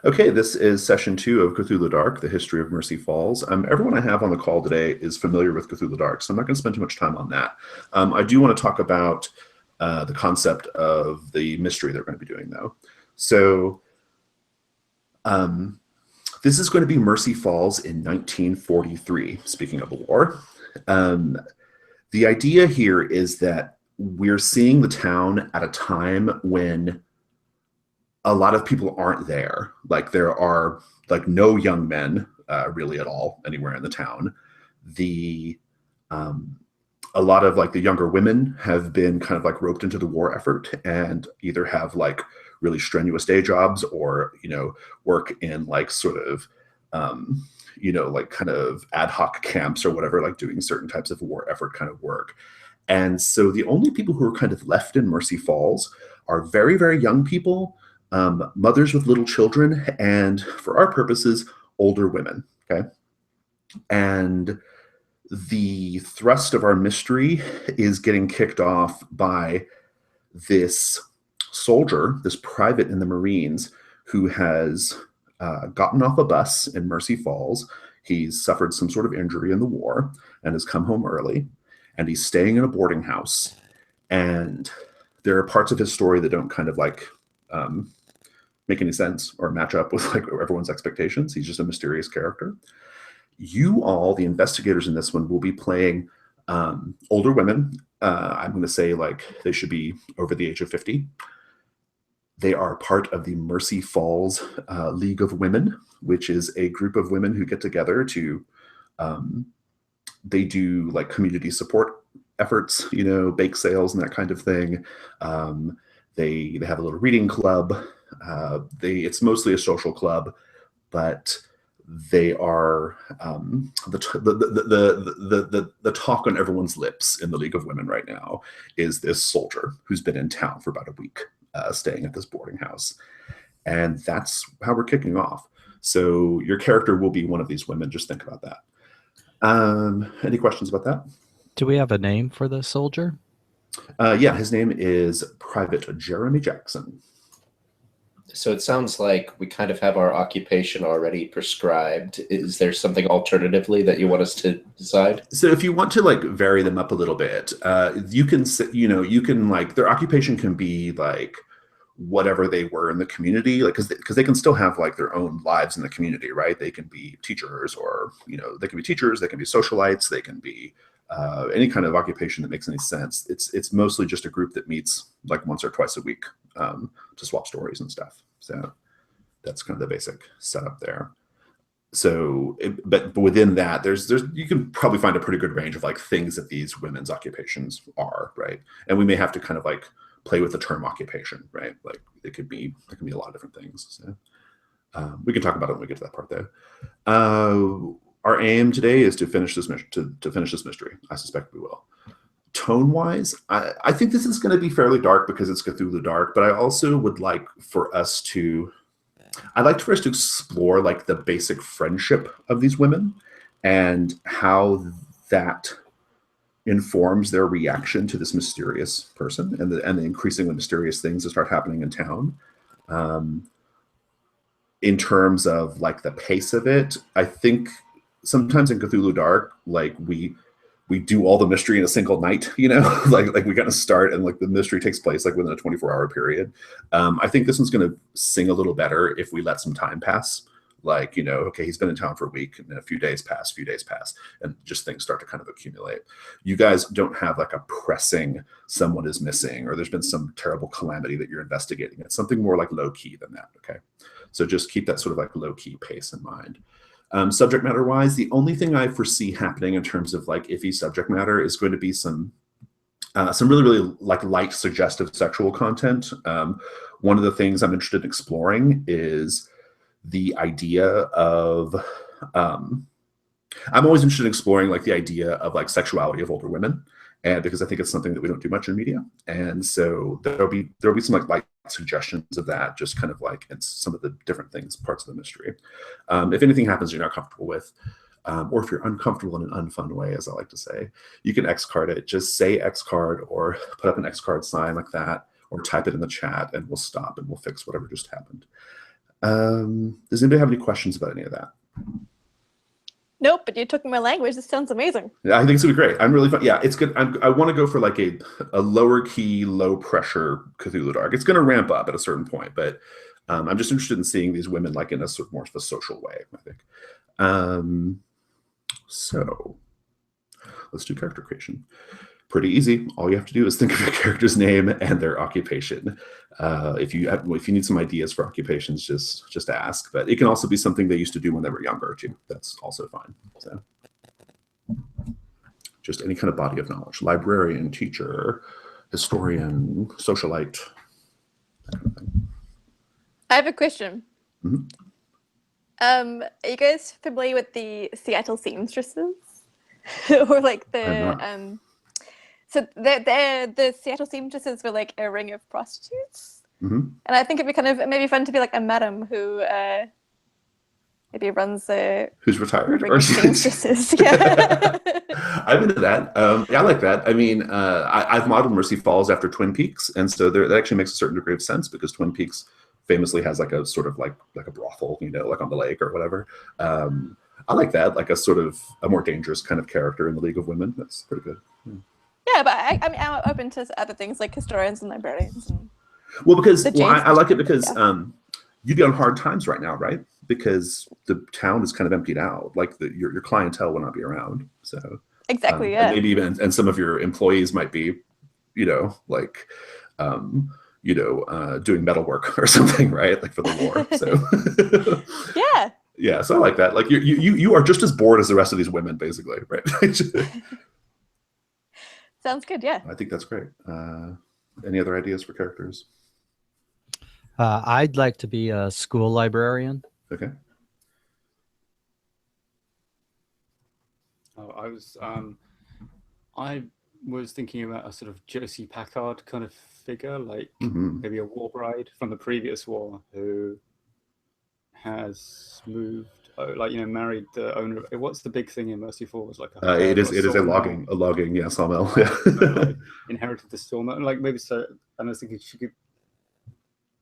Okay, this is session 2 of Cthulhu Dark, the history of Mercy Falls. Everyone I have on the call today is familiar with Cthulhu Dark, so I'm not going to spend too much time on that. I do want to talk about the concept of the mystery they're going to be doing, though. So this is going to be Mercy Falls in 1943, speaking of the war. The idea here is that we're seeing the town at a time when a lot of people aren't there. Like there are like no young men really at all anywhere in the town. A lot of like the younger women have been kind of like roped into the war effort and either have like really strenuous day jobs or, work in like sort of, like kind of ad hoc camps or whatever, like doing certain types of war effort kind of work. And so the only people who are kind of left in Mercy Falls are very, very young people, mothers with little children, and for our purposes, older women. Okay. And the thrust of our mystery is getting kicked off by this soldier, this private in the Marines, who has gotten off a bus in Mercy Falls. He's suffered some sort of injury in the war and has come home early, and he's staying in a boarding house. And there are parts of his story that don't kind of like make any sense or match up with like everyone's expectations. He's just a mysterious character. You all, the investigators in this one, will be playing older women. I'm going to say like they should be over the age of 50. They are part of the Mercy Falls League of Women, which is a group of women who get together to, they do like community support efforts, bake sales and that kind of thing. They have a little reading club. It's mostly a social club, but they are the talk on everyone's lips in the League of Women right now is this soldier who's been in town for about a week, staying at this boarding house. And that's how we're kicking off. So your character will be one of these women. Just think about that. Any questions about that? Do we have a name for the soldier? Yeah, his name is Private Jeremy Jackson. So it sounds like we kind of have our occupation already prescribed. Is there something alternatively that you want us to decide? So if you want to like vary them up a little bit, you can like their occupation can be like whatever they were in the community, like because they can still have like their own lives in the community, right? They can be teachers, or they can be teachers, they can be socialites, they can be any kind of occupation that makes any sense. It's mostly just a group that meets like once or twice a week to swap stories and stuff. So that's kind of the basic setup there. So, but within that, there's you can probably find a pretty good range of like things that these women's occupations are, right? And we may have to kind of like play with the term occupation, right? Like it can be a lot of different things. So we can talk about it when we get to that part though. Our aim today is to finish this mystery. I suspect we will. Tone-wise, I think this is going to be fairly dark because it's Cthulhu Dark, but I also would like for us to explore like the basic friendship of these women and how that informs their reaction to this mysterious person and the increasingly mysterious things that start happening in town. In terms of like the pace of it, I think sometimes in Cthulhu Dark, like we do all the mystery in a single night, like we kind of start and like the mystery takes place like within a 24-hour period. I think this one's going to sing a little better if we let some time pass. Like, okay, he's been in town for a week and then a few days pass, and just things start to kind of accumulate. You guys don't have like a pressing someone is missing or there's been some terrible calamity that you're investigating. It's something more like low key than that. Okay. So just keep that sort of like low key pace in mind. Subject matter wise, the only thing I foresee happening in terms of like iffy subject matter is going to be some really, really like light suggestive sexual content. One of the things I'm interested in exploring is the idea of, I'm always interested in exploring like the idea of like sexuality of older women. And because I think it's something that we don't do much in media. And so there'll be some like light suggestions of that, just kind of like in some of the different things, parts of the mystery. If anything happens you're not comfortable with, or if you're uncomfortable in an unfun way, as I like to say, you can X card it. Just say X card or put up an X card sign like that, or type it in the chat and we'll stop and we'll fix whatever just happened. Does anybody have any questions about any of that? Nope, but you took my language. This sounds amazing. Yeah, I think it's gonna be great. I'm really fun. Yeah, it's good. I want to go for like a lower key, low pressure Cthulhu Dark. It's going to ramp up at a certain point, but I'm just interested in seeing these women like in a sort of more of a social way, I think. So let's do character creation. Pretty easy. All you have to do is think of your character's name and their occupation. If you need some ideas for occupations, just ask. But it can also be something they used to do when they were younger too. That's also fine. So just any kind of body of knowledge: librarian, teacher, historian, socialite, that kind of thing. I have a question. Mm-hmm. Are you guys familiar with the Seattle seamstresses? Or like the so the Seattle seamstresses were like a ring of prostitutes, and I think it'd be kind of maybe fun to be like a madam who maybe runs a who's retired ring of seamstresses. Yeah, I'm into that. Yeah, I like that. I mean, I've modeled Mercy Falls after Twin Peaks, and so that actually makes a certain degree of sense because Twin Peaks famously has like a sort of like a brothel, like on the lake or whatever. I like that, like a sort of a more dangerous kind of character in the League of Women. That's pretty good. Yeah, but I mean, I'm open to other things like historians and librarians. Well, because I like it because you'd be on hard times right now, right? Because the town is kind of emptied out. Like your clientele will not be around. So exactly, yeah. And maybe even and some of your employees might be, like, doing metal work or something, right? Like for the war. So yeah. Yeah, so I like that. Like you are just as bored as the rest of these women, basically, right? Sounds good. Yeah. I think that's great. Any other ideas for characters? I'd like to be a school librarian. Okay. Oh, I was thinking about a sort of Josie Packard kind of figure, like maybe a war bride from the previous war who has moved, married the owner. What's the big thing in Mercy Falls? Like it is a logging sawmill. Yeah. Like, inherited the sawmill, and like maybe so. And I was thinking she could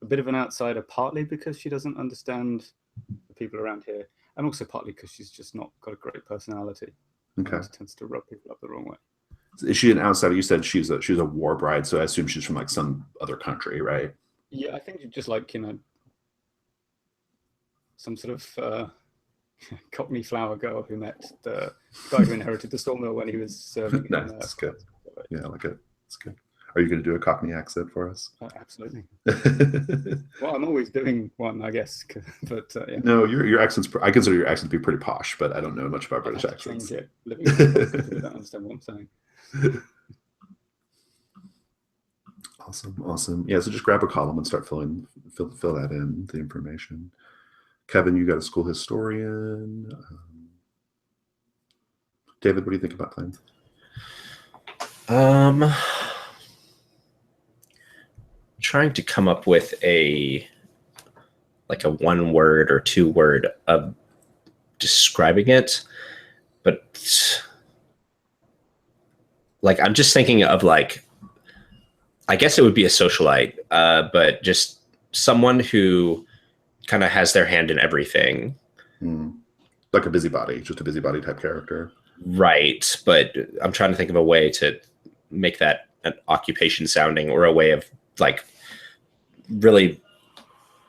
a bit of an outsider, partly because she doesn't understand the people around here, and also partly because she's just not got a great personality. Okay. She tends to rub people up the wrong way. Is she an outsider? You said she's a war bride, so I assume she's from like some other country, right? Yeah, I think just like some sort of Cockney flower girl who met the guy who inherited the sawmill when he was serving. Nice, that's good. Yeah, I like it. It's good. Are you going to do a Cockney accent for us? Absolutely. Well, I'm always doing one, I guess. But yeah. No, your accent's. I consider your accent to be pretty posh, but I don't know much about British accents. Change it. Living in I don't understand what I'm saying. Awesome. Yeah, so just grab a column and start fill that in, the information. Kevin, you got a school historian. David, what do you think about playing? Trying to come up with a 1 word or 2 word of describing it, but like I'm just thinking of I guess it would be a socialite, but just someone who kind of has their hand in everything. Like a busybody, just a busybody type character. Right, but I'm trying to think of a way to make that an occupation sounding, or a way of really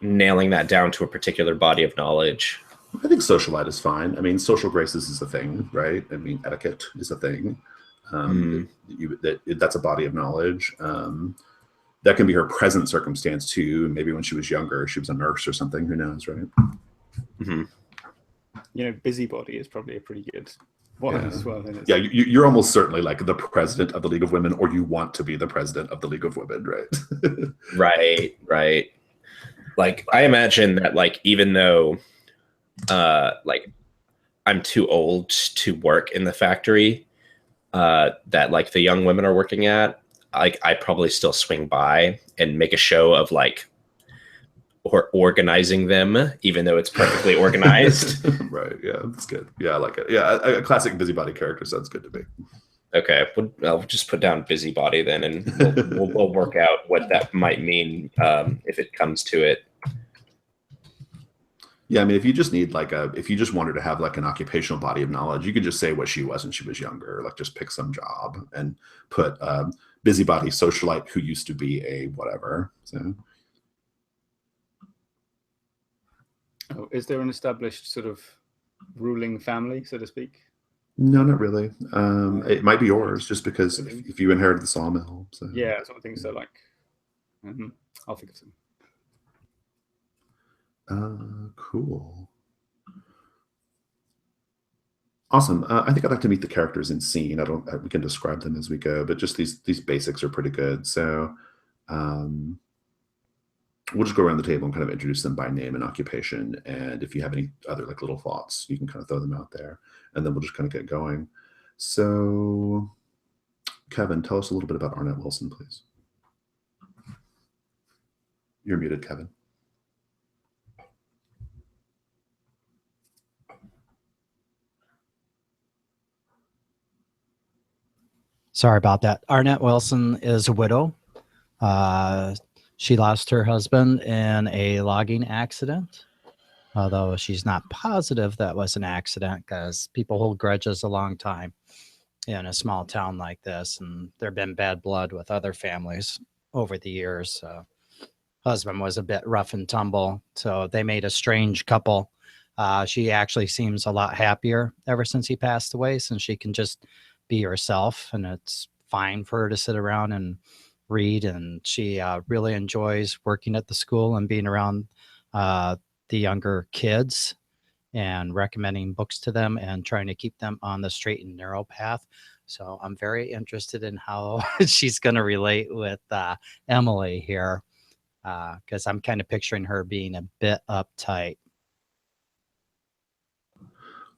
nailing that down to a particular body of knowledge. I think socialite is fine. I mean, social graces is a thing, right? I mean, etiquette is a thing. That's a body of knowledge. That can be her present circumstance too. Maybe when she was younger, she was a nurse or something. Who knows, right? Busybody is probably a pretty good one as well. Yeah, you're almost certainly like the president of the League of Women, or you want to be the president of the League of Women, right? Right. Like, I imagine that, even though, I'm too old to work in the factory that, the young women are working at, I probably still swing by and make a show of, or organizing them, even though it's perfectly organized. Right. Yeah, that's good. Yeah, I like it. Yeah, a classic busybody character sounds good to me. Okay, I'll just put down busybody then, and we'll work out what that might mean if it comes to it. Yeah, I mean, if you just need if you just wanted to have like an occupational body of knowledge, you could just say what she was when she was younger. Like, just pick some job and put busybody socialite who used to be a whatever. So, is there an established sort of ruling family, so to speak? no, not really. It might be yours, just because if you inherited the sawmill. So. Yeah, I sort of think so. Like, I'll think of some. Cool. Awesome. I think I'd like to meet the characters in scene. We can describe them as we go, but just these basics are pretty good. So we'll just go around the table and kind of introduce them by name and occupation. And if you have any other like little thoughts, you can kind of throw them out there, and then we'll just kind of get going. So Kevin, tell us a little bit about Arnett Wilson, please. You're muted, Kevin. Sorry about that. Arnett Wilson is a widow. She lost her husband in a logging accident, although she's not positive that was an accident because people hold grudges a long time in a small town like this, and there have been bad blood with other families over the years. Husband was a bit rough and tumble, so they made a strange couple. She actually seems a lot happier ever since he passed away, since she can just be herself, and it's fine for her to sit around and read. And she really enjoys working at the school and being around the younger kids and recommending books to them and trying to keep them on the straight and narrow path. So I'm very interested in how she's going to relate with Emily here, because I'm kind of picturing her being a bit uptight.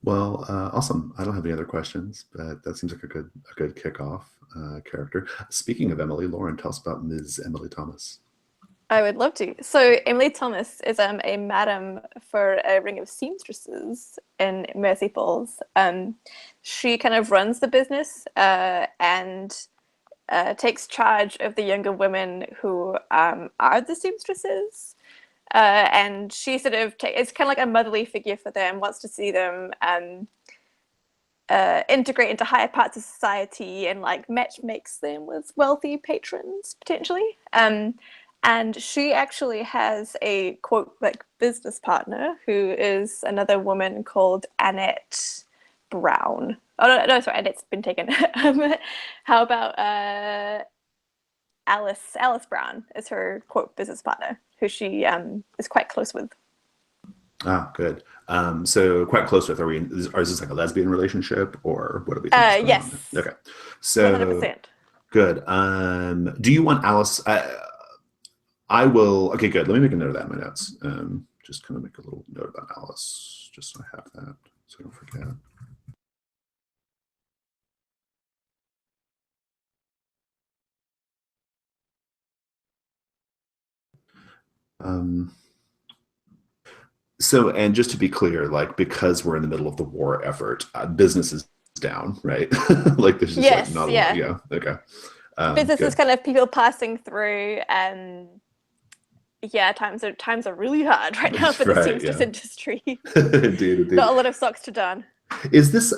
Well, awesome. I don't have any other questions, but that seems like a good kickoff character. Speaking of Emily, Lauren, tell us about Ms. Emily Thomas. I would love to. So Emily Thomas is a madam for a ring of seamstresses in Mercy Falls. She kind of runs the business and takes charge of the younger women who are the seamstresses. And she sort of it's kind of like a motherly figure for them, wants to see them integrate into higher parts of society, and like match makes them with wealthy patrons potentially. And she actually has a quote like business partner who is another woman called Annette Brown. Oh no, sorry, Annette's been taken. How about Alice Brown is her quote business partner, who she is quite close with. Ah, good. So quite close with. Is this like a lesbian relationship, or what do we think? Yes. Okay. So 100%. Good. Do you want Alice? I will. Okay, good. Let me make a note of that in my notes. Just kind of make a little note about Alice, just so I have that, so I don't forget. So, and just to be clear, like, because we're in the middle of the war effort, business is down, right? Like, there's just like not a lot. Yeah. Okay. Business is kind of people passing through, and yeah, times are really hard right now for the seamstress industry. Indeed. Not a lot of socks to darn. Is this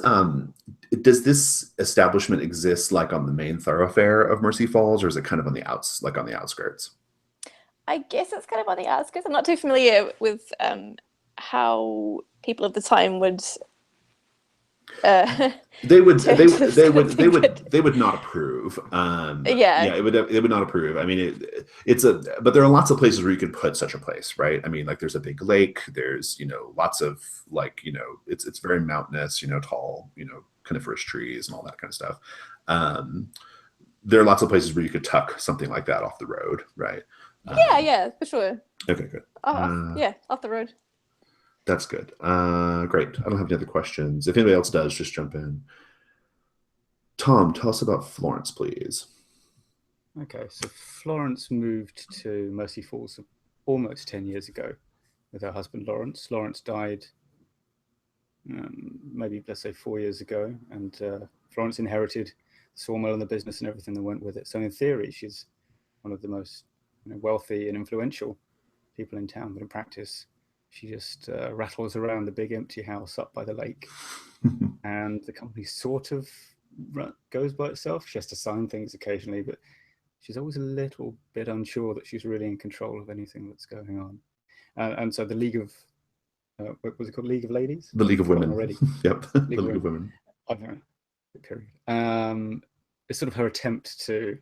does this establishment exist like on the main thoroughfare of Mercy Falls, or is it kind of on the outskirts? I guess it's kind of on the outskirts. I'm not too familiar with how people of the time would. They would not approve. They would not approve. I mean, but there are lots of places where you could put such a place, right? I mean, like, there's a big lake. There's lots of it's very mountainous, tall, coniferous trees and all that kind of stuff. There are lots of places where you could tuck something like that off the road, right? Yeah, for sure. Okay, good. Off the road. That's good. Great. I don't have any other questions. If anybody else does, just jump in. Tom, tell us about Florence, please. Okay, so Florence moved to Mercy Falls almost 10 years ago with her husband, Lawrence. Lawrence died maybe, let's say, 4 years ago, and Florence inherited the sawmill and the business and everything that went with it. So in theory, she's one of the most wealthy and influential people in town, but in practice, she just rattles around the big empty house up by the lake, and the company sort of goes by itself. She has to sign things occasionally, but she's always a little bit unsure that she's really in control of anything that's going on. And so the League of what was it called? League of Ladies? The League of Women. Already. Yep. The League of Women. I don't know. Period. It's sort of her attempt to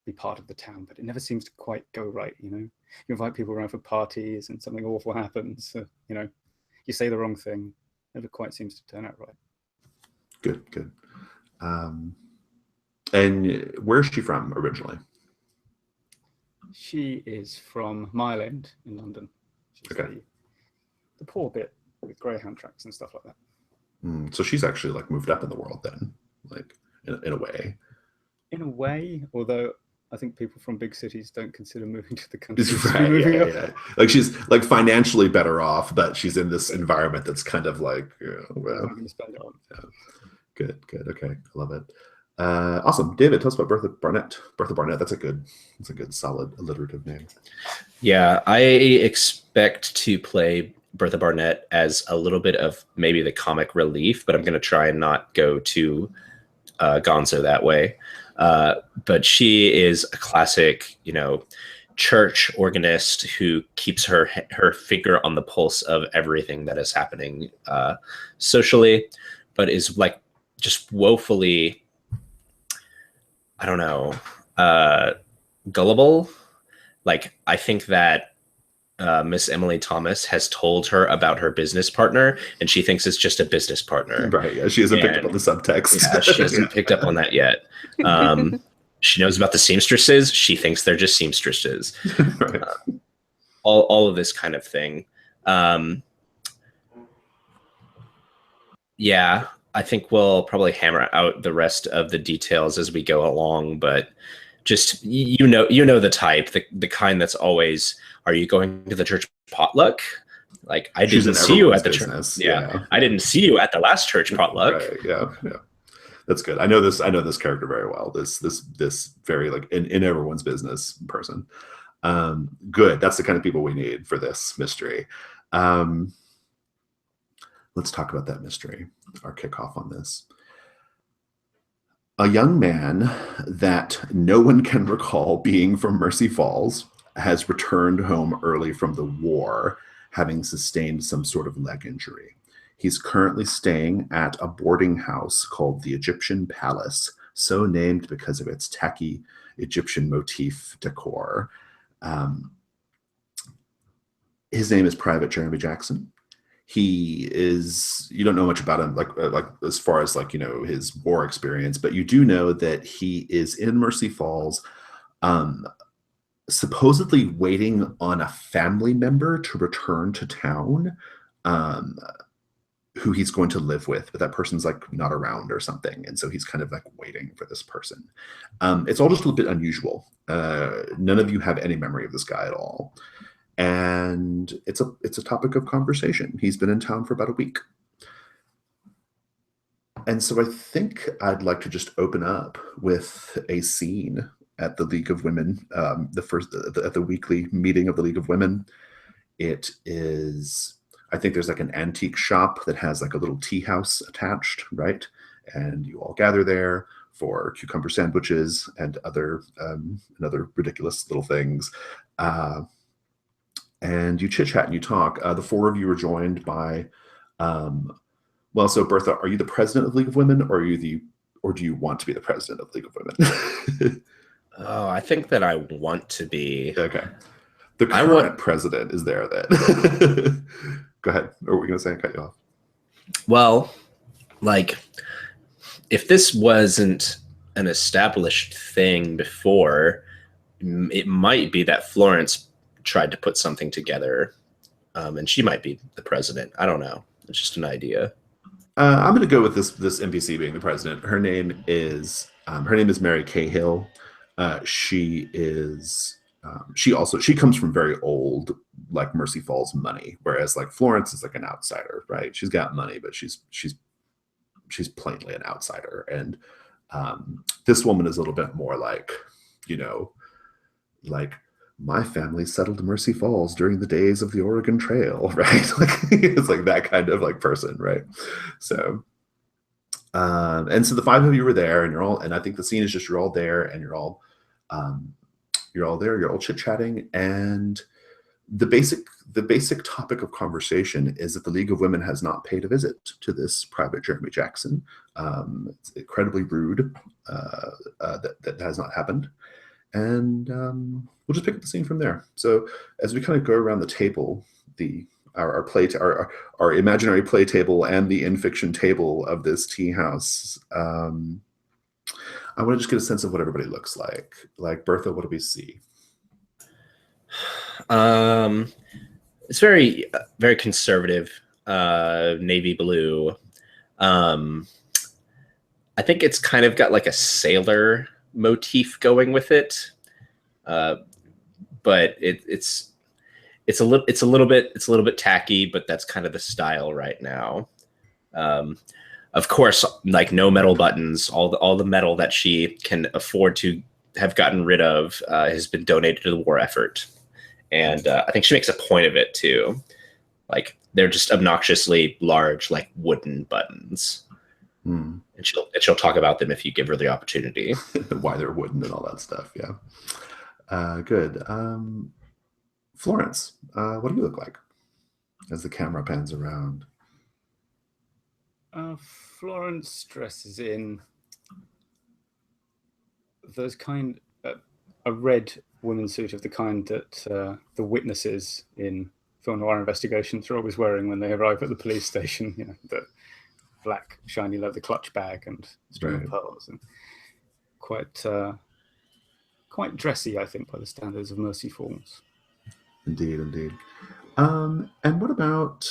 be part of the town, but it never seems to quite go right. You invite people around for parties, and something awful happens. You say the wrong thing. Never quite seems to turn out right. Good. And where's she from originally? She is from Mile End in London. She's okay. The poor bit with Greyhound tracks and stuff like that. So she's actually like moved up in the world then, like in a way. In a way, although I think people from big cities don't consider moving to the country. Right, yeah. Like she's like financially better off, but she's in this environment that's kind of like, well, I'm going to spend it on. Yeah. Good. Okay, I love it. Awesome, David. Tell us about Bertha Barnett. Bertha Barnett. That's a good, solid alliterative name. Yeah, I expect to play Bertha Barnett as a little bit of maybe the comic relief, but I'm going to try and not go too gonzo that way. But she is a classic, church organist who keeps her finger on the pulse of everything that is happening socially, but is like just woefully, I don't know, gullible. Like, I think that Miss Emily Thomas has told her about her business partner, and she thinks it's just a business partner. Right. Yeah, she hasn't picked up on the subtext. Yeah, she hasn't picked up on that yet. She knows about the seamstresses. She thinks they're just seamstresses. Right. All of this kind of thing. Yeah, I think we'll probably hammer out the rest of the details as we go along, but just you know the type, the kind that's always, are you going to the church potluck? Like, I didn't see you at the church. Yeah, I didn't see you at the last church potluck. Right, yeah. That's good. I know this character very well. This very like in everyone's business person. Good. That's the kind of people we need for this mystery. Let's talk about that mystery, our kickoff on this. A young man that no one can recall being from Mercy Falls has returned home early from the war, having sustained some sort of leg injury. He's currently staying at a boarding house called the Egyptian Palace, so named because of its tacky Egyptian motif decor. His name is Private Jeremy Jackson. He is, you don't know much about him, like as far as like, his war experience, but you do know that he is in Mercy Falls, supposedly waiting on a family member to return to town, who he's going to live with, but that person's like not around or something. And so he's kind of like waiting for this person. It's all just a little bit unusual. None of you have any memory of this guy at all. And it's a topic of conversation. He's been in town for about a week. And so I think I'd like to just open up with a scene at the League of Women, at the weekly meeting of the League of Women. It is, I think there's like an antique shop that has like a little tea house attached, right? And you all gather there for cucumber sandwiches and other ridiculous little things. And you chit chat and you talk. The four of you are joined by, so Bertha, are you the president of League of Women, or do you want to be the president of League of Women? Oh, I think that I want to be. Okay. The current president is there then. Go ahead. Or were we going to say I cut you off? Well, like, if this wasn't an established thing before, it might be that Florence tried to put something together, and she might be the president. I don't know. It's just an idea. I'm going to go with this NPC being the president. Her name is Mary Cahill. She comes from very old, like, Mercy Falls money, whereas like Florence is like an outsider, right? She's got money, but she's plainly an outsider. And this woman is a little bit more like, like my family settled Mercy Falls during the days of the Oregon Trail, right? Like it's like that kind of like person, right? So and so the five of you were there, and you're all, and I think the scene is just you're all there, and you're all there, you're all chit-chatting, and the basic topic of conversation is that the League of Women has not paid a visit to this Private Jeremy Jackson. It's incredibly rude that has not happened. And we'll just pick up the scene from there. So as we kind of go around the table, our imaginary play table and the in-fiction table of this tea house, I want to just get a sense of what everybody looks like. Like, Bertha, what do we see? It's very, very conservative, navy blue. I think it's kind of got like a sailor motif going with it, but it's a little bit tacky, but that's kind of the style right now. Of course, like no metal buttons. All the metal that she can afford to have gotten rid of has been donated to the war effort, and I think she makes a point of it too. Like they're just obnoxiously large, like wooden buttons. And she'll talk about them if you give her the opportunity. Why they're wooden and all that stuff. Yeah. Good. Florence, what do you look like as the camera pans around? Florence dresses in those kind, a red women's suit of the kind that the witnesses in film noir investigations are always wearing when they arrive at the police station. You know, the black shiny leather clutch bag and string of pearls, and quite dressy, I think, by the standards of Mercy Falls. Indeed. And what about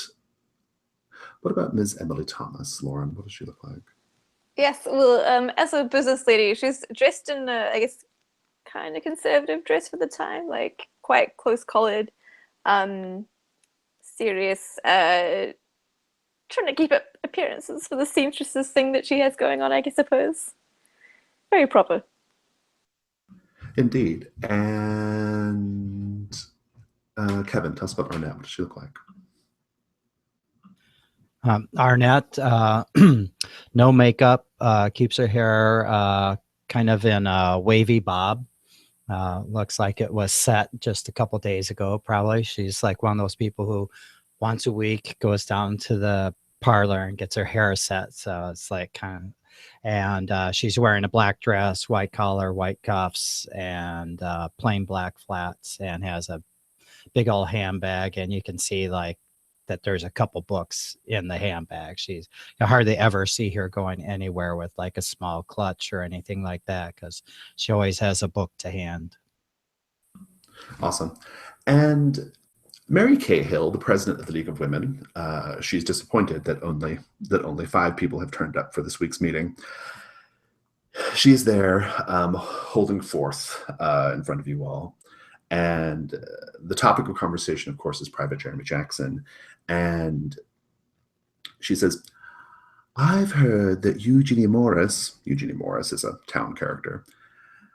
Ms. Emily Thomas? Lauren, what does she look like? Yes, well, as a business lady, she's dressed in a, I guess, kind of conservative dress for the time, like quite close-collared, serious, trying to keep up appearances for the seamstresses thing that she has going on, I suppose. Very proper. Indeed. And Kevin, tell us about Arnett. What does she look like? Arnett, no makeup, keeps her hair kind of in a wavy bob. Looks like it was set just a couple days ago, probably. She's like one of those people who once a week goes down to the parlor and gets her hair set. So it's like kind of, and she's wearing a black dress, white collar, white cuffs, and plain black flats, and has a big old handbag. And you can see like that there's a couple books in the handbag. You hardly ever see her going anywhere with like a small clutch or anything like that, because she always has a book to hand. Awesome. And Mary Cahill, the president of the League of Women, she's disappointed that only 5 people have turned up for this week's meeting. She's there holding forth in front of you all. And the topic of conversation, of course, is Private Jeremy Jackson. And she says, I've heard that Eugenie Morris is a town character,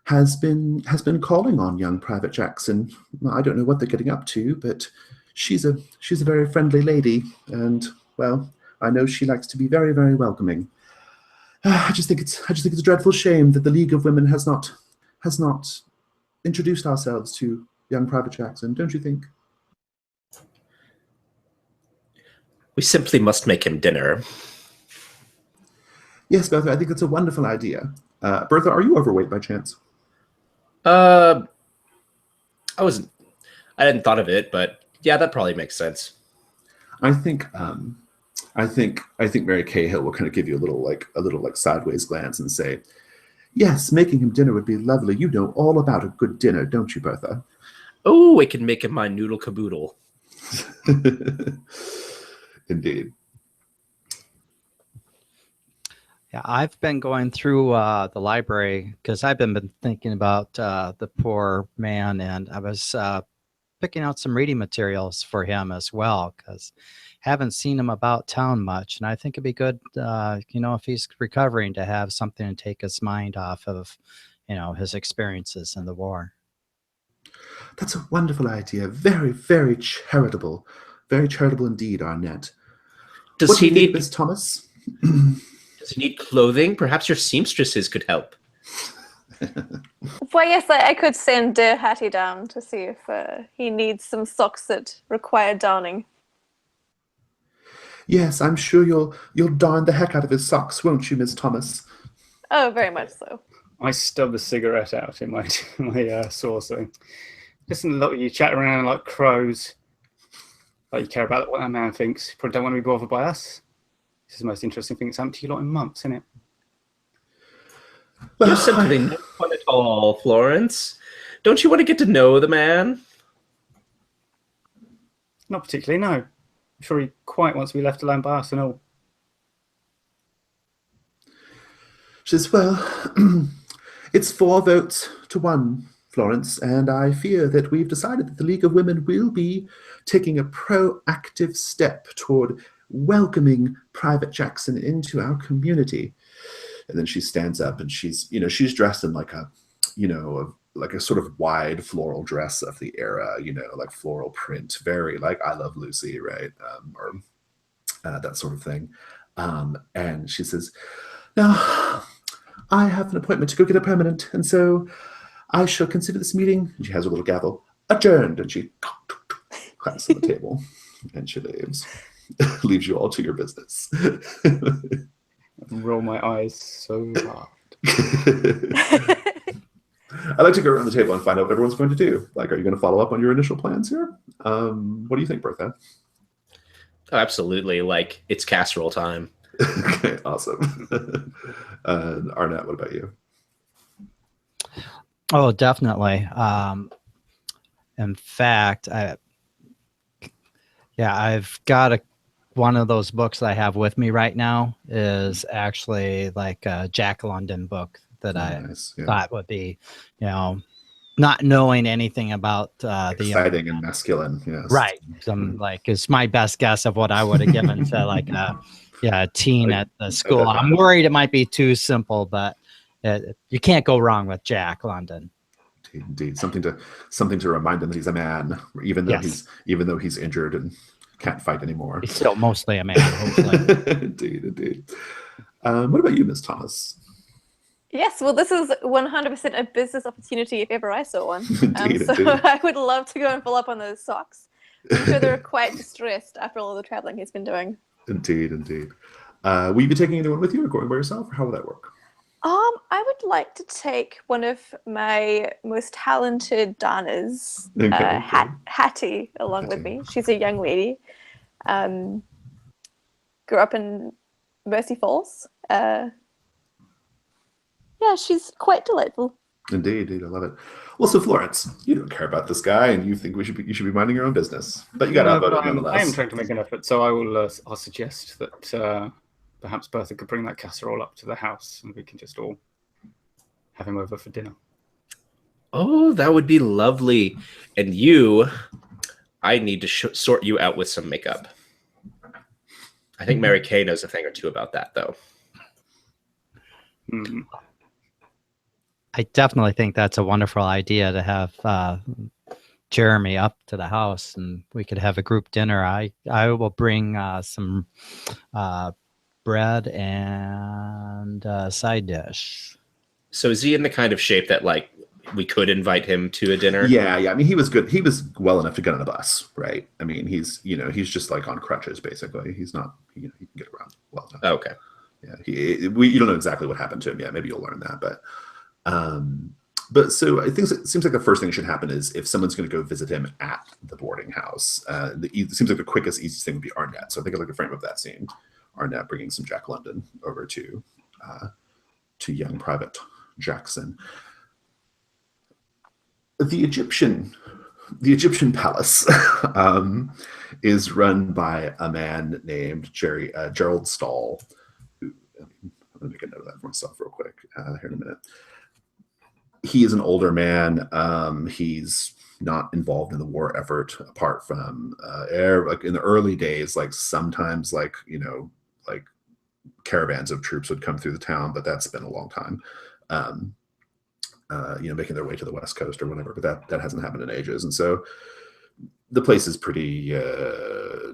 has been calling on young Private Jackson. I don't know what they're getting up to, but she's a very friendly lady, and well, I know she likes to be very, very welcoming. I just think it's a dreadful shame that the League of Women has not introduced ourselves to young Private Jackson, don't you think? We simply must make him dinner. Yes, Bertha, I think it's a wonderful idea. Bertha, are you overweight by chance? I hadn't thought of it, but yeah, that probably makes sense. I think Mary Cahill will kind of give you a little sideways glance and say, yes, making him dinner would be lovely. You know all about a good dinner, don't you, Bertha? Oh, we can make him my noodle caboodle. Indeed. Yeah, I've been going through the library because I've been thinking about the poor man, and I was picking out some reading materials for him as well, because haven't seen him about town much, and I think it'd be good, if he's recovering, to have something to take his mind off of, his experiences in the war. That's a wonderful idea. Very, very charitable. Very charitable indeed, Arnett. Does What do he you think, need Miss Thomas? does he need clothing? Perhaps your seamstresses could help. Well, yes, I could send Hattie down to see if he needs some socks that require darning. Yes, I'm sure you'll darn the heck out of his socks, won't you, Miss Thomas? Oh, very much so. I stub a cigarette out in my sauce. So, listen, look, you chat around like crows. Like you care about what that man thinks. You probably don't want to be bothered by us. This is the most interesting thing that's happened to you lot in months, isn't it? You're simply no fun at all, Florence. Don't you want to get to know the man? Not particularly, no. I'm sure he quite wants to be left alone by us and all. She says, well, it's 4 votes to 1, Florence, and I fear that we've decided that the League of Women will be taking a proactive step toward welcoming Private Jackson into our community. And then she stands up and she's dressed in like a sort of wide floral dress of the era, like floral print, very like I Love Lucy, right? Or that sort of thing. And she says, now, I have an appointment to go get a permanent, and so I shall consider this meeting, and she has a little gavel, adjourned, and she claps on the table, and she leaves. Leaves you all to your business. Roll my eyes so hard. I like to go around the table and find out what everyone's going to do. Like, are you going to follow up on your initial plans here? What do you think, Bertha? Oh, absolutely. Like, it's casserole time. Okay, awesome. Arnett, what about you? Oh, definitely. In fact, I've got one of those books I have with me right now is actually like a Jack London book that I thought would be, not knowing anything about exciting and masculine. Yes. Right. It's my best guess of what I would have given to like a teen at the school. I'm worried it might be too simple, but you can't go wrong with Jack London. Indeed, something to remind him that he's a man, even though he's injured and can't fight anymore. He's still mostly a man, hopefully. Indeed. What about you, Miss Thomas? Yes, well, this is 100% a business opportunity if ever I saw one. Indeed. I would love to go and follow up on those socks. I'm sure they're quite distressed after all the traveling he's been doing. Indeed. Will you be taking anyone with you or going by yourself, or how will that work? I would like to take one of my most talented darners, Hattie, along with me. She's a young lady. Grew up in Mercy Falls. She's quite delightful. Indeed, I love it. Well, so Florence, you don't care about this guy, and you think you should be minding your own business, but you got outvoted nonetheless. I am trying to make an effort, so I'll suggest that perhaps Bertha could bring that casserole up to the house, and we can just all have him over for dinner. Oh, that would be lovely. And I need to sort you out with some makeup. I think Mary Kay knows a thing or two about that, though. I definitely think that's a wonderful idea to have Jeremy up to the house, and we could have a group dinner. I will bring some bread and a side dish. So is he in the kind of shape that like we could invite him to a dinner? Yeah. I mean, he was good. He was well enough to get on a bus, right? I mean, he's just like on crutches basically. He's not. He can get around well enough. Okay. Yeah. You don't know exactly what happened to him yet. Maybe you'll learn that, but so I think it seems like the first thing that should happen is if someone's going to go visit him at the boarding house, it seems like the quickest, easiest thing would be Arnett. So I think I'd like to frame up that scene. Arnett bringing some Jack London over to young Private Jackson. The Egyptian palace is run by a man named Gerald Stahl. Who, I'm going to make a note of that for myself real quick here in a minute. He is an older man. He's not involved in the war effort apart from like in the early days, like sometimes like caravans of troops would come through the town, but that's been a long time. making their way to the West Coast or whatever. But that hasn't happened in ages, and so the place is pretty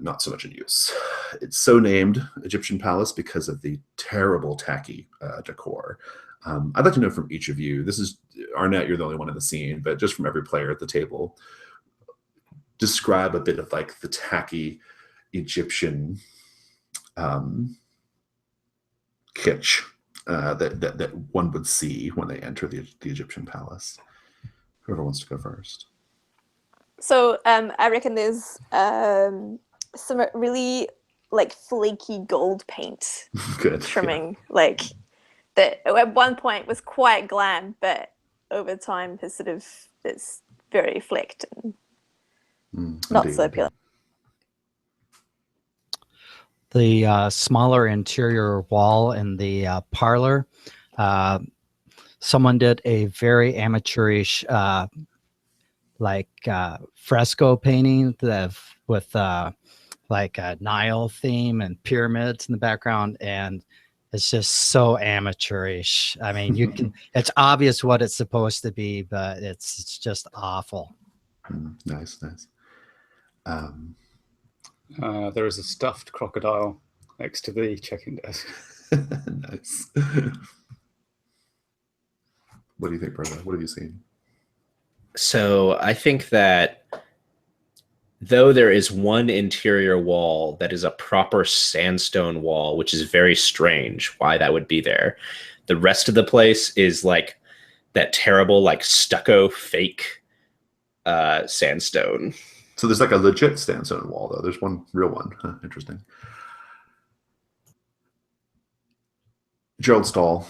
not so much in use. It's so named Egyptian Palace because of the terrible tacky decor. I'd like to know from each of you. This is Arnett. You're the only one in the scene, but just from every player at the table, describe a bit of like the tacky Egyptian kitsch that one would see when they enter the Egyptian palace. Whoever wants to go first. So I reckon there's some really like flaky gold paint Good trimming, like that at one point was quite glam, but over time has sort of it's very flecked and not so appealing. The smaller interior wall in the parlor, someone did a very amateurish fresco painting with like a Nile theme and pyramids in the background, and it's just so amateurish. I mean, you can it's obvious what it's supposed to be, but it's just awful. Nice. There is a stuffed crocodile next to the check-in desk. Nice. What do you think, Bertha? What have you seen? So I think that though there is one interior wall that is a proper sandstone wall, which is very strange why that would be there, the rest of the place is like that terrible like stucco fake sandstone. So there's like a legit sandstone wall, though. There's one real one. Huh, interesting. Gerald Stahl.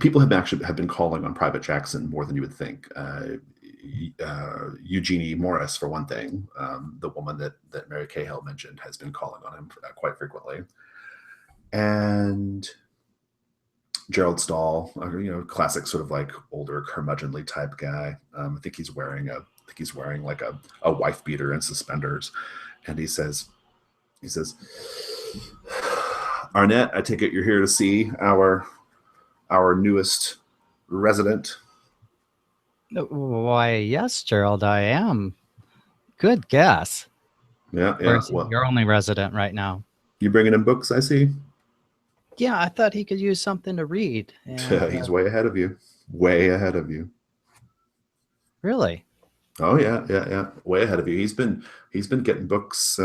People have been calling on Private Jackson more than you would think. Eugenie Morris, for one thing, the woman that Mary Cahill mentioned, has been calling on him quite frequently. And Gerald Stahl, classic sort of like older curmudgeonly type guy. I think he's wearing like a wife beater and suspenders, and he says, Arnett, I take it you're here to see our newest resident. Why, yes, Gerald, I am. Good guess. Yeah. Well, you're only resident right now. You bringing him books, I see? Yeah, I thought he could use something to read. And, he's way ahead of you. Way ahead of you. Really? Oh yeah. Way ahead of you. He's been getting books.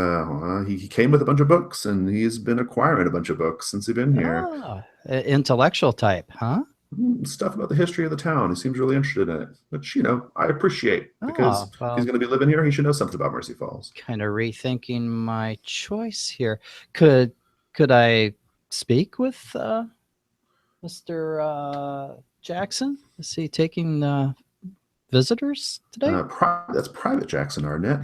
He came with a bunch of books, and he's been acquiring a bunch of books since he's been here. Oh, intellectual type, huh? Stuff about the history of the town. He seems really interested in it, which I appreciate, because if he's going to be living here, he should know something about Mercy Falls. Kind of rethinking my choice here. Could I speak with Mr. Jackson? Is he taking visitors today? That's Private Jackson, Arnett.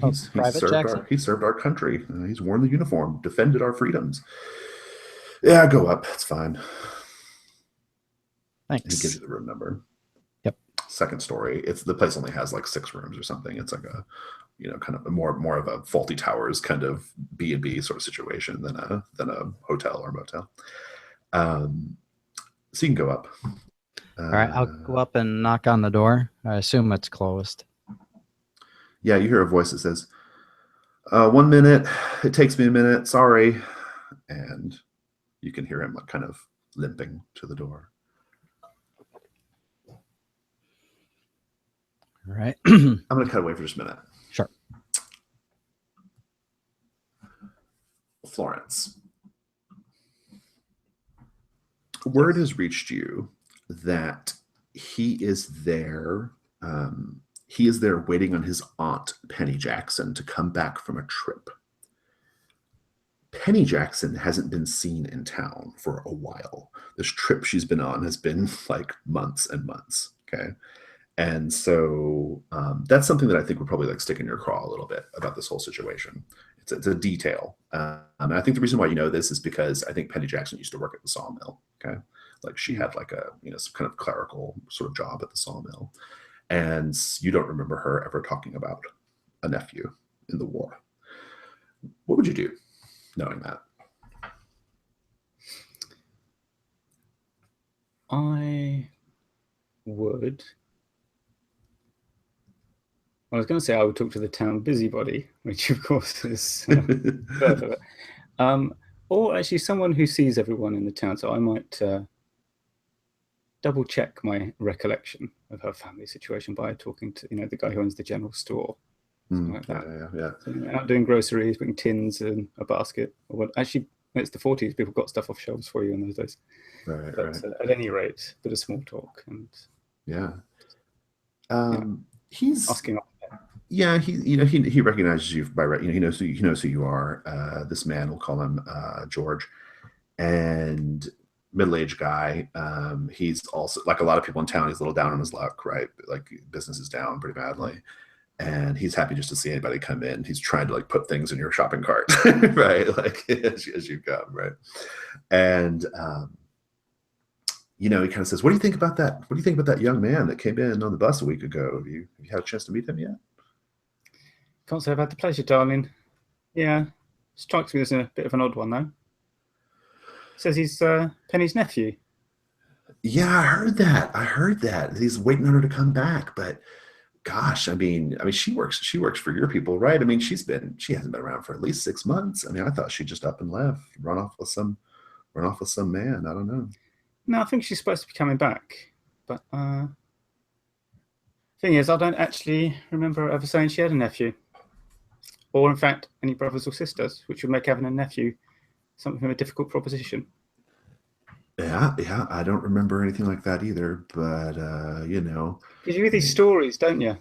He served our country. He's worn the uniform, defended our freedoms. Yeah, go up. It's fine. Thanks. He gives you the room number. Yep. Second story. The place only has like 6 rooms or something. It's like a, kind of more of a Faulty Towers kind of B&B sort of situation than a hotel or motel. So you can go up. All right, I'll go up and knock on the door. I assume it's closed. Yeah, you hear a voice that says, 1 minute. It takes me a minute. Sorry. And you can hear him like kind of limping to the door. All right. I'm going to cut away for just a minute. Sure. Florence. Word has reached you that he is there. He is there waiting on his aunt, Penny Jackson, to come back from a trip. Penny Jackson hasn't been seen in town for a while. This trip she's been on has been like months and months. Okay. And so that's something that I think would probably like stick in your craw a little bit about this whole situation. It's a detail. And I think the reason why you know this is because I think Penny Jackson used to work at the sawmill. Okay. Like she had like a, some kind of clerical sort of job at the sawmill. And you don't remember her ever talking about a nephew in the war. What would you do knowing that? I would I was going to say I would talk to the town busybody, which of course is further. Or actually someone who sees everyone in the town. So I might double check my recollection of her family situation by talking to, you know, the guy who owns the general store. Like that. Yeah. So, you know, out doing groceries, putting tins in a basket. Or what? Actually, it's the 40s. People got stuff off shelves for you in those days. Right. At any rate, a bit of small talk and he's asking. Yeah, he recognizes you by he knows who you are. This man, we'll call him George, and middle-aged guy. He's also, like a lot of people in town, he's a little down on his luck, right? Like business is down pretty badly, and he's happy just to see anybody come in. He's trying to like put things in your shopping cart, right? Like as you come, right? And he kind of says, "What do you think about that? What do you think about that young man that came in on the bus a week ago? Have you had a chance to meet him yet?" Can't say I've had the pleasure, darling. Yeah, strikes me as a bit of an odd one, though. Says he's Penny's nephew. Yeah, I heard that. He's waiting on her to come back, but gosh, I mean, she works for your people, right? I mean, she hasn't been around for at least 6 months. I mean, I thought she just up and left, run off with some man. I don't know. No, I think she's supposed to be coming back, but thing is, I don't actually remember her ever saying she had a nephew. Or, in fact, any brothers or sisters, which would make having a nephew something of a difficult proposition. Yeah, I don't remember anything like that either, but, Because you hear these stories, don't you,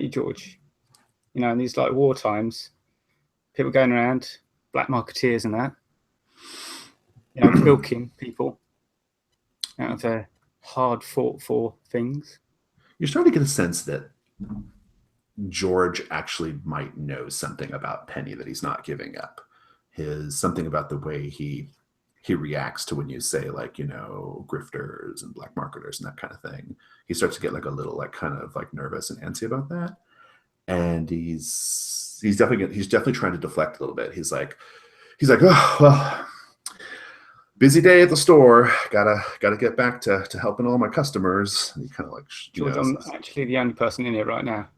George? You know, in these, like, war times, people going around, black marketeers and that, bilking people out of their hard-fought-for things. You're starting to get a sense that George actually might know something about Penny that he's not giving up. Something about the way he reacts to when you say, like, grifters and black marketers and that kind of thing. He starts to get like a little like kind of like nervous and antsy about that. And he's definitely trying to deflect a little bit. He's like, oh well, busy day at the store. Gotta get back to helping all my customers. And he kind of like, George, I'm actually the only person in here right now.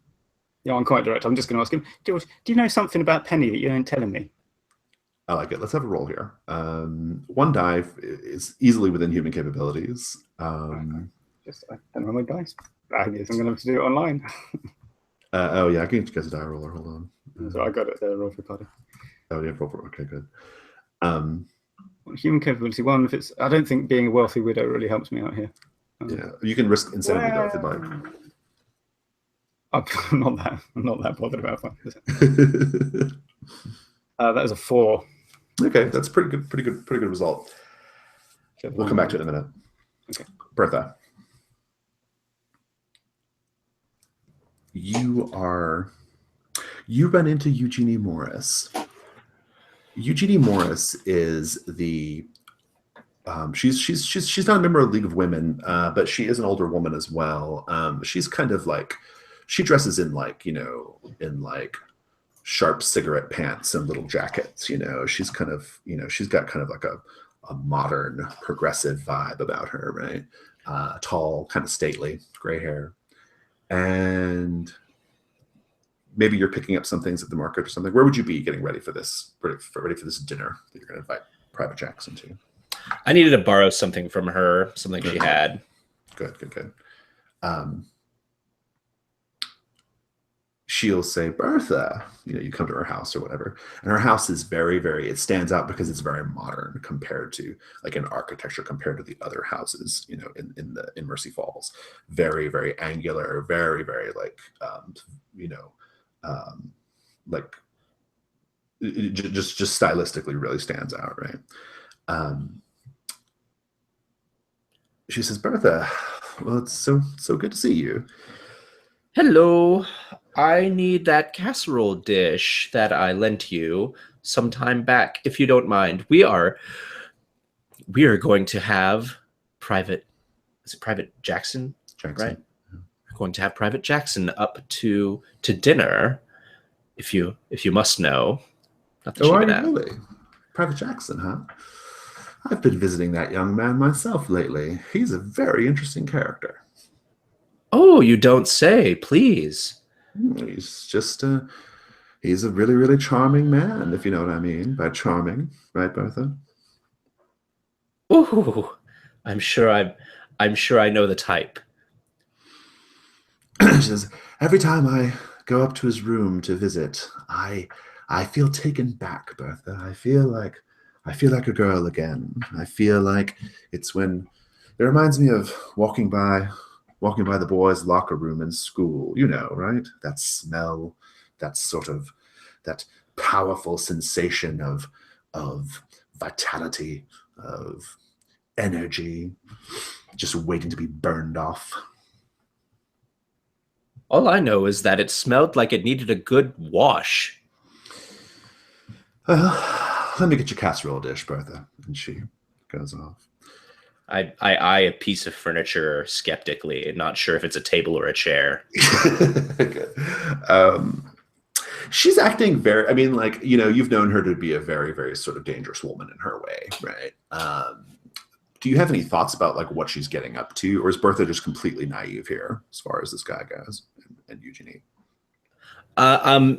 Yeah, I'm quite direct. I'm just going to ask him, George, do you know something about Penny that you ain't telling me? I like it. Let's have a roll here. 1 die is easily within human capabilities. I don't know my dice. I guess I'm going to have to do it online. Oh yeah, I can get you guys a die roller. Hold on. So I got it there, roll for party. Oh yeah, roll for okay, good. Human capability 1. If it's, I don't think being a wealthy widow really helps me out here. Yeah, you can risk insanity though if you'd like. I'm not that bothered about that. That is a 4. Okay, that's pretty good result. We'll come back to it in a minute. Okay. Bertha, you run into Eugenie Morris. Eugenie Morris is the she's not a member of the League of Women, but she is an older woman as well. She's kind of like, she dresses in like, in like sharp cigarette pants and little jackets. She's kind of, she's got kind of like a modern progressive vibe about her, right? Tall, kind of stately, gray hair. And maybe you're picking up some things at the market or something. Where would you be getting ready for this, ready for this dinner that you're going to invite Private Jackson to? I needed to borrow something from her, something she had. Good. She'll say, Bertha, you come to her house or whatever. And her house is very, very, it stands out because it's very modern compared to, like, in architecture compared to the other houses, in Mercy Falls. Very, very angular, very, very like, like it just stylistically really stands out, right? She says, Bertha, well, it's so good to see you. Hello. I need that casserole dish that I lent you some time back, if you don't mind. We are going to have Private Jackson, right? We're going to have Private Jackson up to dinner, if you must know. Not that Oh, are you really? Private Jackson, huh? I've been visiting that young man myself lately. He's a very interesting character. Oh, you don't say, please. He's just he's a really, really charming man, if you know what I mean by charming, right, Bertha? Ooh, I'm sure I know the type. She says, every time I go up to his room to visit, I feel taken back, Bertha. I feel like a girl again. I feel like it reminds me of walking by the boys' locker room in school, you know, right? That smell, that sort of that powerful sensation of vitality, of energy, just waiting to be burned off. All I know is that it smelled like it needed a good wash. Let me get your casserole dish, Bertha. And she goes off. I eye a piece of furniture skeptically, not sure if it's a table or a chair. She's acting very, I mean, like, you know, you've known her to be a very, very sort of dangerous woman in her way, right? Do you have any thoughts about like what she's getting up to, or is Bertha just completely naive here as far as this guy goes and Eugenie?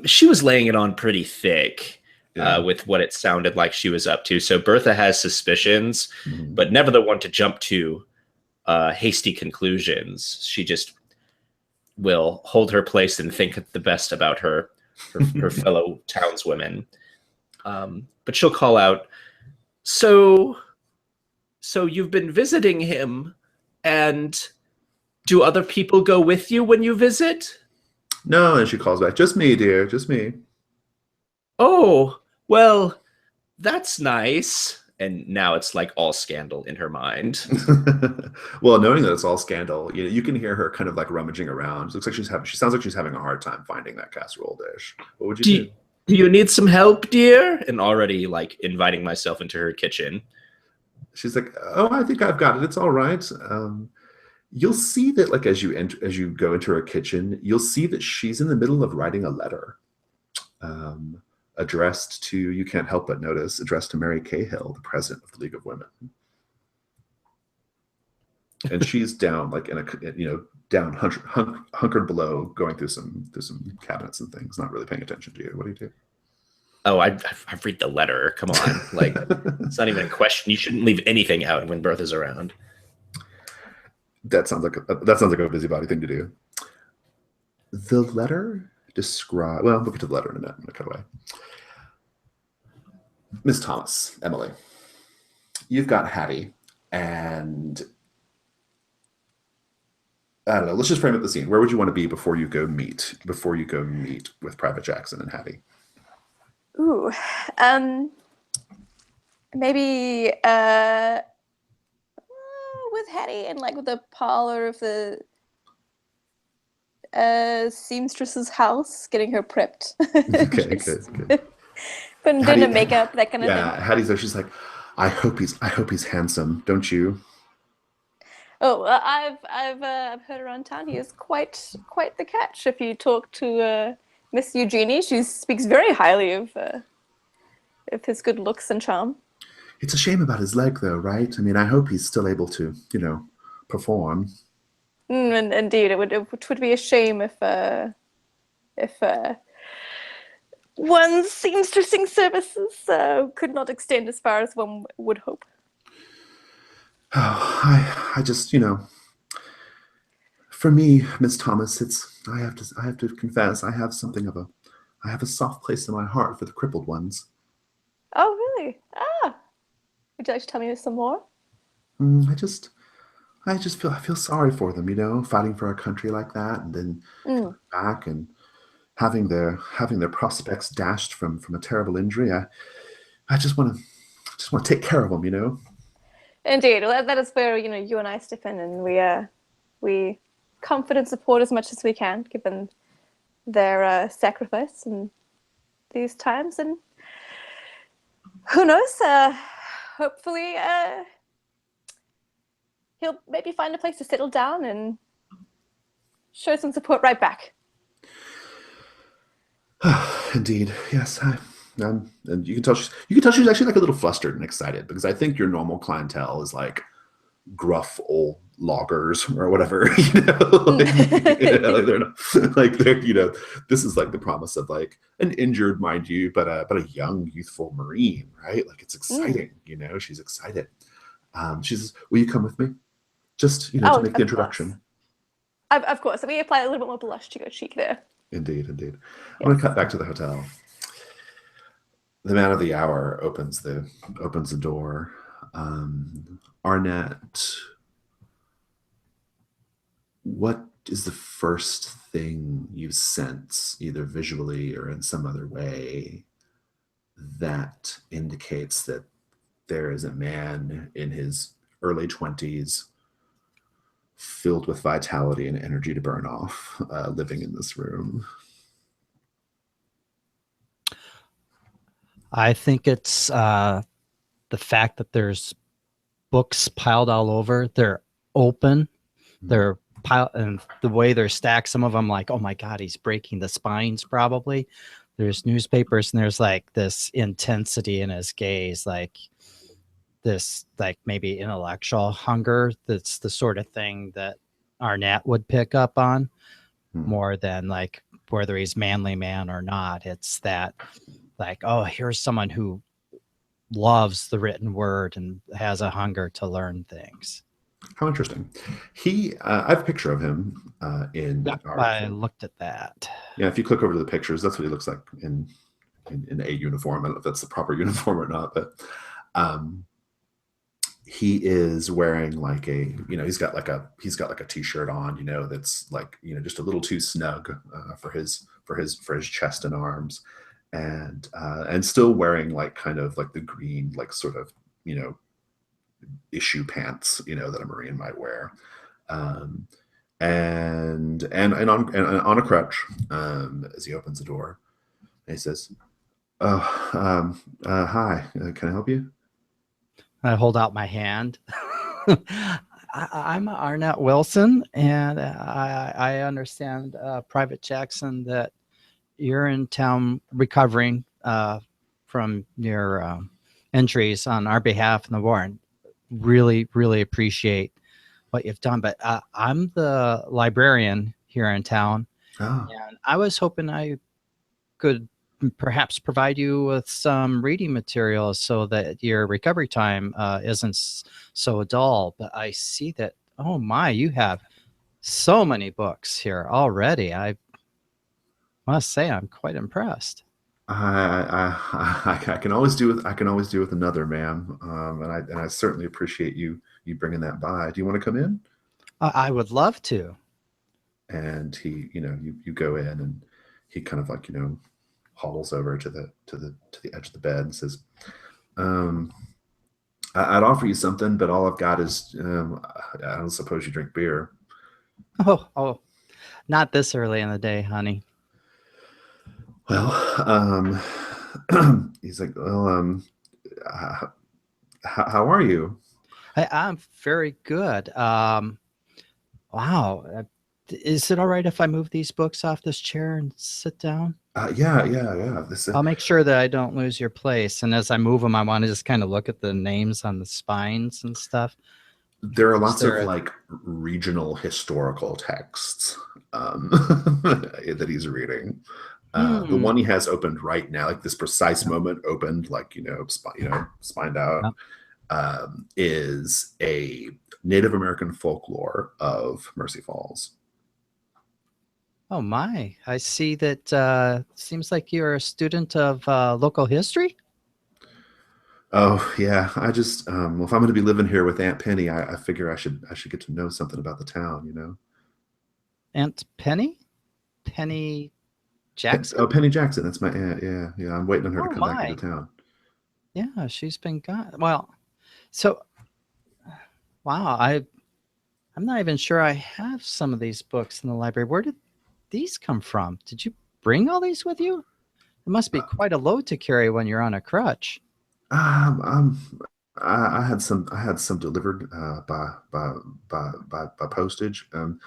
She was laying it on pretty thick. Yeah. With what it sounded like she was up to. So Bertha has suspicions, but never the one to jump to hasty conclusions. She just will hold her place and think the best about her fellow townswomen. But she'll call out, so you've been visiting him, and do other people go with you when you visit? No, and she calls back, just me, dear, just me. Oh, well, that's nice. And now it's like all scandal in her mind. Well, knowing that it's all scandal, you know, you can hear her kind of like rummaging around. It looks like she sounds like she's having a hard time finding that casserole dish. What would you do? Do you need some help, dear? And already like inviting myself into her kitchen. She's like, oh, I think I've got it. It's all right. You'll see that like as you go into her kitchen, you'll see that she's in the middle of writing a letter. Addressed to, you can't help but notice, addressed to Mary Cahill, the president of the League of Women. And she's down, like in a, you know, down hunkered below, going through some cabinets and things, not really paying attention to you. What do you do? Oh, I read the letter. Come on, like it's not even a question. You shouldn't leave anything out when Bertha's around. That sounds like a busybody thing to do. The letter describe. Well, we'll get to the letter in a minute. I'm gonna cut away. Miss Thomas, Emily, you've got Hattie, and I don't know. Let's just frame up the scene. Where would you want to be before you go meet with Private Jackson and Hattie? Ooh, maybe with Hattie and like with the parlor of the seamstress's house, getting her prepped. Okay, good. Putting doing the makeup, that kind of thing. Yeah, Hattie's there. She's like, I hope he's handsome, don't you? Oh, I've heard around town he is quite the catch. If you talk to Miss Eugenie, she speaks very highly of his good looks and charm. It's a shame about his leg, though, right? I mean, I hope he's still able to, you know, perform. And indeed, it would be a shame if one's seamstressing services could not extend as far as one would hope. Oh, I just, you know, for me, Miss Thomas, I have to confess, I have a soft place in my heart for the crippled ones. Oh, really? Would you like to tell me some more? I just feel sorry for them, you know, fighting for our country like that, and then coming back and having their prospects dashed from a terrible injury. I just want to take care of them, you know. Indeed, well, that is where you and I step in, and we comfort and support as much as we can, given their sacrifice in these times. And who knows? Hopefully, he'll maybe find a place to settle down and show some support right back. Indeed, yes. And you can tell she's actually like a little flustered and excited, because I think your normal clientele is like gruff old loggers or whatever, they're not, like they're, this is like the promise of like an injured, mind you, but a young, youthful Marine, right? Like it's exciting, she's excited. She says, will you come with me? Just, to make the introduction. Of course. We apply a little bit more blush to your cheek there. Indeed. Yes. I'm going to cut back to the hotel. The man of the hour opens the door. Arnett, what is the first thing you sense, either visually or in some other way, that indicates that there is a man in his early 20s, filled with vitality and energy to burn off, living in this room? I think it's the fact that there's books piled all over. They're open. They're piled, and the way they're stacked, some of them like, oh my God, he's breaking the spines probably. There's newspapers, and there's like this intensity in his gaze, like this, like maybe intellectual hunger. That's the sort of thing that Arnett would pick up on more than like whether he's manly man or not. It's that like, oh, here's someone who loves the written word and has a hunger to learn things. How interesting. I have a picture of him in our... I looked at that. Yeah, if you click over to the pictures, that's what he looks like in a uniform. I don't know if that's the proper uniform or not, but he is wearing like a, he's got like a t-shirt on, that's like, just a little too snug for his chest and arms, and still wearing like kind of like the green, like sort of, issue pants, that a Marine might wear, and on a crutch, as he opens the door, and he says, "Oh, hi, can I help you?" I hold out my hand. I'm Arnett Wilson, and I understand, Private Jackson, that you're in town recovering from your injuries on our behalf in the war, and really, really appreciate what you've done. But I'm the librarian here in town, and I was hoping I could perhaps provide you with some reading materials so that your recovery time isn't so dull. But I see that, oh my, you have so many books here already. I must say I'm quite impressed. I can always do with another, ma'am, and I certainly appreciate you bringing that by. Do you want to come in? I would love to. And he, you go in, and he kind of like, hobbles over to the edge of the bed and says, "I'd offer you something, but all I've got is I don't suppose you drink beer." Oh, not this early in the day, honey. Well, he's like, "Well, how are you?" I'm very good. Wow. Is it all right if I move these books off this chair and sit down? Yeah. I'll make sure that I don't lose your place. And as I move them, I want to just kind of look at the names on the spines and stuff. There are lots of like regional historical texts that he's reading. The one he has opened right now, like this precise moment opened, like, spined out, is a Native American folklore of Mercy Falls. Oh my, I see that seems like you're a student of local history. Oh yeah, I just if I'm going to be living here with Aunt Penny, I figure I should get to know something about the town, Aunt Penny? Penny Jackson? Penny Jackson, that's my aunt. Yeah. I'm waiting on her to come back into town. Yeah, she's been gone. Well, so wow, I'm not even sure I have some of these books in the library. Where did these come from? Did you bring all these with you? It must be quite a load to carry when you're on a crutch. I had some delivered by postage, and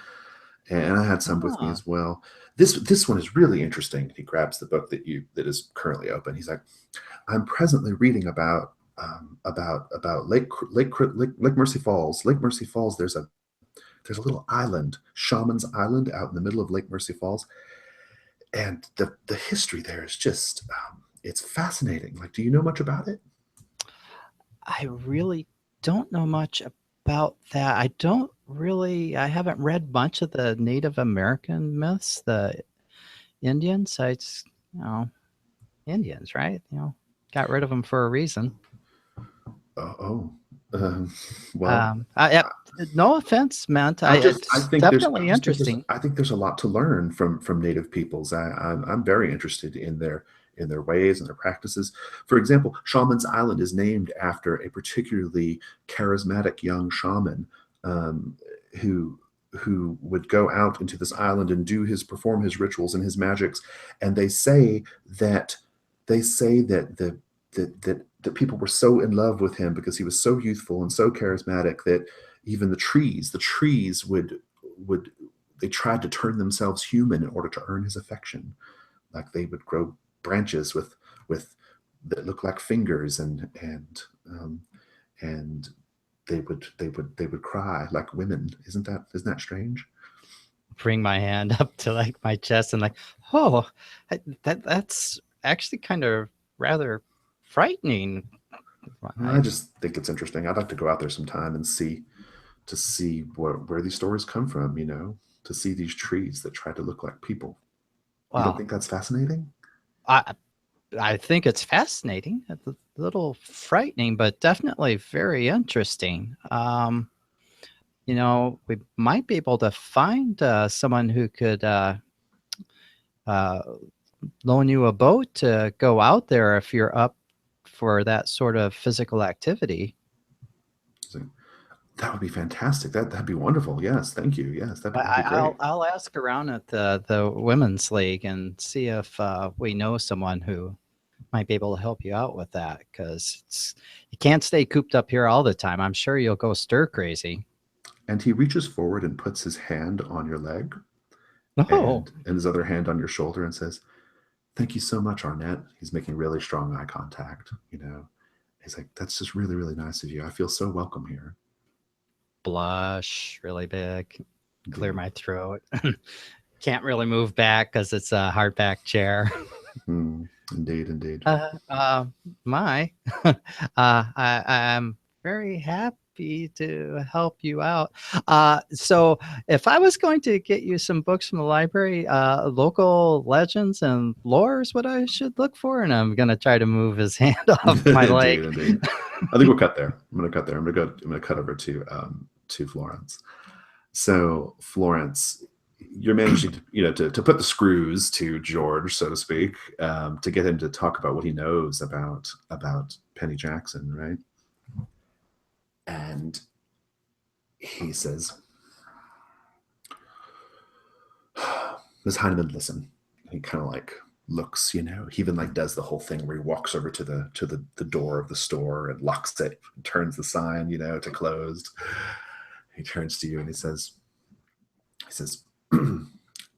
I had some with me as well. This one is really interesting. He grabs the book that is currently open. He's like, "I'm presently reading about Lake Mercy Falls. Lake Mercy Falls. There's a there's a little island, Shaman's Island, out in the middle of Lake Mercy Falls, and the history there is just it's fascinating. Like, do you know much about it? I really don't know much about that. I haven't read much of the Native American myths, the Indian sites, Indians, right? Got rid of them for a reason. Oh, well, no offense meant. It's definitely interesting. I think there's a lot to learn from Native peoples. I'm very interested in their ways and their practices. For example, Shaman's Island is named after a particularly charismatic young shaman who would go out into this island and perform his rituals and his magics. And they say that that people were so in love with him because he was so youthful and so charismatic that even the trees would they tried to turn themselves human in order to earn his affection. Like they would grow branches with that look like fingers, and they would cry like women. Isn't that strange? Bring my hand up to like my chest and like, oh, that's actually kind of rather frightening. I just think it's interesting. I'd like to go out there sometime and see where these stories come from, to see these trees that try to look like people. Wow. You don't think that's fascinating? I think it's fascinating. It's a little frightening, but definitely very interesting. We might be able to find someone who could loan you a boat to go out there if you're up for that sort of physical activity. That would be fantastic. That'd be wonderful. Yes, thank you. Yes, that'd be great. I'll ask around at the women's league and see if we know someone who might be able to help you out with that, because you can't stay cooped up here all the time. I'm sure you'll go stir crazy. And he reaches forward and puts his hand on your leg, and his other hand on your shoulder, and says, "Thank you so much, Arnett." He's making really strong eye contact. He's like, "That's just really, really nice of you. I feel so welcome here." Blush really big, clear my throat. Can't really move back because it's a hardback chair. Indeed. I'm very happy to help you out. So if I was going to get you some books from the library, local legends and lore is what I should look for. And I'm going to try to move his hand off my leg. Indeed. I think we'll cut there. I'm going to cut over to Florence. So Florence, you're managing to put the screws to George, so to speak, to get him to talk about what he knows about Penny Jackson, right? And he says, "Miss Heinemann, listen." He kind of like looks, he even like does the whole thing where he walks over to the door of the store and locks it, and turns the sign, to closed. He turns to you and he says,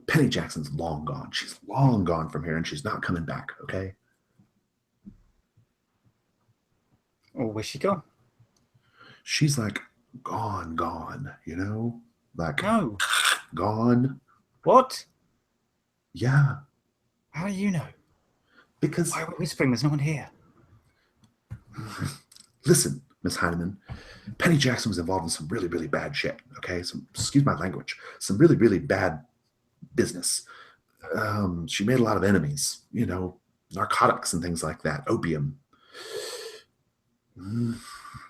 "Penny Jackson's long gone. She's long gone from here, and she's not coming back, okay?" Oh, where's she gone? She's like gone, like no, gone. What? Yeah. How do you know? Because why are we whispering? There's no one here. Listen, Miss Heinemann, Penny Jackson was involved in some really, really bad shit, okay? Excuse my language, some really, really bad business. She made a lot of enemies, narcotics and things like that, opium.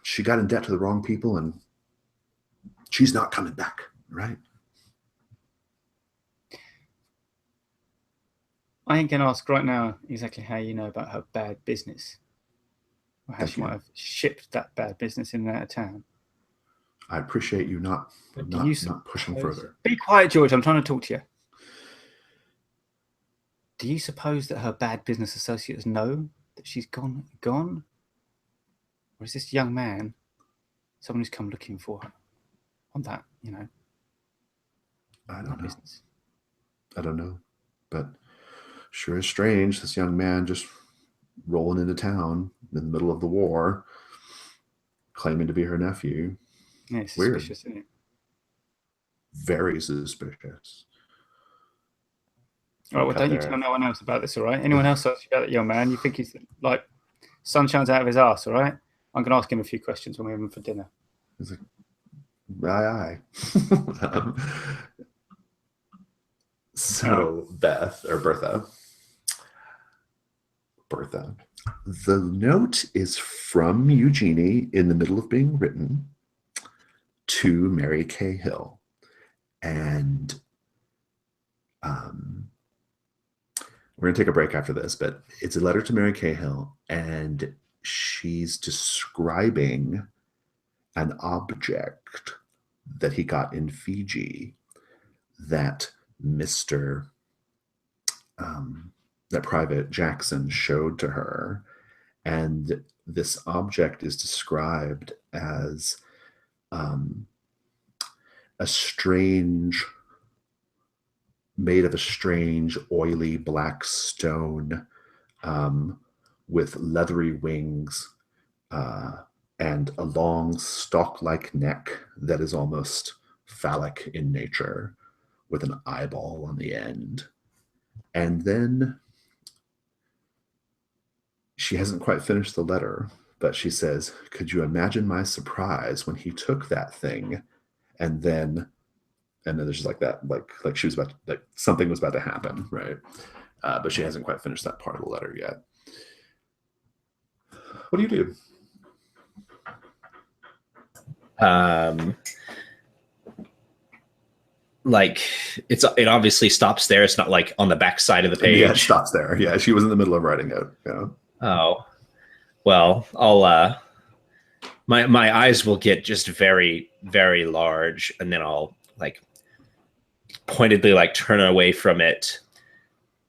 She got in debt to the wrong people, and she's not coming back, right? I ain't gonna ask right now exactly how you know about her bad business, or how she might have shipped that bad business in and out of town. I appreciate you not pushing further. Be quiet, George. I'm trying to talk to you. Do you suppose that her bad business associates know that she's gone? Or is this young man someone who's come looking for her? On that, I don't know. I don't know. But sure is strange, this young man just rolling into town in the middle of the war, claiming to be her nephew. Yeah, it's weird. Suspicious, isn't it? very suspicious. All right, well, don't you tell no one else about this, all right? Anyone else about that young man? You think he's like sun shines out of his ass, all right? I'm going to ask him a few questions when we have him for dinner. He's like, aye, aye. So Beth, or Bertha, the note is from Eugenie in the middle of being written to Mary Cahill. And we're going to take a break after this, but it's a letter to Mary Cahill, and she's describing an object that he got in Fiji that that Private Jackson showed to her. And this object is described as made of a strange, oily black stone with leathery wings and a long stalk-like neck that is almost phallic in nature, with an eyeball on the end. And then she hasn't quite finished the letter, but she says, "Could you imagine my surprise when he took that thing?" And then there's like that, like she was about to, like something was about to happen, right? But she hasn't quite finished that part of the letter yet. What do you do? Like it obviously stops there. It's not like on the back side of the page. Yeah, it stops there. Yeah, she was in the middle of writing it. Yeah. Oh, well, I'll my eyes will get just very, very large, and then I'll like pointedly like turn away from it,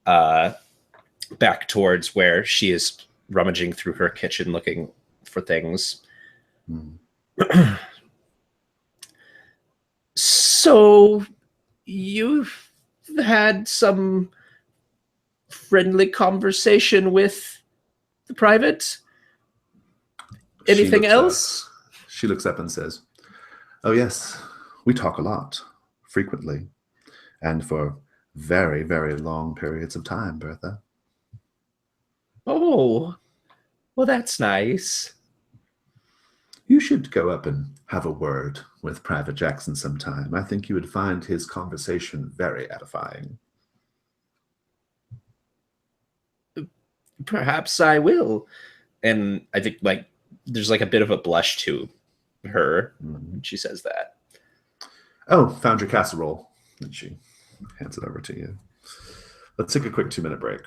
back towards where she is rummaging through her kitchen looking for things. So you've had some friendly conversation with the Private? Anything else? She looks up and says, "Oh yes, we talk a lot, frequently, and for very, very long periods of time, Bertha." Oh, well, that's nice. You should go up and have a word with Private Jackson sometime. I think you would find his conversation very edifying. Perhaps I will. And I think like there's like a bit of a blush to her when she says that. "Oh, found your casserole." And she hands it over to you. Let's take a quick 2-minute break.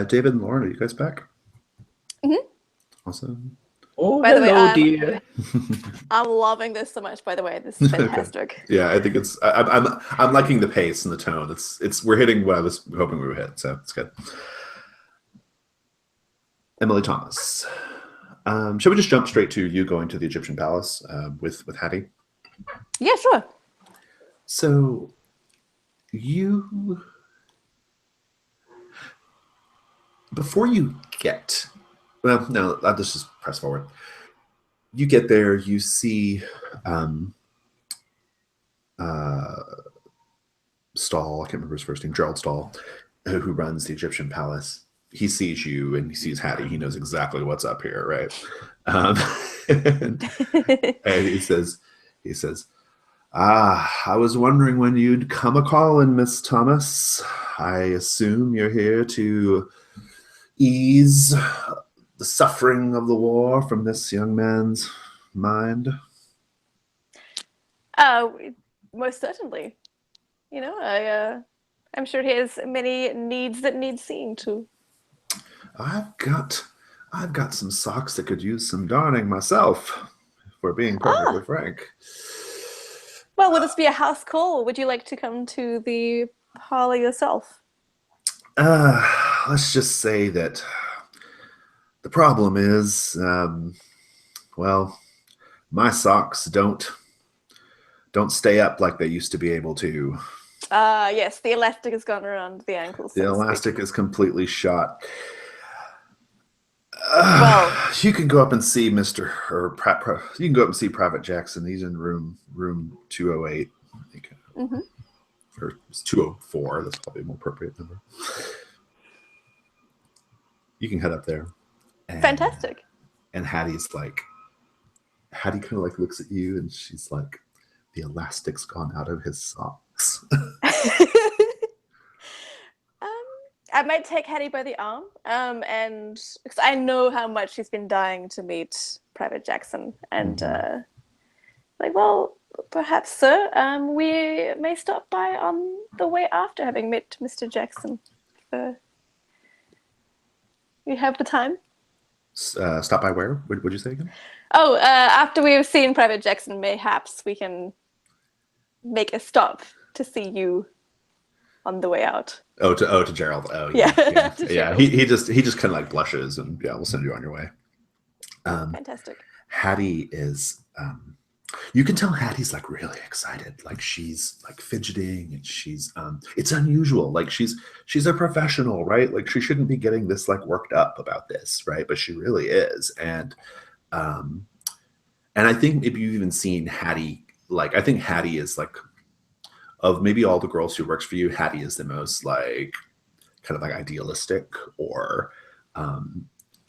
David and Lauren, are you guys back? Mhm. Awesome. Oh, By the way, hello, dear. I'm loving this so much. By the way, this is fantastic. Yeah, I think it's. I'm liking the pace and the tone. It's we're hitting what I was hoping we would hit, so it's good. Emily Thomas. Shall we just jump straight to you going to the Egyptian palace with Hattie? Yeah, sure. So you, before you get, well, no, I'll just press forward. You get there, you see Stahl, I can't remember his first name, Gerald Stahl, who runs the Egyptian palace. He sees you and he sees Hattie. He knows exactly what's up here, right? And he says, I was wondering when you'd come a calling, Miss Thomas. I assume you're here to ease the suffering of the war from this young man's mind. Most certainly. You know, I'm sure he has many needs that need seeing to. I've got some socks that could use some darning myself, if we're being perfectly frank. Well, will this be a house call? Would you like to come to the parlor yourself? Let's just say that the problem is, well, my socks don't stay up like they used to be able to. Yes, the elastic has gone around the ankles. The elastic is completely shot. Well, you can go up and see Mr. or you can go up and see Private Jackson. He's in room 208. I think. Mm-hmm. Or it's 204. That's probably a more appropriate number. You can head up there. And, fantastic. And Hattie kind of like looks at you and she's like, the elastic's gone out of his socks. I might take Hattie by the arm, and because I know how much she's been dying to meet Private Jackson, and like, well, perhaps, sir, we may stop by on the way after having met Mr. Jackson. You have the time? Stop by where? What would you say again? Oh, after we've seen Private Jackson, mayhaps we can make a stop to see you on the way out. Oh, to Gerald. Oh, yeah. Yeah. He just kind of like blushes and yeah, we'll send you on your way. Fantastic. Hattie is you can tell Hattie's like really excited. Like she's like fidgeting and she's it's unusual. Like she's a professional, right? Like she shouldn't be getting this like worked up about this, right? But she really is. And I think maybe you've even seen Hattie, like I think Hattie is like, of maybe all the girls who works for you, Hattie is the most like kind of like idealistic or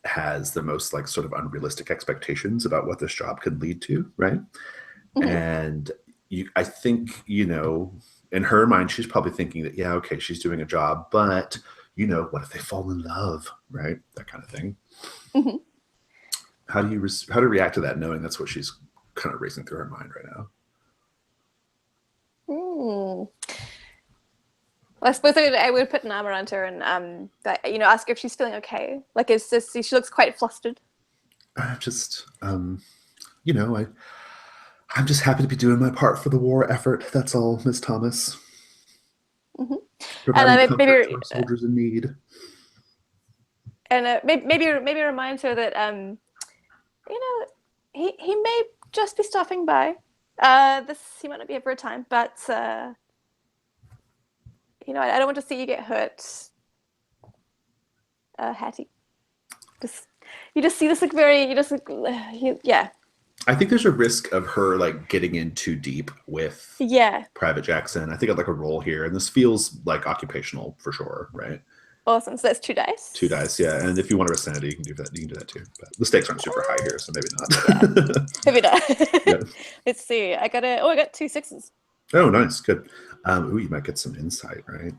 has the most like sort of unrealistic expectations about what this job could lead to, right? Mm-hmm. And I think, you know, in her mind, she's probably thinking that, yeah, okay, she's doing a job, but you know, what if they fall in love, right? That kind of thing. Mm-hmm. How do you react to that, knowing that's what she's kind of racing through her mind right now? Well, I suppose I would put an arm around her and ask her if she's feeling okay. Like, it's just she looks quite flustered. Just you know, I'm just happy to be doing my part for the war effort. That's all, Miss Thomas. Mm-hmm. Providing comfort to our soldiers in need. And maybe remind her that you know, he may just be stopping by. He might not be here for a time, but you know, I don't want to see you get hurt, Hattie. You just look very. Yeah. I think there's a risk of her like getting in too deep with Private Jackson. I think I'd like a roll here, and this feels like occupational for sure, right? Awesome. So that's 2 dice. 2 dice, yeah. And if you want a sanity, you can do that. You can do that too. But the stakes aren't super high here, so maybe not. Maybe not. Yeah. Let's see. I got 2 6s. Oh, nice, good. You might get some insight, right?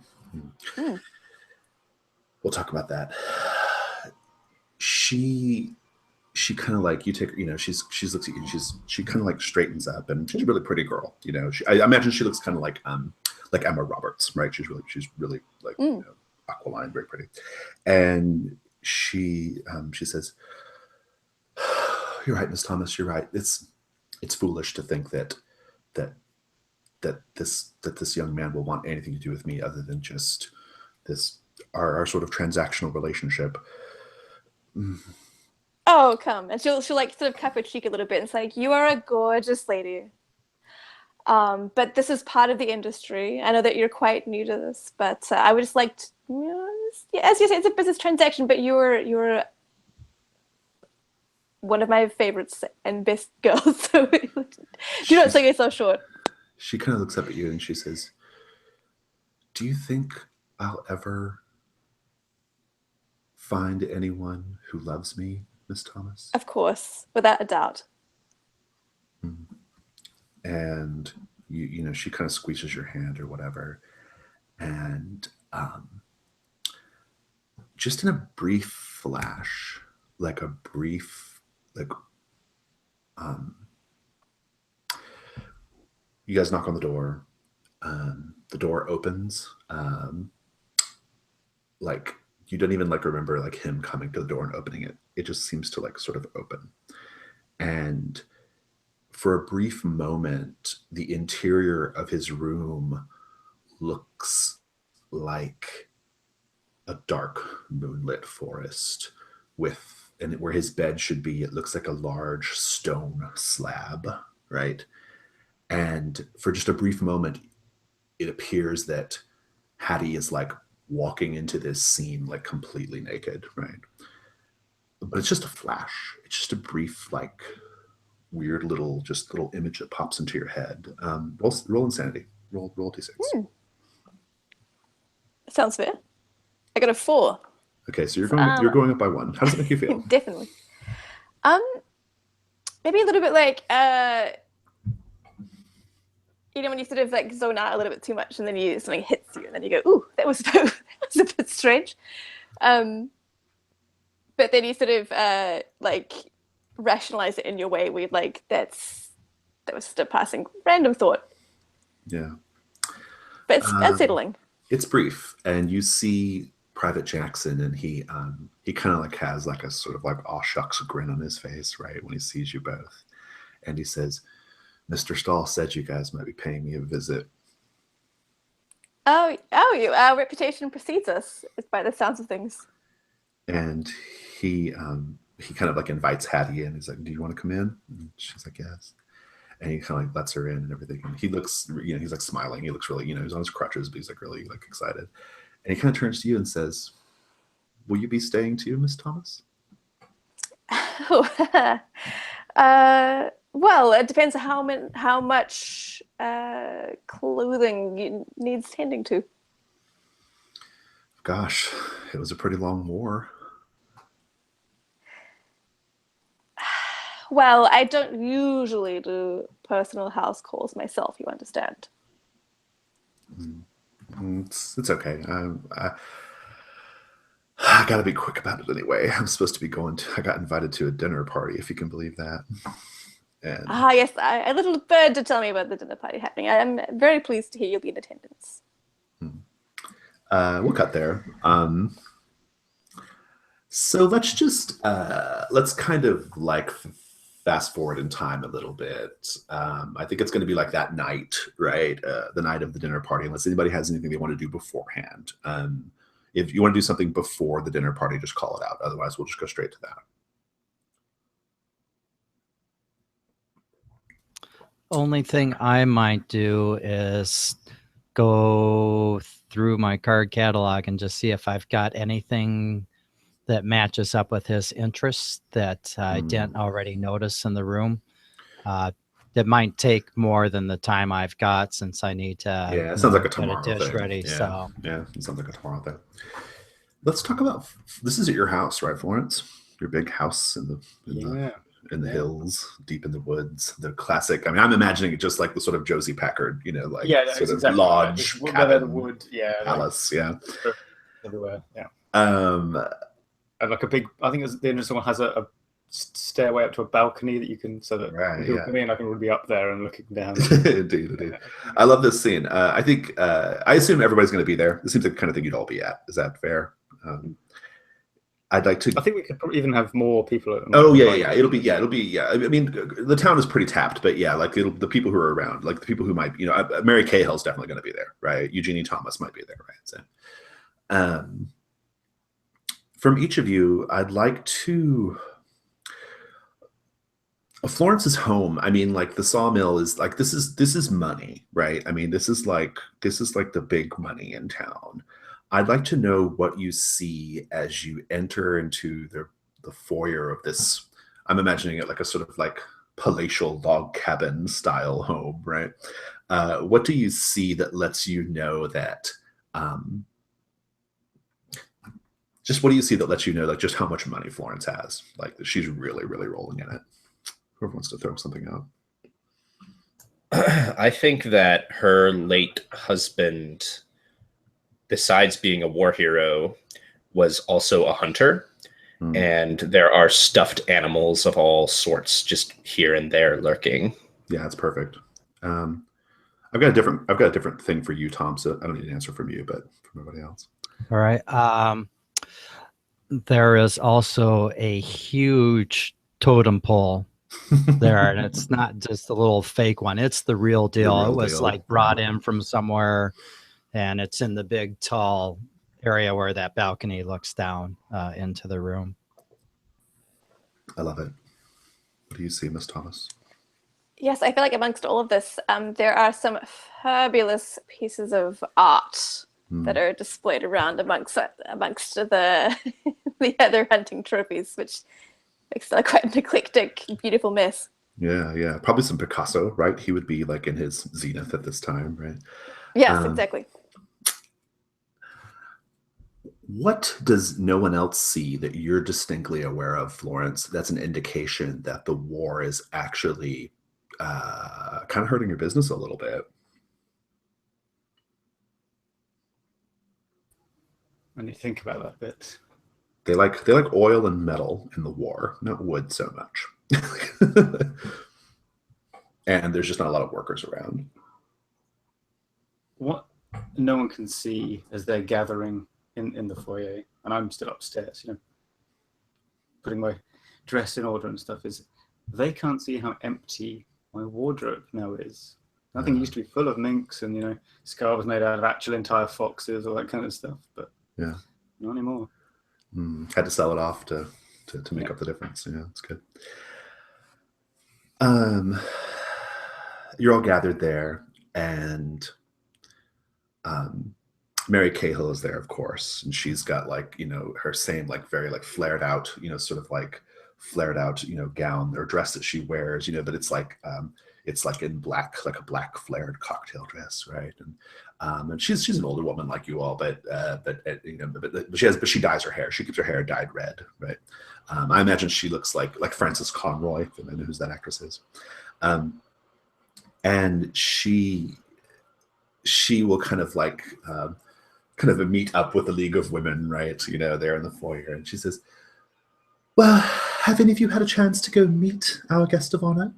We'll talk about that. She kind of like, you take, you know, she looks at you. She kind of like straightens up, and she's a really pretty girl. You know, I imagine she looks kind of like Emma Roberts, right? She's really like. You know, aqualine, very pretty. And she says, "You're right, Miss Thomas. You're right. It's foolish to think that this young man will want anything to do with me other than just this our sort of transactional relationship." Oh, come. And she'll like sort of cup her cheek a little bit and say, "You are a gorgeous lady. But this is part of the industry. I know that you're quite new to this, but I would just like to, as you say, it's a business transaction, but you're one of my favorites and best girls. So do not sell yourself short." She kind of looks up at you and she says, "Do you think I'll ever find anyone who loves me, Miss Thomas?" Of course, without a doubt. And you know, she kind of squeezes your hand or whatever, and just in a brief flash, like you guys knock on the door. The door opens. Like you don't even like remember like him coming to the door and opening it. It just seems to like sort of open, and for a brief moment, the interior of his room looks like a dark moonlit forest and where his bed should be, it looks like a large stone slab, right? And for just a brief moment, it appears that Hattie is like walking into this scene like completely naked, right? But it's just a flash. It's just a brief, like weird little image that pops into your head. Roll insanity. Roll d6. Sounds fair. I got a 4. Okay, so you're going up by 1. How does it make you feel? Definitely. Maybe a little bit like when you sort of like zone out a little bit too much, and then something hits you, and then you go, "Ooh, that was a bit strange." But then you sort of like rationalize it in your way where you're like, that was just a passing random thought. Yeah. But it's unsettling. It's brief, and you see Private Jackson, and he kind of like has like a sort of like aw shucks grin on his face, right, when he sees you both. And he says, "Mr. Stahl said you guys might be paying me a visit." Oh, our reputation precedes us, by the sounds of things. And he kind of like invites Hattie in. He's like, "Do you want to come in?" And she's like, "Yes." And he kind of like lets her in and everything. And he looks, he's like smiling. He looks really, he's on his crutches, but he's like really like excited. And he kind of turns to you and says, "Will you be staying too, Miss Thomas?" Well, it depends on how much clothing needs tending to. Gosh, it was a pretty long war. Well, I don't usually do personal house calls myself, you understand. It's okay. I gotta be quick about it anyway. I'm supposed to be I got invited to a dinner party, if you can believe that. And yes, a little bird to tell me about the dinner party happening. I am very pleased to hear you'll be in attendance. We'll cut there. So let's kind of like fast forward in time a little bit. I think it's going to be like that night, right? The night of the dinner party, unless anybody has anything they want to do beforehand. If you want to do something before the dinner party, just call it out. Otherwise, we'll just go straight to that. Only thing I might do is go through my card catalog and just see if I've got anything that matches up with his interests that I didn't already notice in the room. That might take more than the time I've got, since I need to it sounds like a tomorrow get a dish thing. ready. Yeah, it sounds like a tomorrow thing. Let's talk about, this is at your house, right, Florence? Your big house in the hills, deep in the woods. The classic. I mean, I'm imagining it just like the sort of Josie Packard, sort of exactly lodge, right. cabin, The wood, palace, everywhere, yeah. And And like a big, I think the someone has a stairway up to a balcony that you can, so that Right, when people yeah. come in, I can really be up there and looking down. Indeed. I love this scene. I think I assume everybody's going to be there. It seems like the kind of thing you'd all be at. Is that fair? I'd like to. I think we could probably even have more people. Oh yeah. It'll be. I mean, the town is pretty tapped, but yeah, like the people who are around, like the people who might, Mary Cahill's definitely going to be there, right? Eugenie Thomas might be there, right? So, from each of you, I'd like to. Florence's home. I mean, like the sawmill is like this is money, right? I mean, this is like the big money in town. I'd like to know what you see as you enter into the foyer of this. I'm imagining it like a sort of like palatial log cabin style home, right? What do you see that lets you know that? Just what do you see that lets you know like just how much money Florence has? Like she's really, really rolling in it. Whoever wants to throw something out. I think that her late husband, besides being a war hero, was also a hunter. And there are stuffed animals of all sorts just here and there lurking. Yeah, that's perfect. I've got a different thing for you, Tom. So I don't need an answer from you, but from everybody else. All right. There is also a huge totem pole there, and it's not just a little fake one. It's the real deal. It was like brought in from somewhere, and it's in the big tall area where that balcony looks down into the room. I love it. What do you see, Miss Thomas? Yes, I feel like amongst all of this, there are some fabulous pieces of art that are displayed around amongst the the other hunting trophies, which makes it quite an eclectic, beautiful mess. Yeah. Probably some Picasso, right? He would be like in his zenith at this time, right? Yes, exactly. What does no one else see that you're distinctly aware of, Florence? That's an indication that the war is actually kind of hurting your business a little bit. When you think about that bit. They like oil and metal in the war, not wood so much. And there's just not a lot of workers around. What no one can see as they're gathering in the foyer, and I'm still upstairs, putting my dress in order and stuff, is they can't see how empty my wardrobe now is. Nothing used to be full of minks and, scarves made out of actual entire foxes, all that kind of stuff, but yeah, not anymore. Had to sell it off to make up the difference. Yeah, that's good. You're all gathered there, and Mary Cahill is there, of course, and she's got her same very flared out, sort of flared out, gown or dress that she wears, but it's in black, like a black flared cocktail dress, right? And she's an older woman like you all, but she dyes her hair. She keeps her hair dyed red, right? I imagine she looks like Frances Conroy. I know who that actress is. And she will kind of meet up with the League of Women, right? There in the foyer, and she says, "Well, have any of you had a chance to go meet our guest of honor?"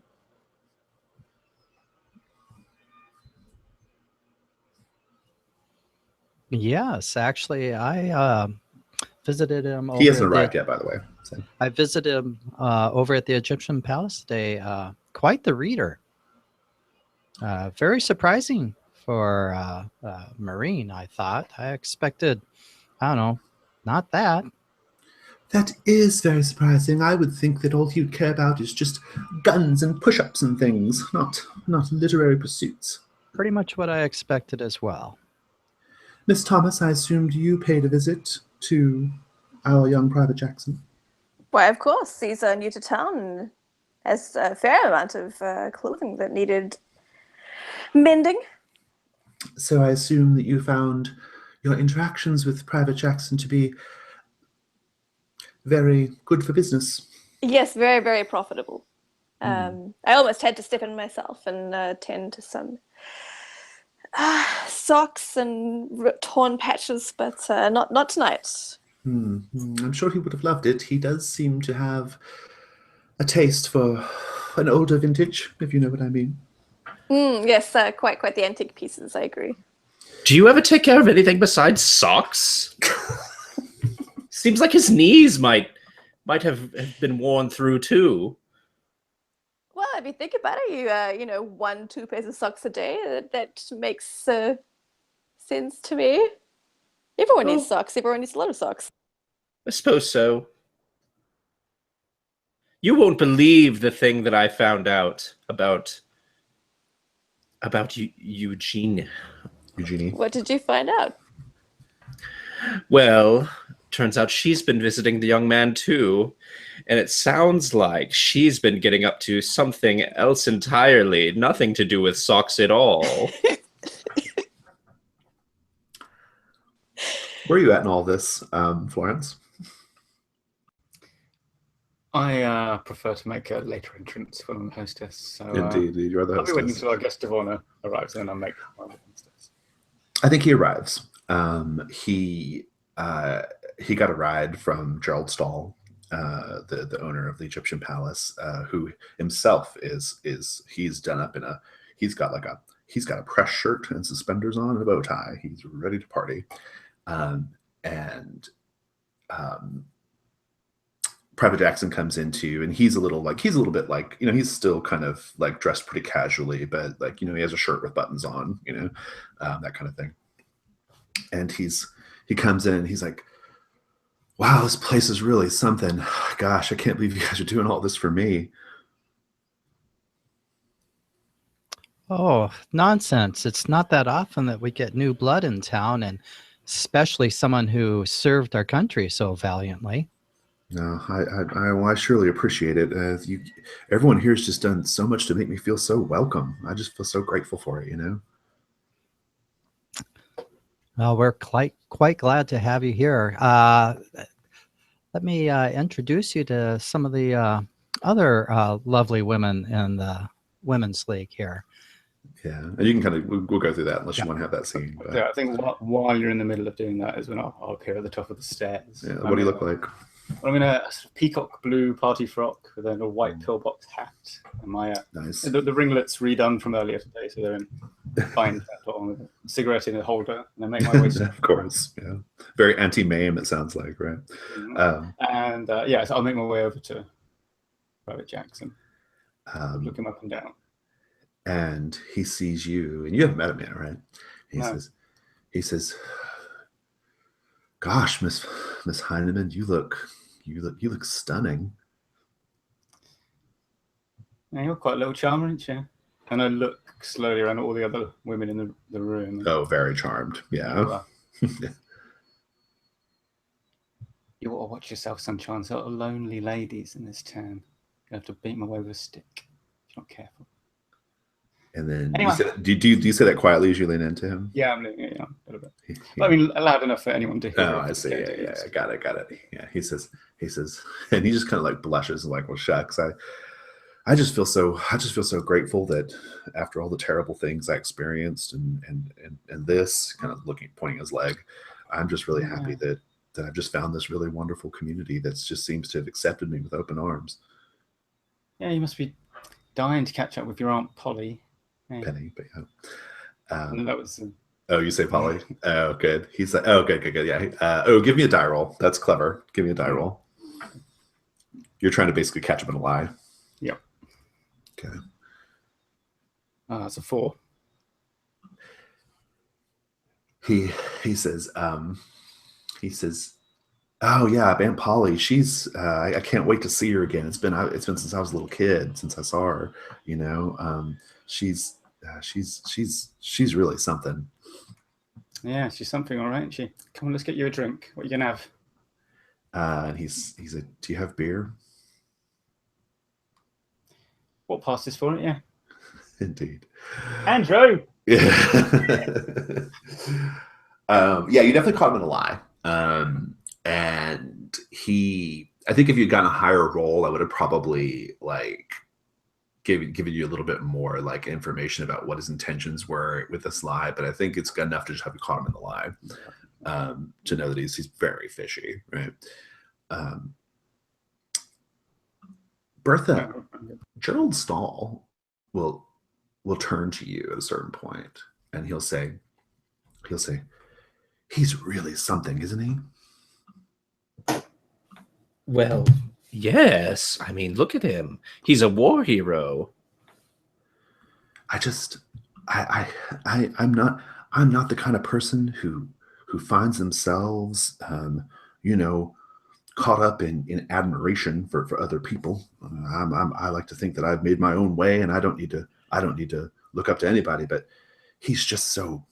Yes, actually, I visited him. He hasn't arrived yet, by the way. So. I visited him over at the Egyptian Palace today. Quite the reader. Very surprising for Marine, I thought. I expected, I don't know, not that. That is very surprising. I would think that all you'd care about is just guns and push-ups and things, not literary pursuits. Pretty much what I expected as well. Miss Thomas, I assumed you paid a visit to our young Private Jackson. Why, of course. He's new to town and has a fair amount of clothing that needed mending. So I assume that you found your interactions with Private Jackson to be very good for business. Yes, very, very profitable. I almost had to step in myself and tend to some socks and torn patches, but not tonight. I'm sure he would have loved it. He does seem to have a taste for an older vintage, if you know what I mean. Yes, quite the antique pieces. I agree. Do you ever take care of anything besides socks? Seems like his knees might have been worn through too. Well, if you think about it, you know, 1-2 pairs of socks a day. That makes sense to me. Everyone needs socks. Everyone needs a lot of socks. I suppose so. You won't believe the thing that I found out about Eugenie. What did you find out? Well, turns out she's been visiting the young man too, and it sounds like she's been getting up to something else entirely, nothing to do with socks at all. Where are you at in all this, Florence? I prefer to make a later entrance when I'm the hostess. So Indeed, you're the I'll be waiting hostess. until our guest of honor arrives, and then I'll make my hostess. I think he arrives. He got a ride from Gerald Stahl, the owner of the Egyptian palace, who himself he's done up in he's got a press shirt and suspenders on and a bow tie. He's ready to party. Private Jackson comes into, and he's a little bit like, you know, he's still kind of like dressed pretty casually, but like, you know, he has a shirt with buttons on, you know, that kind of thing. And he comes in and he's like, wow, this place is really something. Gosh, I can't believe you guys are doing all this for me. Oh, nonsense. It's not that often that we get new blood in town, and especially someone who served our country so valiantly. No, I surely appreciate it. Everyone here has just done so much to make me feel so welcome. I just feel so grateful for it, you know? Well, we're quite glad to have you here. Let me introduce you to some of the other lovely women in the Women's League here. Yeah, and you can kind of, we'll go through that unless you want to have that scene. But. Yeah, I think while you're in the middle of doing that is when I'll appear at the top of the stairs. Yeah, what do you look like? I'm in a sort of peacock blue party frock with a white pillbox hat, and my nice. The ringlets redone from earlier today, so they're in fine on with a cigarette in a holder, and I make my way. Of course, yeah, very anti-Mame. It sounds like, right? Mm-hmm. So I'll make my way over to Private Jackson, look him up and down, and he sees you, and you haven't met him yet, right? He says, "Gosh, Miss Heinemann, you look stunning." Yeah, you're quite a little charmer, aren't you? And I look slowly around at all the other women in the room. Oh, very charmed. Yeah. You ought to watch yourself, Sunshine. There are lonely ladies in this town. You have to beat my way with a stick if you're not careful. And then anyway. do you say that quietly as you lean into him? Yeah, I'm leaning a little bit. I mean, loud enough for anyone to hear. Oh, I see. Yeah, got it. Yeah, he says, and he just kind of like blushes and like, well, shucks, I just feel so grateful that after all the terrible things I experienced and this kind of pointing his leg, I'm just really happy that I've just found this really wonderful community that just seems to have accepted me with open arms. Yeah, you must be dying to catch up with your Aunt Polly. Hey. Penny, but yeah. That was. Oh, you say Polly? Oh, good. He's like, oh, good. Yeah. Give me a die roll. That's clever. Give me a die roll. You're trying to basically catch him in a lie. Yep. Okay. That's a 4. He says, oh yeah, Aunt Polly, she's I can't wait to see her again. It's been since I was a little kid since I saw her, you know. She's really something. Yeah, she's something, all right, isn't she? Come on, let's get you a drink. What are you gonna have? And he's like, do you have beer? What passes for it? Yeah. Indeed. Andrew. Yeah. Yeah, you definitely caught him in a lie. And I think if you'd gotten a higher roll, I would have probably like given you a little bit more like information about what his intentions were with this lie. But I think it's good enough to just have you caught him in the lie, to know that he's very fishy, right? Bertha, Gerald Stahl will turn to you at a certain point, and he'll say, "He's really something, isn't he?" Well, yes. I mean, look at him. He's a war hero. I'm not the kind of person who finds themselves, you know, caught up in admiration for other people. I like to think that I've made my own way, and I don't need to look up to anybody. But he's just so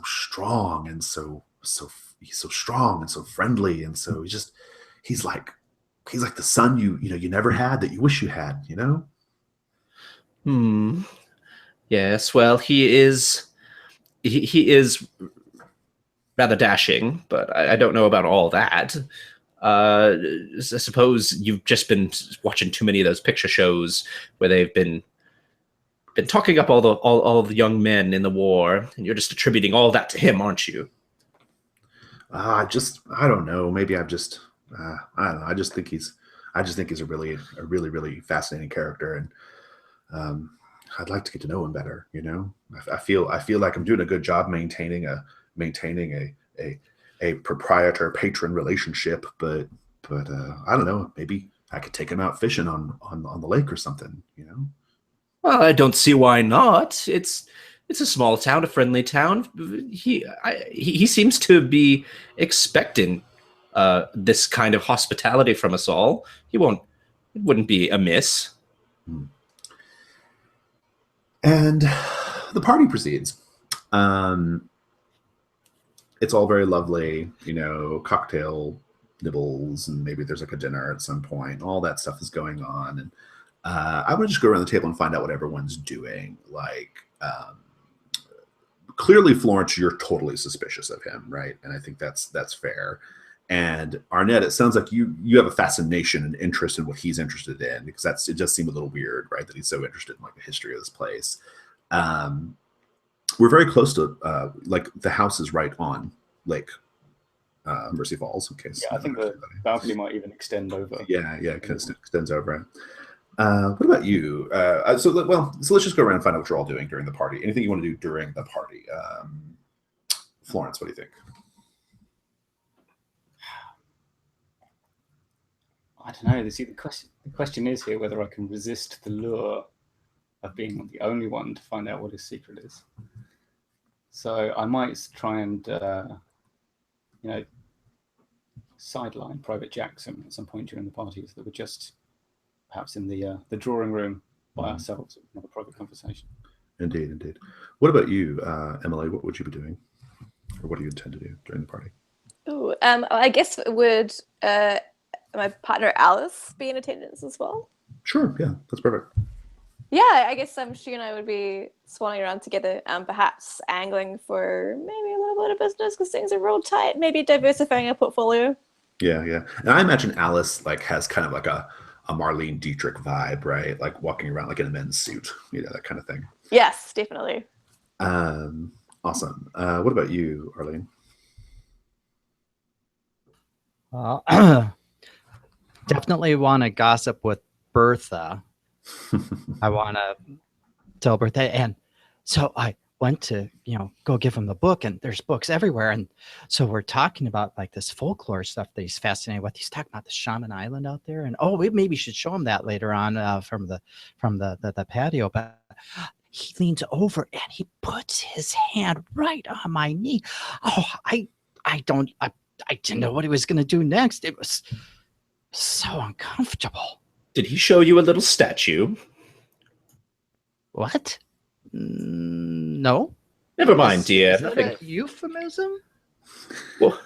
strong, and he's so strong and so friendly, and so he's like the son you never had that you wish you had. You know. Yes. Well, he is rather dashing, but I don't know about all that. I suppose you've just been watching too many of those picture shows where they've been talking up all the young men in the war, and you're just attributing all that to him, aren't you? I don't know. Maybe I don't know. I just think he's a really fascinating character, and I'd like to get to know him better. You know, I feel like I'm doing a good job maintaining a proprietor patron relationship, but I don't know. Maybe I could take him out fishing on the lake or something. You know. Well, I don't see why not. It's a small town, a friendly town. He seems to be expecting this kind of hospitality from us all. It wouldn't be amiss. And the party proceeds. It's all very lovely, you know, cocktail nibbles, and maybe there's like a dinner at some point. All that stuff is going on, and I would just go around the table and find out what everyone's doing. Like, clearly, Florence, you're totally suspicious of him, right? And I think that's fair. And Arnett, it sounds like you have a fascination and interest in what he's interested in, because it does seem a little weird, right? That he's so interested in like the history of this place. We're very close to like the house is right on Lake Mercy Falls. Okay, so I think the balcony might even extend over. Yeah, it kind of extends over. What about you? So let's just go around and find out what you're all doing during the party. Anything you want to do during the party? Florence, what do you think? I don't know. See, the question is here whether I can resist the lure of being the only one to find out what his secret is. So I might try and, sideline Private Jackson at some point during the party, so that we're just perhaps in the drawing room by ourselves, have a private conversation. Indeed. What about you, Emily? What would you be doing, or what do you intend to do during the party? Oh, I guess would my partner Alice be in attendance as well? Sure. Yeah, that's perfect. Yeah, I guess she and I would be swanning around together, perhaps angling for maybe a little bit of business because things are real tight. Maybe diversifying our portfolio. Yeah. And I imagine Alice like has kind of like a Marlene Dietrich vibe, right? Like walking around like in a men's suit, you know, that kind of thing. Yes, definitely. Awesome. What about you, Arlene? Definitely want to gossip with Bertha. I want to tell Bertha. And so I went to, go give him the book, and there's books everywhere. And so we're talking about like this folklore stuff that he's fascinated with. He's talking about the Shaman Island out there. And we maybe should show him that later on from the patio. But he leans over and he puts his hand right on my knee. Oh, I didn't know what he was going to do next. It was so uncomfortable. Did he show you a little statue? What? No. Never mind, dear. Is that a euphemism? Well,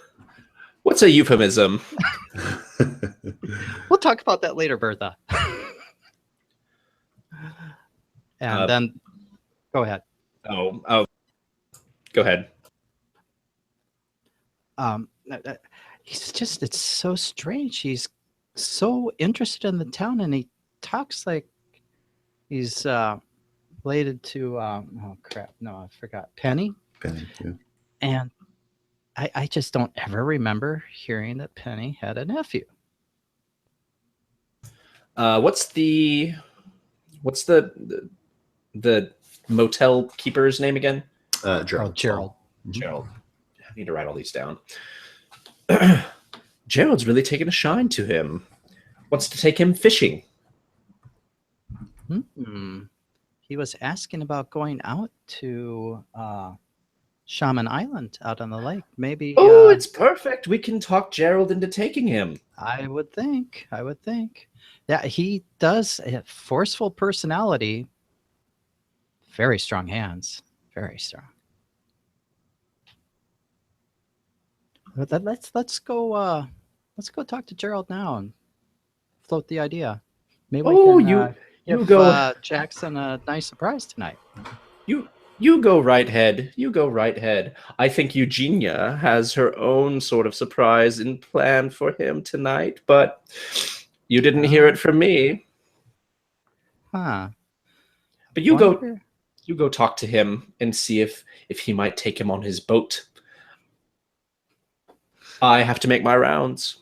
what's a euphemism? We'll talk about that later, Bertha. And then, go ahead. Oh, go ahead. It's so strange. He's so interested in the town, and he talks like he's related to oh crap, no, I forgot. Penny, yeah. And I just don't ever remember hearing that Penny had a nephew. What's the the motel keeper's name again? Gerald. Gerald. Gerald. I need to write all these down. Gerald's really taken a shine to him. Wants to take him fishing. He was asking about going out to Shaman Island out on the lake. Maybe. Oh, it's perfect. We can talk Gerald into taking him. I would think. Yeah, he does a forceful personality. Very strong hands. Very strong. But let's go talk to Gerald now and float the idea. Maybe we can give Jackson a nice surprise tonight. You go right head. You go right head. I think Eugenia has her own sort of surprise in plan for him tonight, but you didn't hear it from me. Huh. But you go talk to him and see if he might take him on his boat. I have to make my rounds.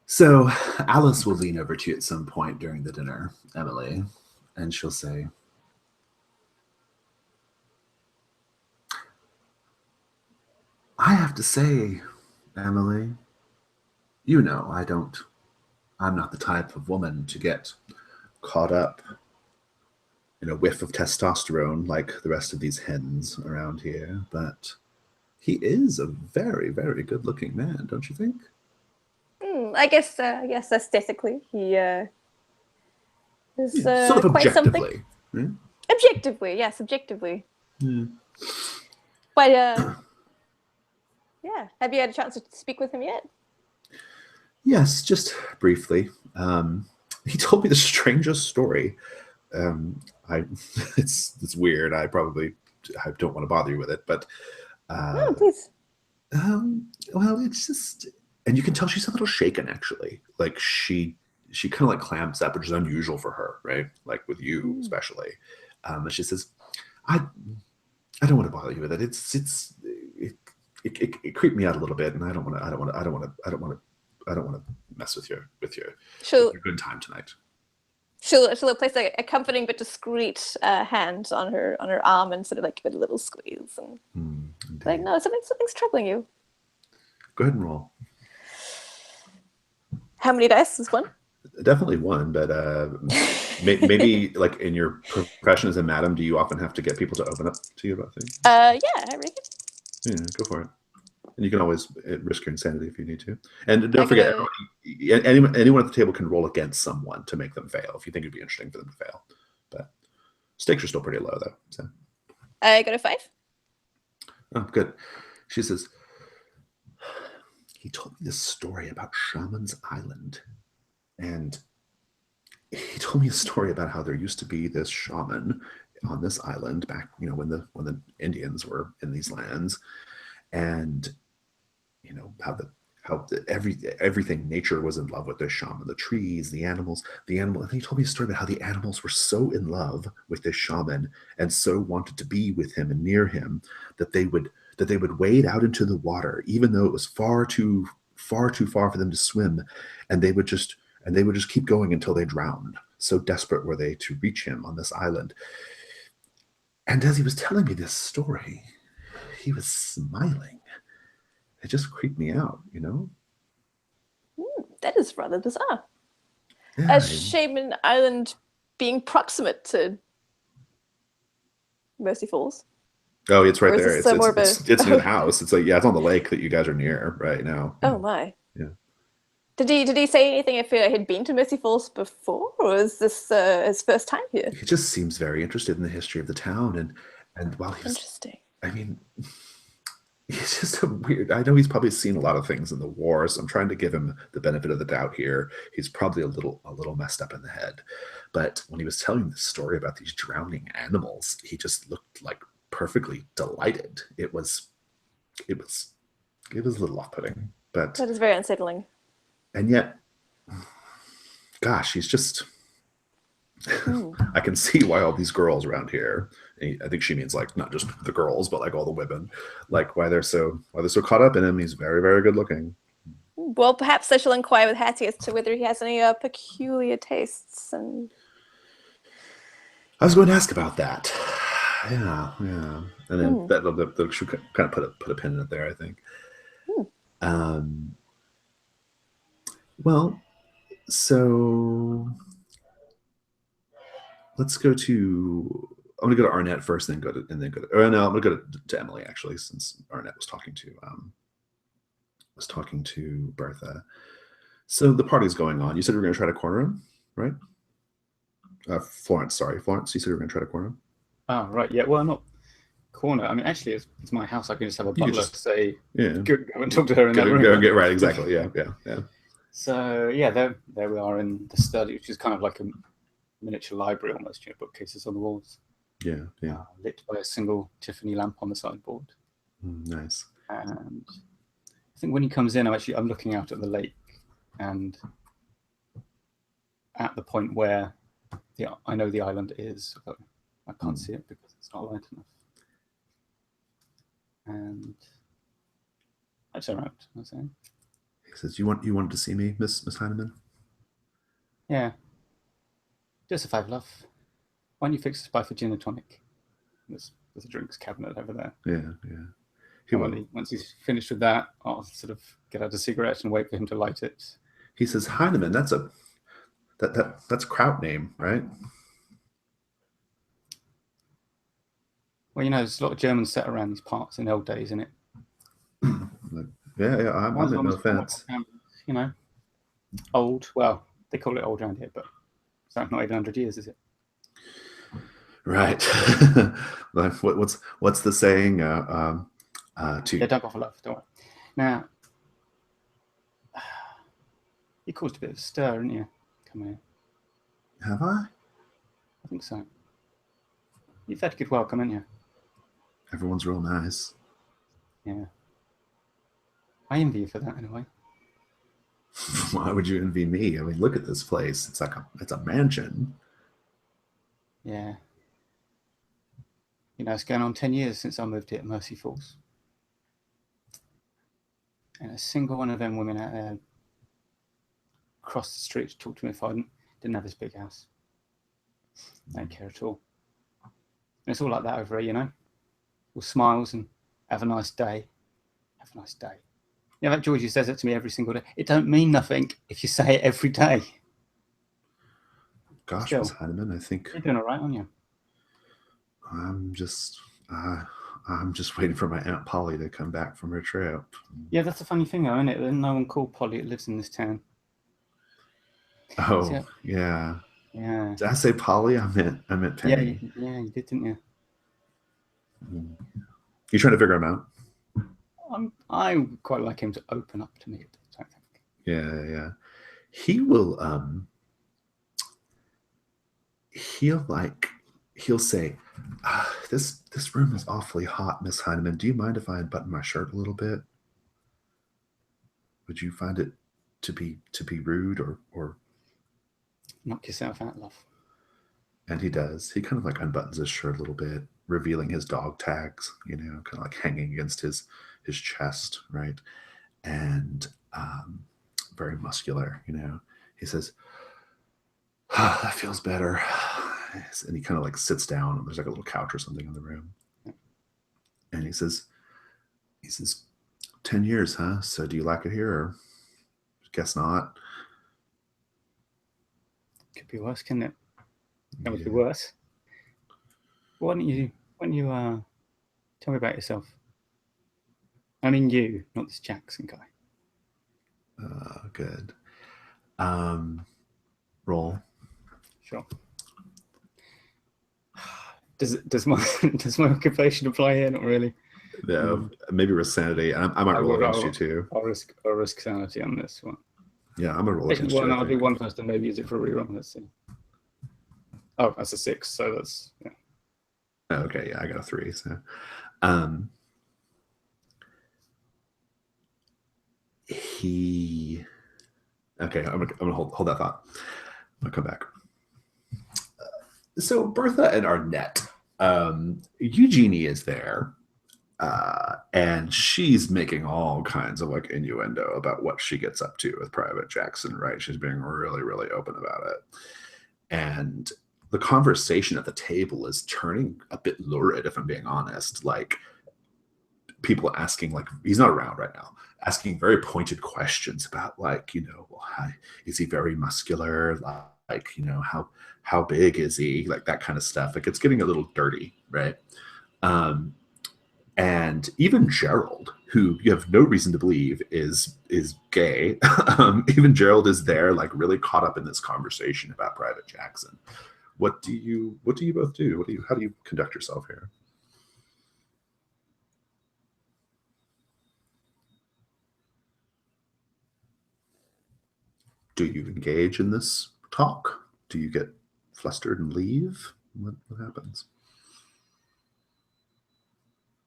So Alice will lean over to you at some point during the dinner, Emily, and she'll say, I have to say, Emily, you know, I'm not the type of woman to get caught up in a whiff of testosterone like the rest of these hens around here, but he is a very, very good-looking man, don't you think? I guess aesthetically, he is sort of quite objectively. something. Right? Objectively, yes, objectively. Yeah. But yeah, have you had a chance to speak with him yet? Yes, just briefly. He told me the strangest story. It's weird. I don't want to bother you with it, but No, please. well, it's just, and you can tell she's a little shaken actually. Like she kind of like clamps up, which is unusual for her, right? Like with you especially. And she says, I don't want to bother you with it. It creeped me out a little bit, and I don't want to mess with your good time tonight. She'll place a comforting but discreet hand on her arm and sort of like give it a little squeeze and like, no, something's troubling you. Go ahead and roll. How many dice is one? Definitely one, but maybe like in your profession as a madam, do you often have to get people to open up to you about things? Yeah, I reckon. Yeah, go for it. And you can always risk your insanity if you need to. And don't forget, anyone at the table can roll against someone to make them fail if you think it'd be interesting for them to fail. But stakes are still pretty low, though. So I got a 5. Oh, good. She says, he told me this story about Shaman's Island. And he told me a story about how there used to be this shaman on this island back, when the Indians were in these lands. And everything, nature was in love with this shaman, the trees, the animals. And he told me a story about how the animals were so in love with this shaman and so wanted to be with him and near him that they would wade out into the water, even though it was far too far for them to swim, and they would just keep going until they drowned. So desperate were they to reach him on this island. And as he was telling me this story, he was smiling. It just creeped me out, That is rather bizarre. Yeah, Shaman Island being proximate to Mercy Falls. Oh, it's right Or there. is this It's near the house. It's like, it's on the lake that you guys are near right now. Oh my. Yeah. Did he say anything if he had been to Mercy Falls before, or is this his first time here? He just seems very interested in the history of the town, and while he's Interesting. I mean, he's just a weird. I know he's probably seen a lot of things in the war, so I'm trying to give him the benefit of the doubt here. He's probably a little messed up in the head, but when he was telling this story about these drowning animals, he just looked like perfectly delighted. It was a little off-putting, but That is very unsettling. and yet, gosh, he's just. I can see why all these girls around here. I think she means like not just the girls, but like all the women, like why they're so caught up in him. He's very, very good looking. Well, perhaps I shall inquire with Hattie as to whether he has any peculiar tastes. And I was going to ask about that. Yeah. And then that should kind of put a pin in it there, I think. Well, so let's go to. I'm going to go to Arnett first, then go to. Or no, I'm going to go to Emily actually, since Arnett was talking to Bertha. So the party's going on. You said we were going to try to corner him, right? Florence. You said we were going to try to corner him. Oh, right. Yeah. Well, not corner. I mean, actually, it's my house. I can just have a butler say, go and talk to her in that room. Go and get right. Exactly. Yeah. So yeah, there we are in the study, which is kind of like a miniature library almost. Bookcases on the walls. Yeah. Lit by a single Tiffany lamp on the sideboard. Nice. And I think when he comes in, I'm looking out at the lake, and at the point where I know the island is, but I can't see it because it's not light enough. And I turn around. I say, he says, "You wanted to see me, Miss Heinemann?" Yeah. Just a favor, love. Why don't you fix us by for gin and tonic? There's a drinks cabinet over there. Yeah. Once he's finished with that, I'll sort of get out a cigarette and wait for him to light it. He says, "Heinemann, that's a kraut name, right?" Well, there's a lot of Germans set around these parts in old days, isn't it? Yeah. I meant no offense. Old. Well, they call it old around here, but it's not even 100 years, is it? Right. What's the saying? Yeah, don't go for love. Don't worry. Now, you caused a bit of a stir, didn't you? Come here. Have I? I think so. You've had a good welcome, haven't you? Everyone's real nice. Yeah. I envy you for that, anyway. Why would you envy me? I mean, look at this place. It's a mansion. Yeah. It's going on 10 years since I moved here at Mercy Falls. And a single one of them women out there crossed the street to talk to me if I didn't have this big house. They don't care at all. And it's all like that over here, All smiles and have a nice day. Have a nice day. That Georgie says it to me every single day. It don't mean nothing if you say it every day. Gosh, Miss Heinemann, I think you're doing all right, aren't you? I'm just waiting for my Aunt Polly to come back from her trip. Yeah, that's a funny thing, though, isn't it? There's no one called Polly that lives in this town. Oh, yeah. Yeah. Did I say Polly? I meant Penny. Yeah, you did, didn't you? You trying to figure him out? I would quite like him to open up to me a bit, I think. Yeah. He will. He'll say, "This room is awfully hot, Miss Heinemann. Do you mind if I unbutton my shirt a little bit? Would you find it to be rude or?" Knock yourself out, love. And he does. He kind of like unbuttons his shirt a little bit, revealing his dog tags, kind of like hanging against his chest, right? And very muscular, He says, "That feels better." And he kind of like sits down, and there's like a little couch or something in the room. And he says, 10 years, huh? So do you like it here, or guess not? Could be worse, couldn't it? That would be worse. Why don't you tell me about yourself? I mean you, not this Jackson guy. Good. Roll. Sure. Does my occupation apply here? Not really. No, maybe risk sanity. I might roll against you too. I'll risk sanity on this one. Yeah, I'm gonna roll against you. I'll do one first and maybe use it for a reroll. Let's see. Oh, that's a 6, so that's yeah. Okay, yeah, I got a 3. So, Okay, I'm gonna hold that thought. I'll come back. So Bertha and Arnett, Eugenie is there. And she's making all kinds of like innuendo about what she gets up to with Private Jackson, right? She's being really, really open about it. And the conversation at the table is turning a bit lurid, if I'm being honest. Like, people asking, like, he's not around right now, asking very pointed questions about, like, well, is he very muscular? Like, how big is he? Like, that kind of stuff. Like, it's getting a little dirty, right? And even Gerald, who you have no reason to believe is gay, even Gerald is there, like, really caught up in this conversation about Private Jackson. What do you both do? How do you conduct yourself here? Do you engage in this talk? Do you get flustered and leave? What happens?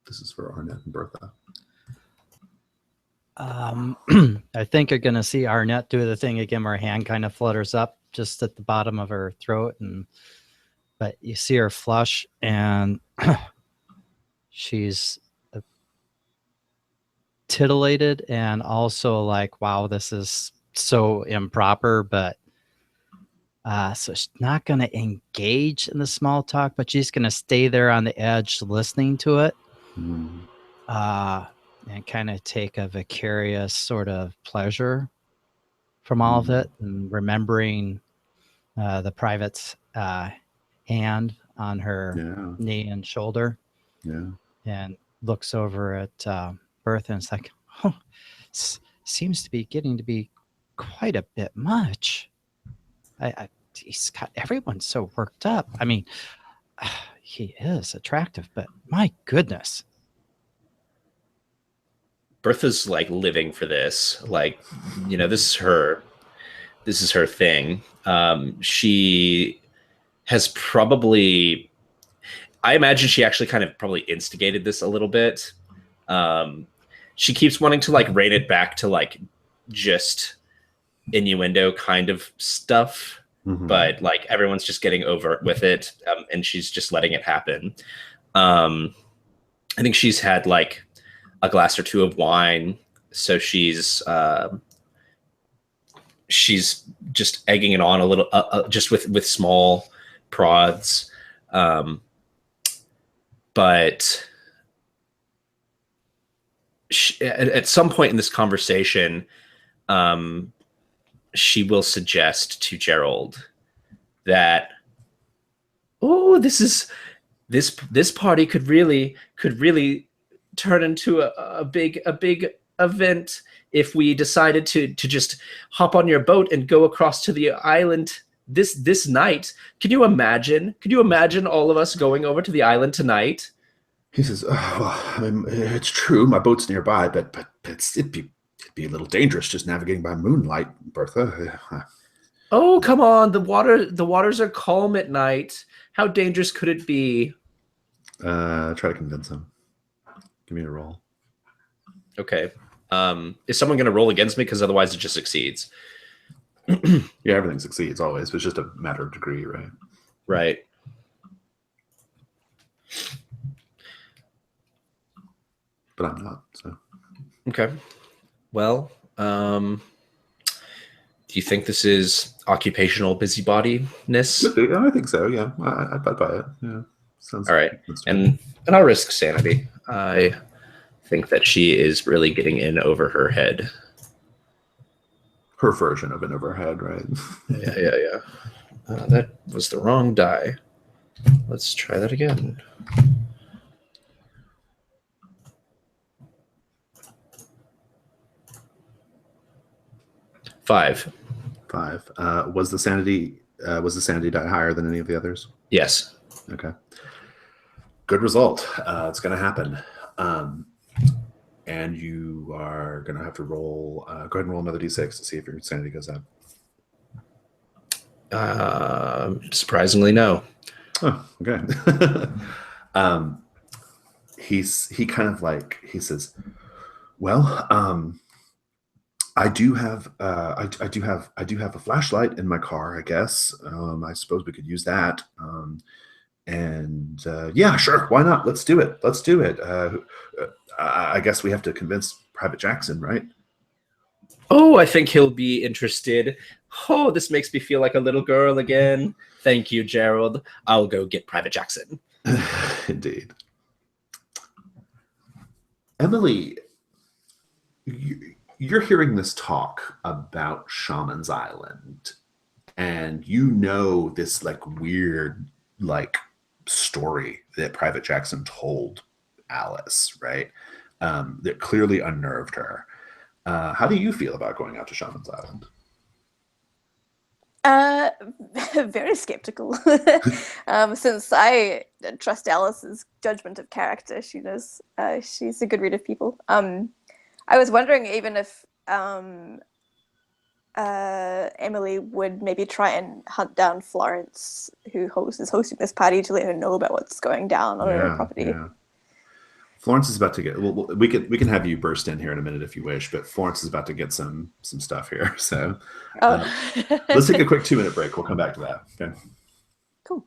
This is for Arnett and Bertha. I think you're going to see Arnett do the thing again where her hand kind of flutters up just at the bottom of her throat. But you see her flush, and she's titillated and also like, wow, this is so improper. But so she's not going to engage in the small talk, but she's going to stay there on the edge listening to it. And kind of take a vicarious sort of pleasure from all of it, and remembering the private's hand on her knee and shoulder, and looks over at Bertha, and it's like, oh, seems to be getting to be quite a bit much. He's got everyone so worked up. I mean, he is attractive, but my goodness. Bertha's like living for this. Like, this is her thing. She has probably, I imagine she actually kind of probably instigated this a little bit. She keeps wanting to like rein it back to like just innuendo kind of stuff. But like everyone's just getting over with it, and she's just letting it happen. I think she's had like a glass or two of wine, so she's just egging it on a little, just with small prods. But at some point in this conversation, she will suggest to Gerald that, oh, this party could really turn into a big event if we decided to just hop on your boat and go across to the island this night. Could you imagine all of us going over to the island tonight? He says, oh, well, I mean, it's true, my boat's nearby, but it'd be a little dangerous just navigating by moonlight, Bertha. Oh, come on, the waters are calm at night. How dangerous could it be? Try to convince him. Give me a roll. Okay. Is someone going to roll against me? Because otherwise it just succeeds. Yeah, everything succeeds always. It's just a matter of degree, right? Right. But I'm not, so. Okay. Well, do you think this is occupational busybodiness? I think so, yeah. I'd buy it. Yeah. Sounds all right. And I'll risk sanity. I think that she is really getting in over her head. Her version of in over her head, right? Yeah. That was the wrong die. Let's try that again. Five. Was the sanity die higher than any of the others? Yes. Okay. Good result. It's going to happen. And you are going to have to roll. Go ahead and roll another d6 to see if your sanity goes up. Surprisingly, no. Oh, okay. He says, well, I do have a flashlight in my car, I guess. I suppose we could use that. And yeah, sure, why not? Let's do it. Let's do it. I guess we have to convince Private Jackson, right? Oh, I think he'll be interested. Oh, this makes me feel like a little girl again. Thank you, Gerald. I'll go get Private Jackson. Indeed. Emily, you're hearing this talk about Shaman's Island, and you know this like weird like story that Private Jackson told Alice, right? That clearly unnerved her. How do you feel about going out to Shaman's Island? Very skeptical. Since I trust Alice's judgment of character, she knows she's a good read of people. I was wondering even if Emily would maybe try and hunt down Florence, who is hosting this party, to let her know about what's going down on her property. Yeah. Florence is about to get. Well, we can have you burst in here in a minute if you wish, but Florence is about to get some stuff here. So let's take a quick 2-minute break. We'll come back to that. Okay. Cool.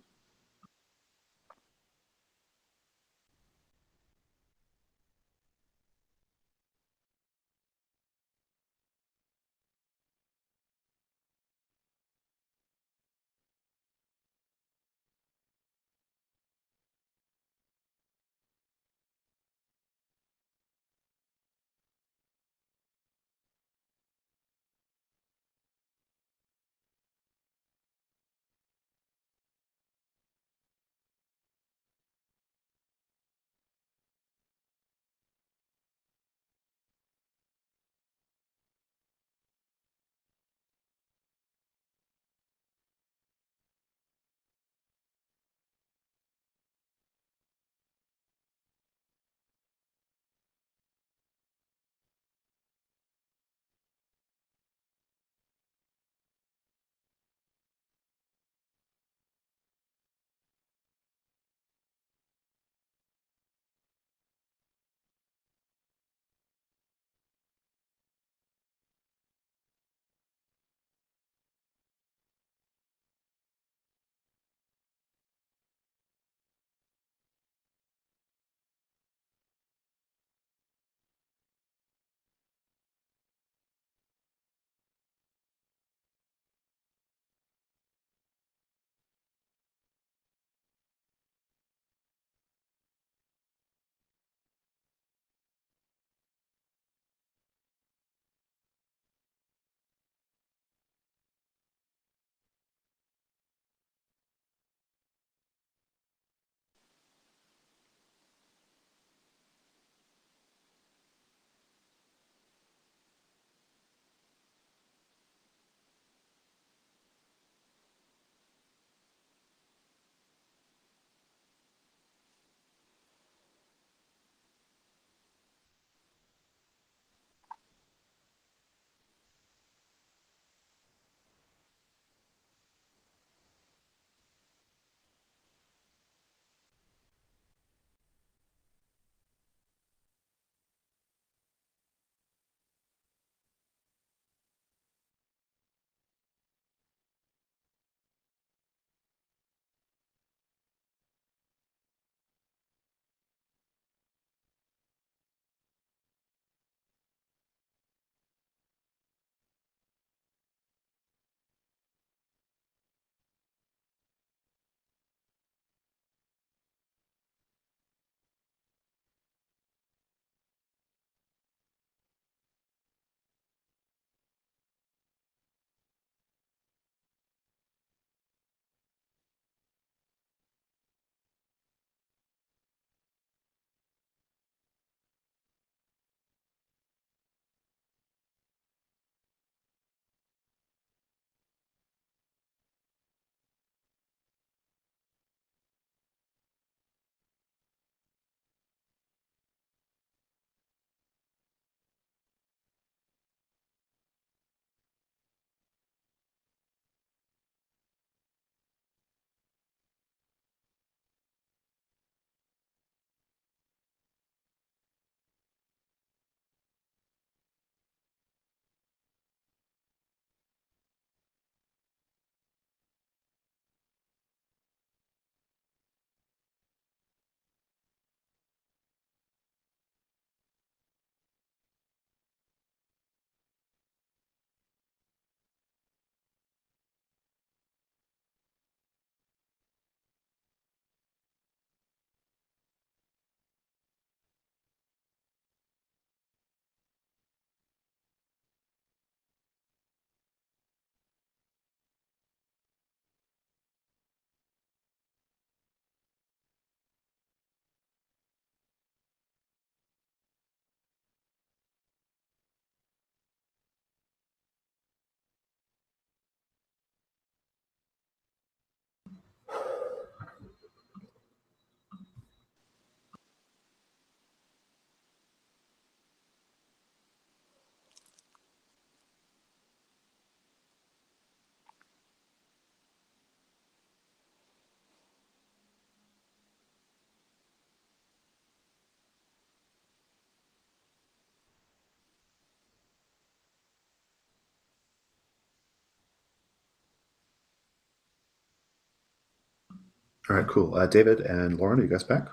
All right, cool. David and Lauren, are you guys back?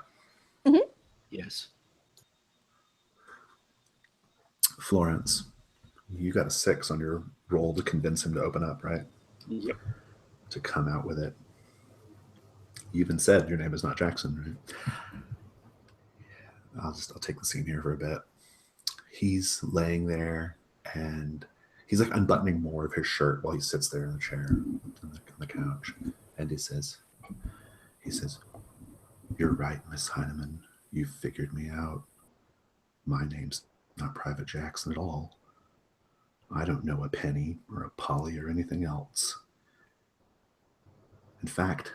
Yes. Florence, you got a 6 on your roll to convince him to open up, right? Yep. To come out with it. You even said your name is not Jackson, right? I'll take the scene here for a bit. He's laying there and he's like unbuttoning more of his shirt while he sits there in the chair on the couch. And he says, "You're right, Miss Heineman. You figured me out. My name's not Private Jackson at all. I don't know a penny or a Polly or anything else. In fact,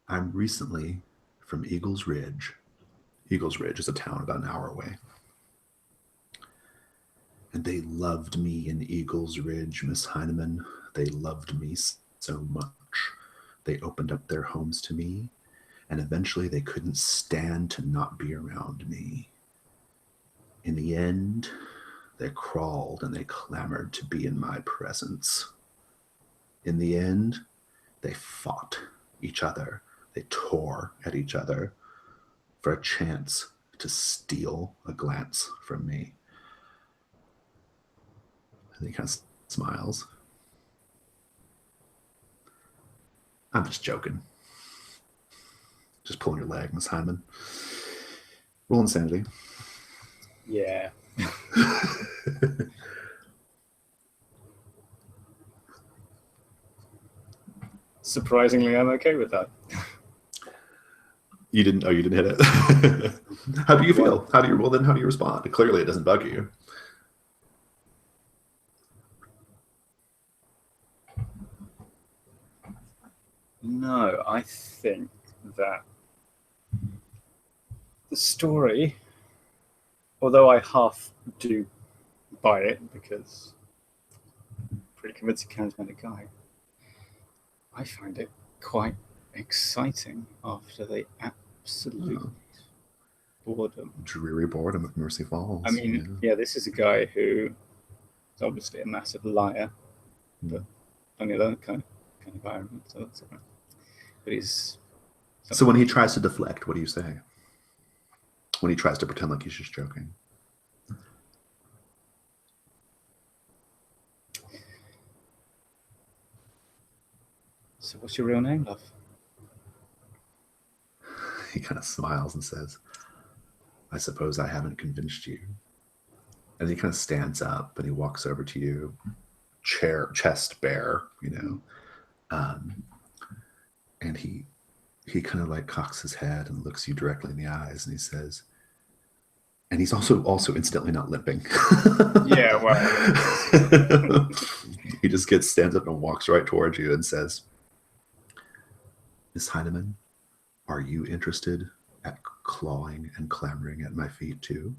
I'm recently from Eagles Ridge. Eagles Ridge is a town about an hour away. And they loved me in Eagles Ridge, Miss Heineman. They loved me so much. They opened up their homes to me, and eventually they couldn't stand to not be around me. In the end, they crawled and they clamored to be in my presence. In the end, they fought each other. They tore at each other for a chance to steal a glance from me." And he kind of smiles. "I'm just joking. Just pulling your leg, Miss Hyman. Roll insanity." Yeah. Surprisingly, I'm okay with that. You didn't hit it. How do you feel? How do you respond? Clearly it doesn't bug you. No, I think that the story, although I half do buy it because I'm a pretty convincing, charismatic guy, I find it quite exciting after the absolute boredom. Dreary boredom of Mercy Falls. I mean, yeah, this is a guy who is obviously a massive liar, but only that kind of environment, so that's okay. But he's... So when he tries to deflect, what do you say? When he tries to pretend like he's just joking? So what's your real name, love? He kind of smiles and says, "I suppose I haven't convinced you." And he kind of stands up and he walks over to you, chest bare, and he kind of like cocks his head and looks you directly in the eyes, and he says, and he's also instantly not limping. Yeah, well, he just stands up and walks right towards you and says, "Miss Heineman, are you interested at clawing and clamoring at my feet too?"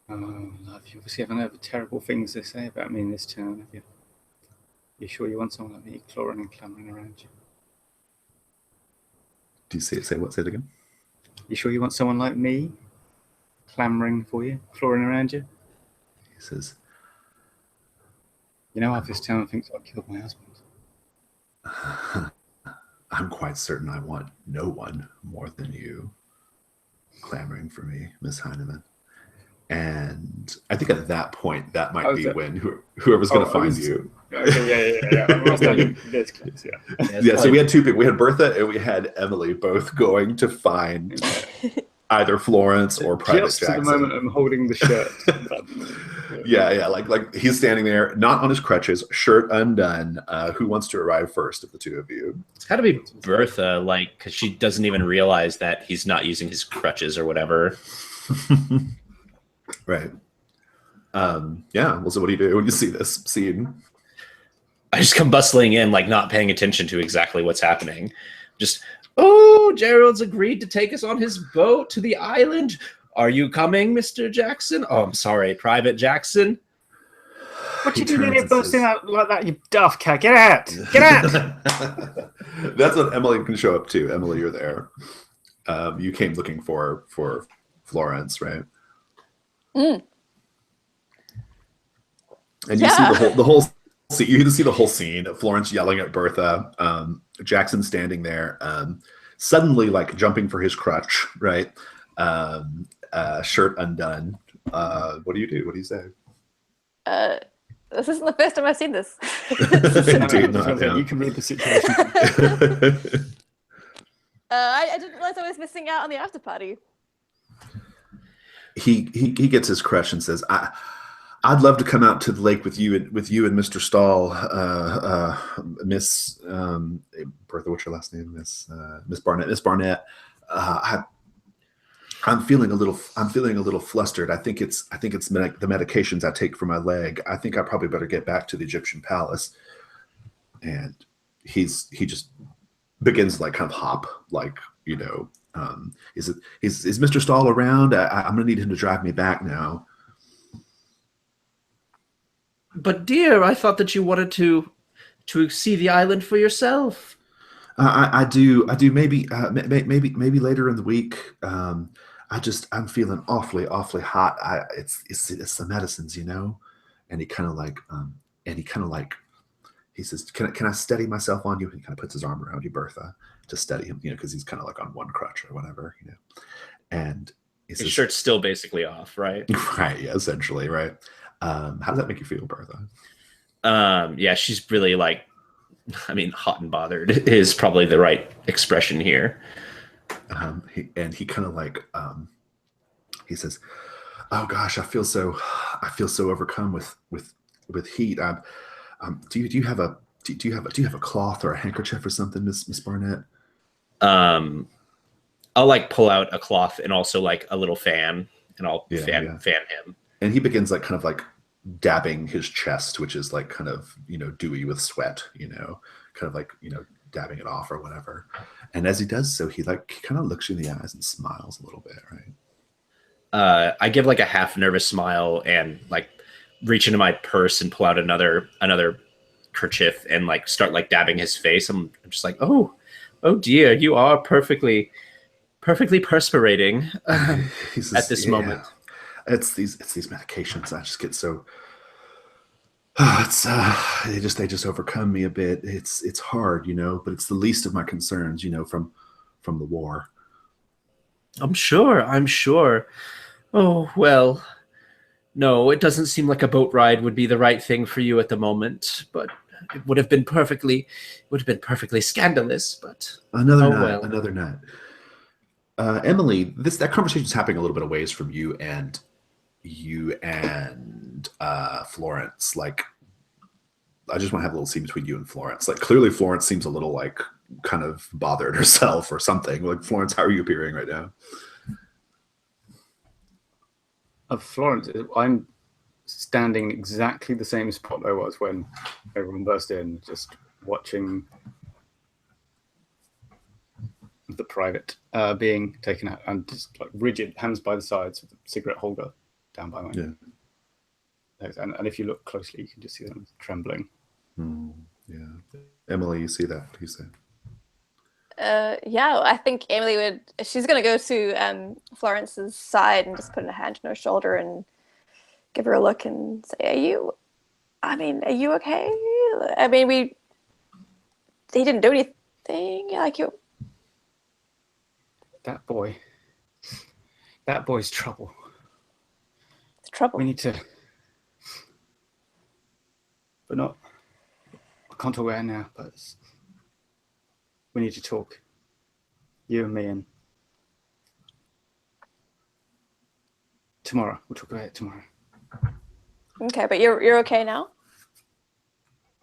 Oh, love, you obviously haven't heard the terrible things they say about me in this town, have you? You sure you want someone like me clawing and clamoring around you? Do you say what? Say it again. You sure you want someone like me clamoring for you, clawing around you? He says, "You know, half this town thinks I killed my husband." "I'm quite certain I want no one more than you clamoring for me, Miss Heineman." And I think at that point, that might be when whoever's going to find you. Okay, yeah. I must have been this case, yeah. Yeah, so we had two people. We had Bertha and we had Emily both going to find either Florence or Private Just Jackson. to the moment I'm holding the shirt. Yeah, like he's standing there, not on his crutches, shirt undone. Who wants to arrive first of the two of you? It's got to be Bertha, because she doesn't even realize that he's not using his crutches or whatever. Right. Yeah. Well, so what do you do when you see this scene? I just come bustling in, not paying attention to exactly what's happening. Just, "Oh, Gerald's agreed to take us on his boat to the island. Are you coming, Mr. Jackson?" "Oh, I'm sorry, Private Jackson." What you doing here busting out like that, you daft cat? Get out! Get out! That's what Emily can show up to. Emily, you're there. You came looking for Florence, right? Mm. And you see the whole you get to see the whole scene of Florence yelling at Bertha, Jackson standing there, suddenly like jumping for his crutch, right? Shirt undone. What do you do? What do you say? This isn't the first time I've seen this. Indeed not, yeah. You can read the situation. I didn't realize I was missing out on the after party. He gets his crutch and says, I'd love to come out to the lake with you and Mr. Stahl, Miss Bertha. What's your last name? Miss Barnett. Miss Barnett. I'm feeling a little flustered. I think it's the medications I take for my leg. I think I probably better get back to the Egyptian palace. And he just begins to like kind of hop, like, you know, is Mr. Stahl around? I'm gonna need him to drive me back now. But dear, I thought that you wanted to see the island for yourself. I do. Maybe later in the week. I'm feeling awfully hot. It's the medicines, you know. And he kind of like he says, can I steady myself on you? He kind of puts his arm around you, Bertha, to steady him, you know, because he's kind of like on one crutch or whatever, you know. And he says, his shirt's still basically off, right? Right, yeah, essentially, right. How does that make you feel, Bertha? Yeah, she's really like, I mean, hot and bothered is probably the right expression here. He kind of like, he says, "Oh gosh, I feel so overcome with heat. Do you have a cloth or a handkerchief or something, Miss Barnett?" I'll like pull out a cloth and also like a little fan, and I'll fan him. And he begins like kind of like dabbing his chest, which is like kind of, you know, dewy with sweat, you know, kind of like, you know, dabbing it off or whatever. And as he does so, he like kind of looks you in the eyes and smiles a little bit, right? I give like a half nervous smile and like reach into my purse and pull out another kerchief and like start like dabbing his face. I'm just like, oh dear, you are perfectly perspirating says, at this moment. It's these medications. I just get so they just overcome me a bit. It's hard, you know, but it's the least of my concerns, you know, from the war. I'm sure. Oh, well, no, it doesn't seem like a boat ride would be the right thing for you at the moment, but it would have been perfectly scandalous, but another night. Emily, that conversation's happening a little bit of ways from you and Florence. Like, I just want to have a little scene between you and Florence. Like, clearly Florence seems a little like kind of bothered herself or something. Like, Florence, how are you appearing right now? Florence, I'm standing exactly the same spot I was when everyone burst in, just watching the private being taken out, and just like rigid, hands by the sides with a cigarette holder down by my legs. And if you look closely, you can just see them trembling. Yeah. Emily, you see that? What do you say? Yeah, I think Emily she's going to go to Florence's side and just put a hand on her shoulder and give her a look and say, are you okay? I mean, he didn't do anything. Like, you. That boy's trouble. It's trouble. We need to, but not, I can't talk about it now, but we need to talk. You and me, and tomorrow. We'll talk about it tomorrow. Okay, but you're okay now?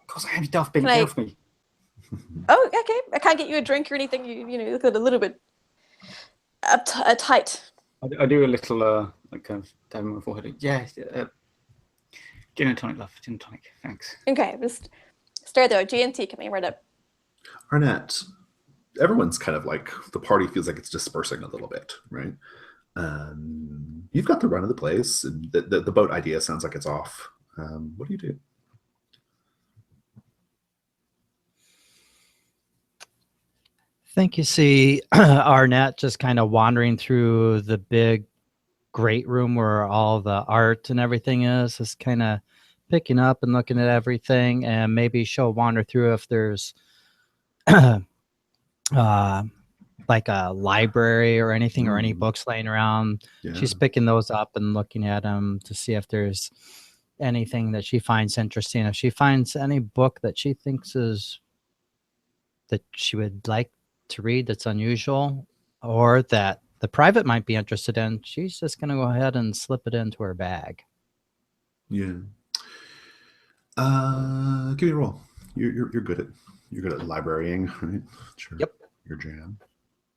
Of course I am, you daft, get off me. Oh, okay. I can't get you a drink or anything. You know, you look a little bit tight. I do a little like kind of dabbing my forehead. Yeah, gin and tonic, love. Gin and tonic, thanks. Okay, just stay there. G&T coming right up. Arnett, everyone's kind of like, the party feels like it's dispersing a little bit, right? You've got the run of the place, and the boat idea sounds like it's off. What do you do? I think you see Arnett just kind of wandering through the big great room where all the art and everything is, just kind of picking up and looking at everything, and maybe she'll wander through if there's like a library or anything or any books laying around. Yeah. She's picking those up and looking at them to see if there's anything that she finds interesting. If she finds any book that she thinks is that she would like to read that's unusual or that the private might be interested in, she's just going to go ahead and slip it into her bag. Yeah. Give me a roll. You're good at librarying, right? Sure. Yep. Your jam.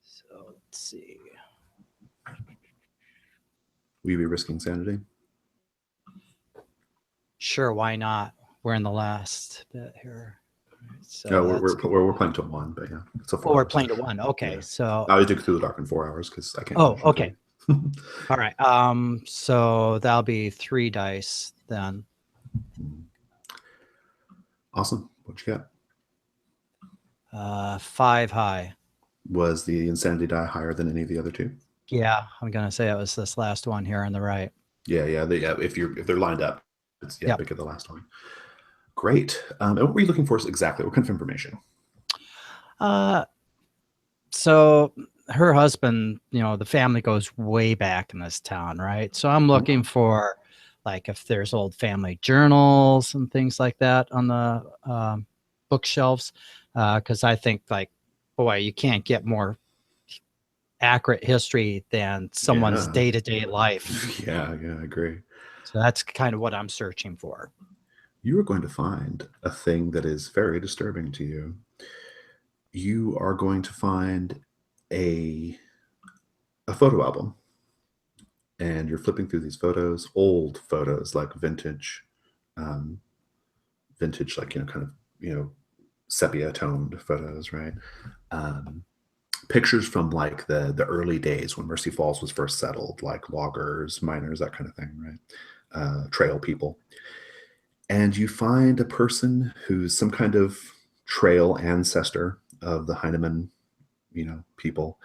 So let's see. Will you be risking sanity? Sure, why not? We're in the last bit here. So No, we're playing to 1, but yeah, it's a 4. Oh, we're playing to 1. Okay, Yeah. so I always do Cthulhu Dark in 4 hours because I can't. oh, okay. All right. So that'll be 3 dice then. Awesome. What you got? 5 high. Was the insanity die higher than any of the other 2? Yeah, I'm gonna say it was this last one here on the right. Yeah. If they're lined up, it's Yep. pick the last one. Great. And what were you looking for exactly? What kind of information? So her husband, the family goes way back in this town, right? So I'm looking for like if there's old family journals and things like that on the bookshelves, because I think like, boy, you can't get more accurate history than someone's day-to-day life. Yeah, I agree. So that's kind of what I'm searching for. You are going to find a thing that is very disturbing to you. You are going to find a photo album, and you're flipping through these photos, old photos, like vintage, like kind of sepia toned photos, right? Pictures from like the early days when Mercy Falls was first settled, like loggers, miners, that kind of thing, right? Trail people. And you find a person who's some kind of trail ancestor of the Heinemann, people,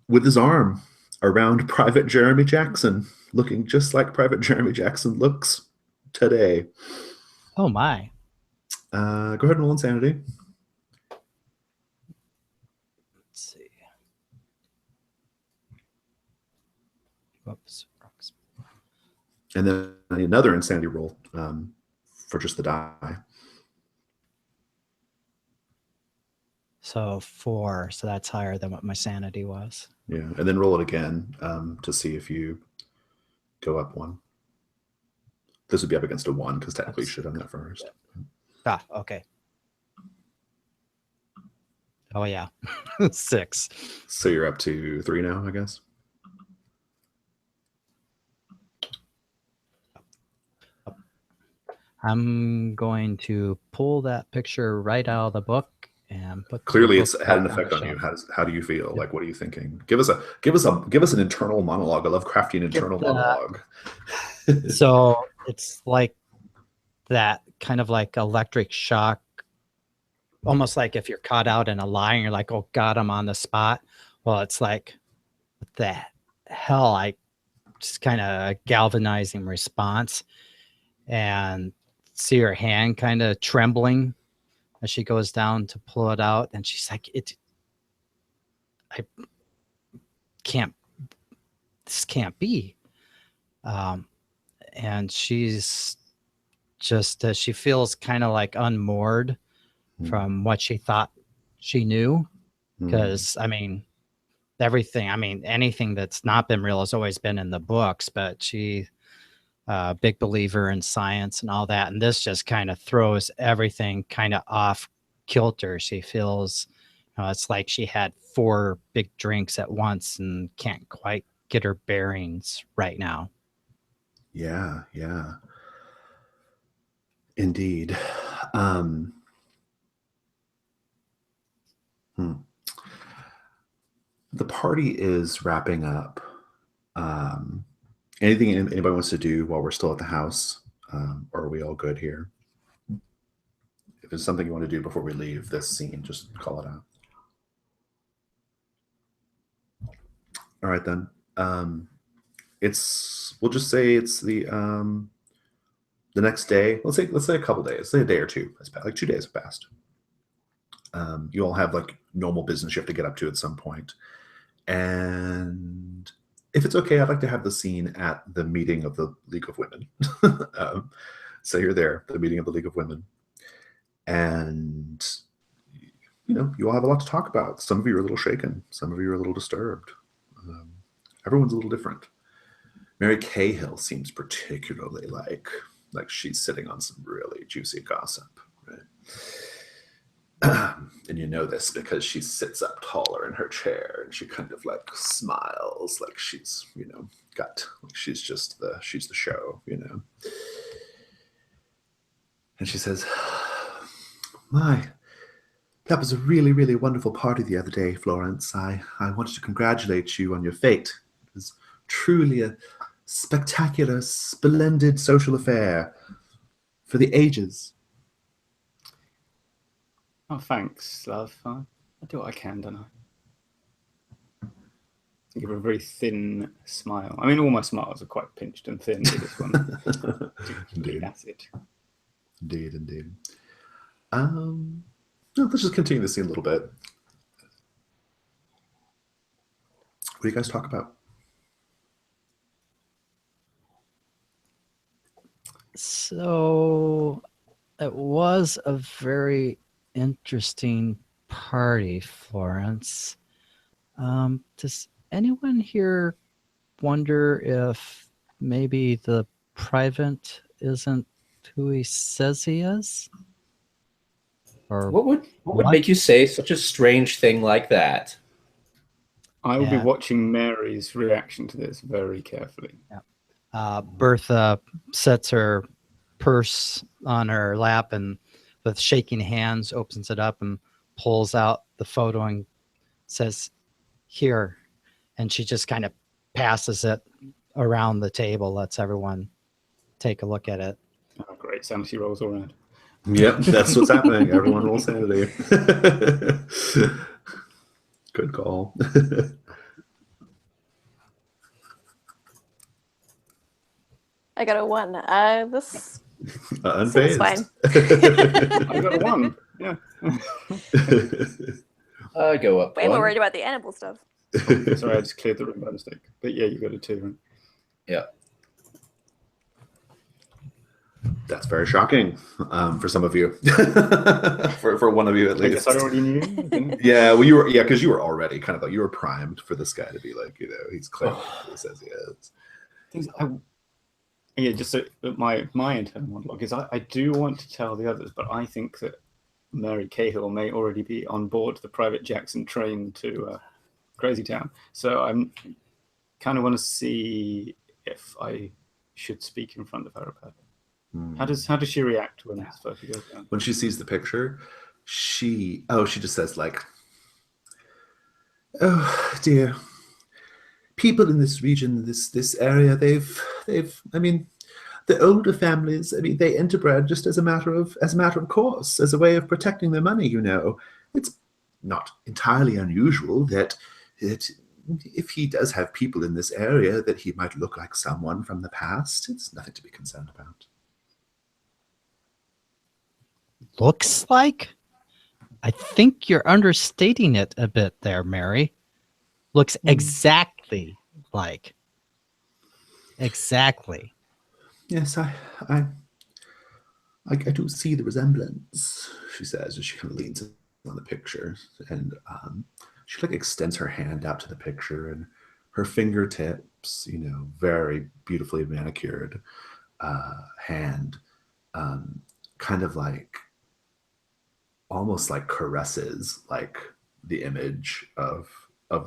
with his arm around Private Jeremy Jackson, looking just like Private Jeremy Jackson looks today. Oh my. Go ahead and roll insanity. Let's see. Whoops. And then I need another insanity roll for just the die. So 4. So that's higher than what my sanity was. Yeah, and then roll it again to see if you go up 1. This would be up against a 1 because technically you should have done that first. Okay. Oh yeah, 6. So you're up to 3 now, I guess. I'm going to pull that picture right out of the book and put. Clearly, it's had an effect on you. How do you feel? Like, what are you thinking? Give us an internal monologue, a Lovecraftian internal monologue. So it's like that kind of like electric shock, almost like if you're caught out in a lie and you're like, oh God, I'm on the spot. Well, it's like, what the hell? I just kind of galvanizing response, and see her hand kind of trembling as she goes down to pull it out. And she's like, I can't, this can't be. And she's just, she feels kind of like unmoored from what she thought she knew. Because, I mean, anything that's not been real has always been in the books, but she, big believer in science and all that. And this just kind of throws everything kind of off kilter. She feels, it's like she had 4 big drinks at once and can't quite get her bearings right now. Yeah. Indeed. The party is wrapping up. Anything anybody wants to do while we're still at the house? Or are we all good here? If there's something you want to do before we leave this scene, just call it out. All right, then. we'll just say it's the next day. Let's say a couple days. Say a day or two has passed. Like 2 days have passed. You all have like normal business you have to get up to at some point. And if it's okay, I'd like to have the scene at the meeting of the League of Women. So you're there, the meeting of the League of Women. And, you all have a lot to talk about. Some of you are a little shaken. Some of you are a little disturbed. Everyone's a little different. Mary Cahill seems particularly like she's sitting on some really juicy gossip, right? And you know this because she sits up taller in her chair and she kind of like smiles like she's, she's just she's the show, And she says, "My, that was a really, really wonderful party the other day, Florence. I wanted to congratulate you on your fate. It was truly a spectacular, splendid social affair for the ages." Oh, thanks, love. I do what I can, don't I? Give her a very thin smile. I mean, all my smiles are quite pinched and thin, but this one, Indeed. that's it. Indeed. Let's just continue the scene a little bit. What do you guys talk about? So it was a very interesting party, Florence. Does anyone here wonder if maybe the private isn't who he says he is? Or What would make you say such a strange thing like that? I will be watching Mary's reaction to this very carefully. Yeah. Bertha sets her purse on her lap and with shaking hands opens it up and pulls out the photo and says, "Here." And she just kind of passes it around the table, lets everyone take a look at it. Oh, great. Sanity rolls all around. Yep, that's what's happening. Everyone roll sanity. Good call. I got a 1. This Unfazed. fine. I got a 1. Yeah. I go up. Way more worried about the animal stuff. Sorry, I just cleared the room by mistake. But yeah, you got a 2, right? Yeah. That's very shocking for some of you. for one of you at least. I guess I already knew. Yeah, well, you were because you were already kind of like you were primed for this guy to be like, he's clearly who he says he is. Just so my internal monologue is I do want to tell the others, but I think that Mary Cahill may already be on board the Private Jackson train to Crazy Town. So I'm kind of want to see if I should speak in front of her about it. How does she react when this photo goes down? When she sees the picture, she just says like, "Oh dear, people in this region, this area, they've I mean, the older families, I mean, they interbred just as a matter of course, as a way of protecting their money, It's not entirely unusual that if he does have people in this area, that he might look like someone from the past. It's nothing to be concerned about." Looks like? I think you're understating it a bit there, Mary. Looks exactly like. Exactly. Yes, I do see the resemblance, she says, as she kind of leans on the picture. And she like extends her hand out to the picture, and her fingertips, very beautifully manicured hand, kind of like almost like caresses like the image of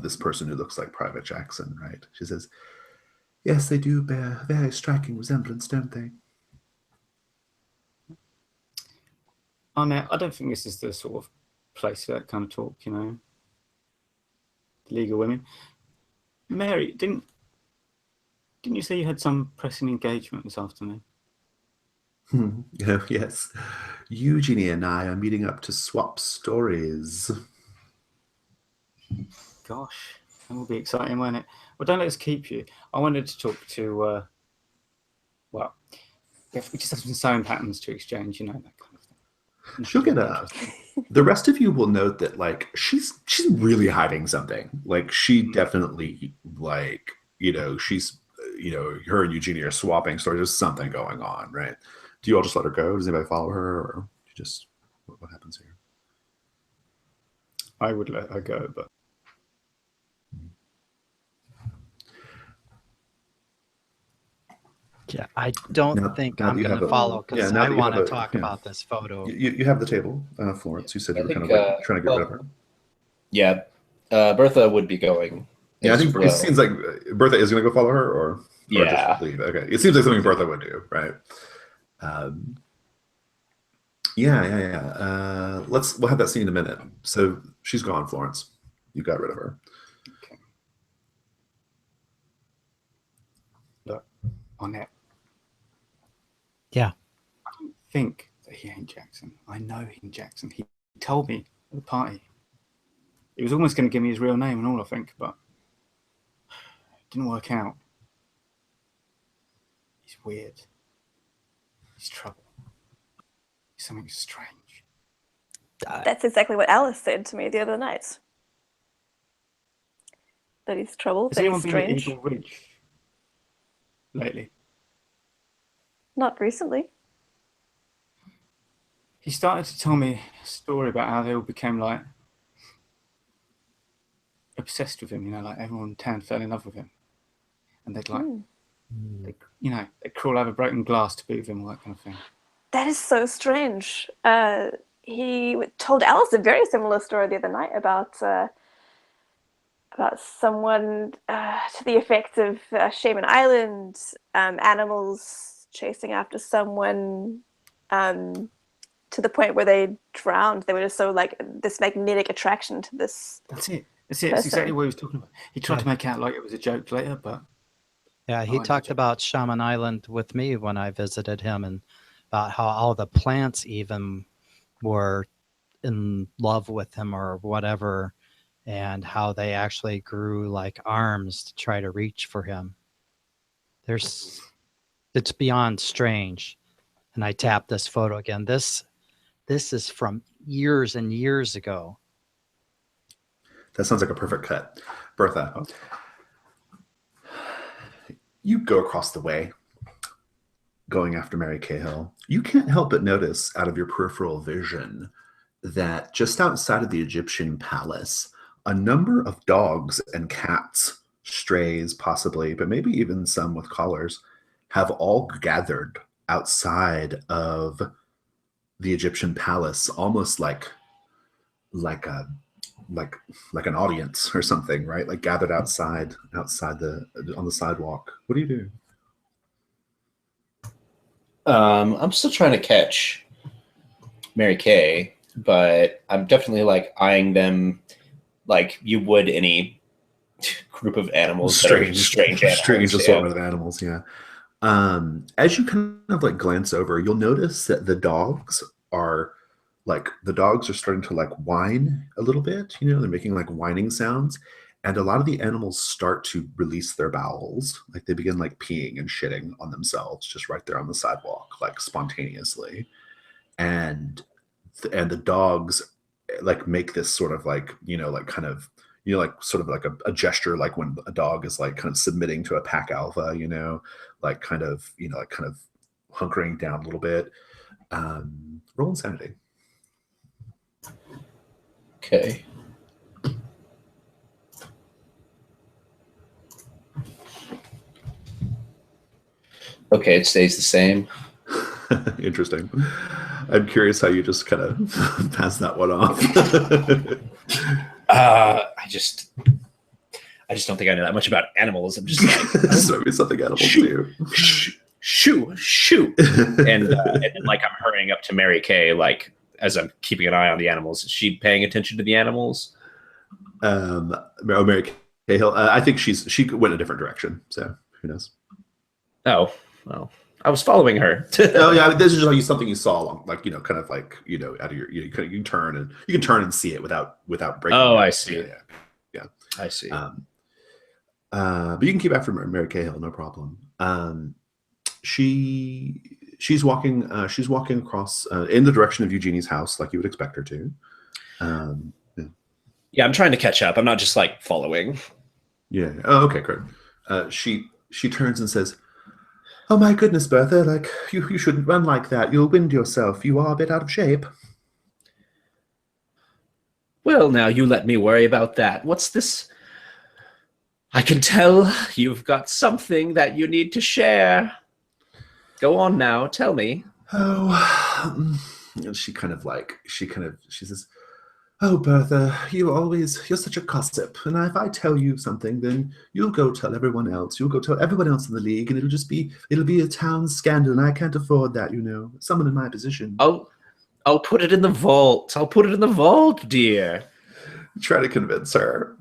this person who looks like Private Jackson, right? She says, "Yes, they do bear a very striking resemblance, don't they?" Oh, no, I don't think this is the sort of place for that kind of talk, The League of Women. Mary, didn't you say you had some pressing engagement this afternoon? Yes. Eugenie and I are meeting up to swap stories. Gosh. That will be exciting, won't it? Well, don't let us keep you. I wanted to talk to, well, we just have some sewing patterns to exchange, you know, that kind of thing. She'll get the rest of you will note that like she's really hiding something. Like she definitely like, you know, she's, you know, her and Eugenie are swapping stories. There's something going on, right? Do you all just let her go? Does anybody follow her, or you just what happens here? I would let her go, but Yeah, I don't think I'm going to follow because I want to talk about this photo. You have the table, Florence. You said you were kind of like trying to get rid of her. Yeah, Bertha would be going. Yeah, I think it seems like Bertha is going to go follow her, or yeah. just leave. Okay, it seems like something Bertha would do, right? Yeah. We'll have that scene in a minute. So she's gone, Florence. You got rid of her. okay. Look, on it. Yeah. I don't think that he ain't Jackson. I know he ain't Jackson. He told me at the party. He was almost going to give me his real name and all, I think, but it didn't work out. He's weird. He's trouble. He's something strange. That's exactly what Alice said to me the other night. That he's trouble, Has that anyone he's been at strange. Eagle Ridge lately? Not recently. He started to tell me a story about how they all became like obsessed with him, you know, like everyone in town fell in love with him. And they'd like, they'd crawl over broken glass to be with him, all that kind of thing. That is so strange. He told Alice a very similar story the other night about someone to the effect of Shaman Island, animals chasing after someone to the point where they drowned. They were just so like this magnetic attraction to this. That's it. That's exactly what he was talking about. He tried to make out like it was a joke later, but yeah, he talked about Shaman Island with me when I visited him, and about how all the plants even were in love with him or whatever, and how they actually grew like arms to try to reach for him. It's beyond strange. And I tapped this photo again. This is from years and years ago. That sounds like a perfect cut. Bertha, you go across the way going after Mary Cahill. You can't help but notice out of your peripheral vision that just outside of the Egyptian palace, a number of dogs and cats, strays possibly, but maybe even some with collars, have all gathered outside of the Egyptian palace, almost like an audience or something, right? Like gathered outside on the sidewalk. What do you do? I'm still trying to catch Mary Kay, but I'm definitely like eyeing them like you would any group of animals. Strange assortment of animals. Yeah. As you kind of like glance over, you'll notice that the dogs are starting to like whine a little bit. You know, they're making like whining sounds. And a lot of the animals start to release their bowels. Like they begin like peeing and shitting on themselves just right there on the sidewalk, like spontaneously. And the dogs like make this sort of like, like kind of, like sort of like a gesture, like when a dog is like kind of submitting to a pack alpha, like kind of, like kind of hunkering down a little bit. Roll insanity. Okay. Okay, it stays the same. Interesting. I'm curious how you just kind of pass that one off. I just don't think I know that much about animals. I'm just like, this might be something animals do. Shoo. and then like I'm hurrying up to Mary Kay, like as I'm keeping an eye on the animals. Is she paying attention to the animals? Mary Cahill. I think she went a different direction. So who knows? Oh well, I was following her. Oh yeah, this is just something you saw along, like kind of like out of your you can turn and see it without breaking. Oh, I see. Yeah. I see. But you can keep after Mary Cahill, no problem. She's walking across in the direction of Eugenie's house, like you would expect her to. Yeah, I'm trying to catch up. I'm not just like following. Yeah. Oh, okay, great. She turns and says, "Oh my goodness, Bertha! Like you shouldn't run like that. You'll wind yourself. You are a bit out of shape." Well, now you let me worry about that. What's this? I can tell you've got something that you need to share. Go on now, tell me. Oh, and she says, "Oh, Bertha, you're such a gossip. And if I tell you something, then you'll go tell everyone else. You'll go tell everyone else in the league, and it'll be a town scandal, and I can't afford that, you know. Someone in my position." I'll put it in the vault. I'll put it in the vault, dear. Try to convince her.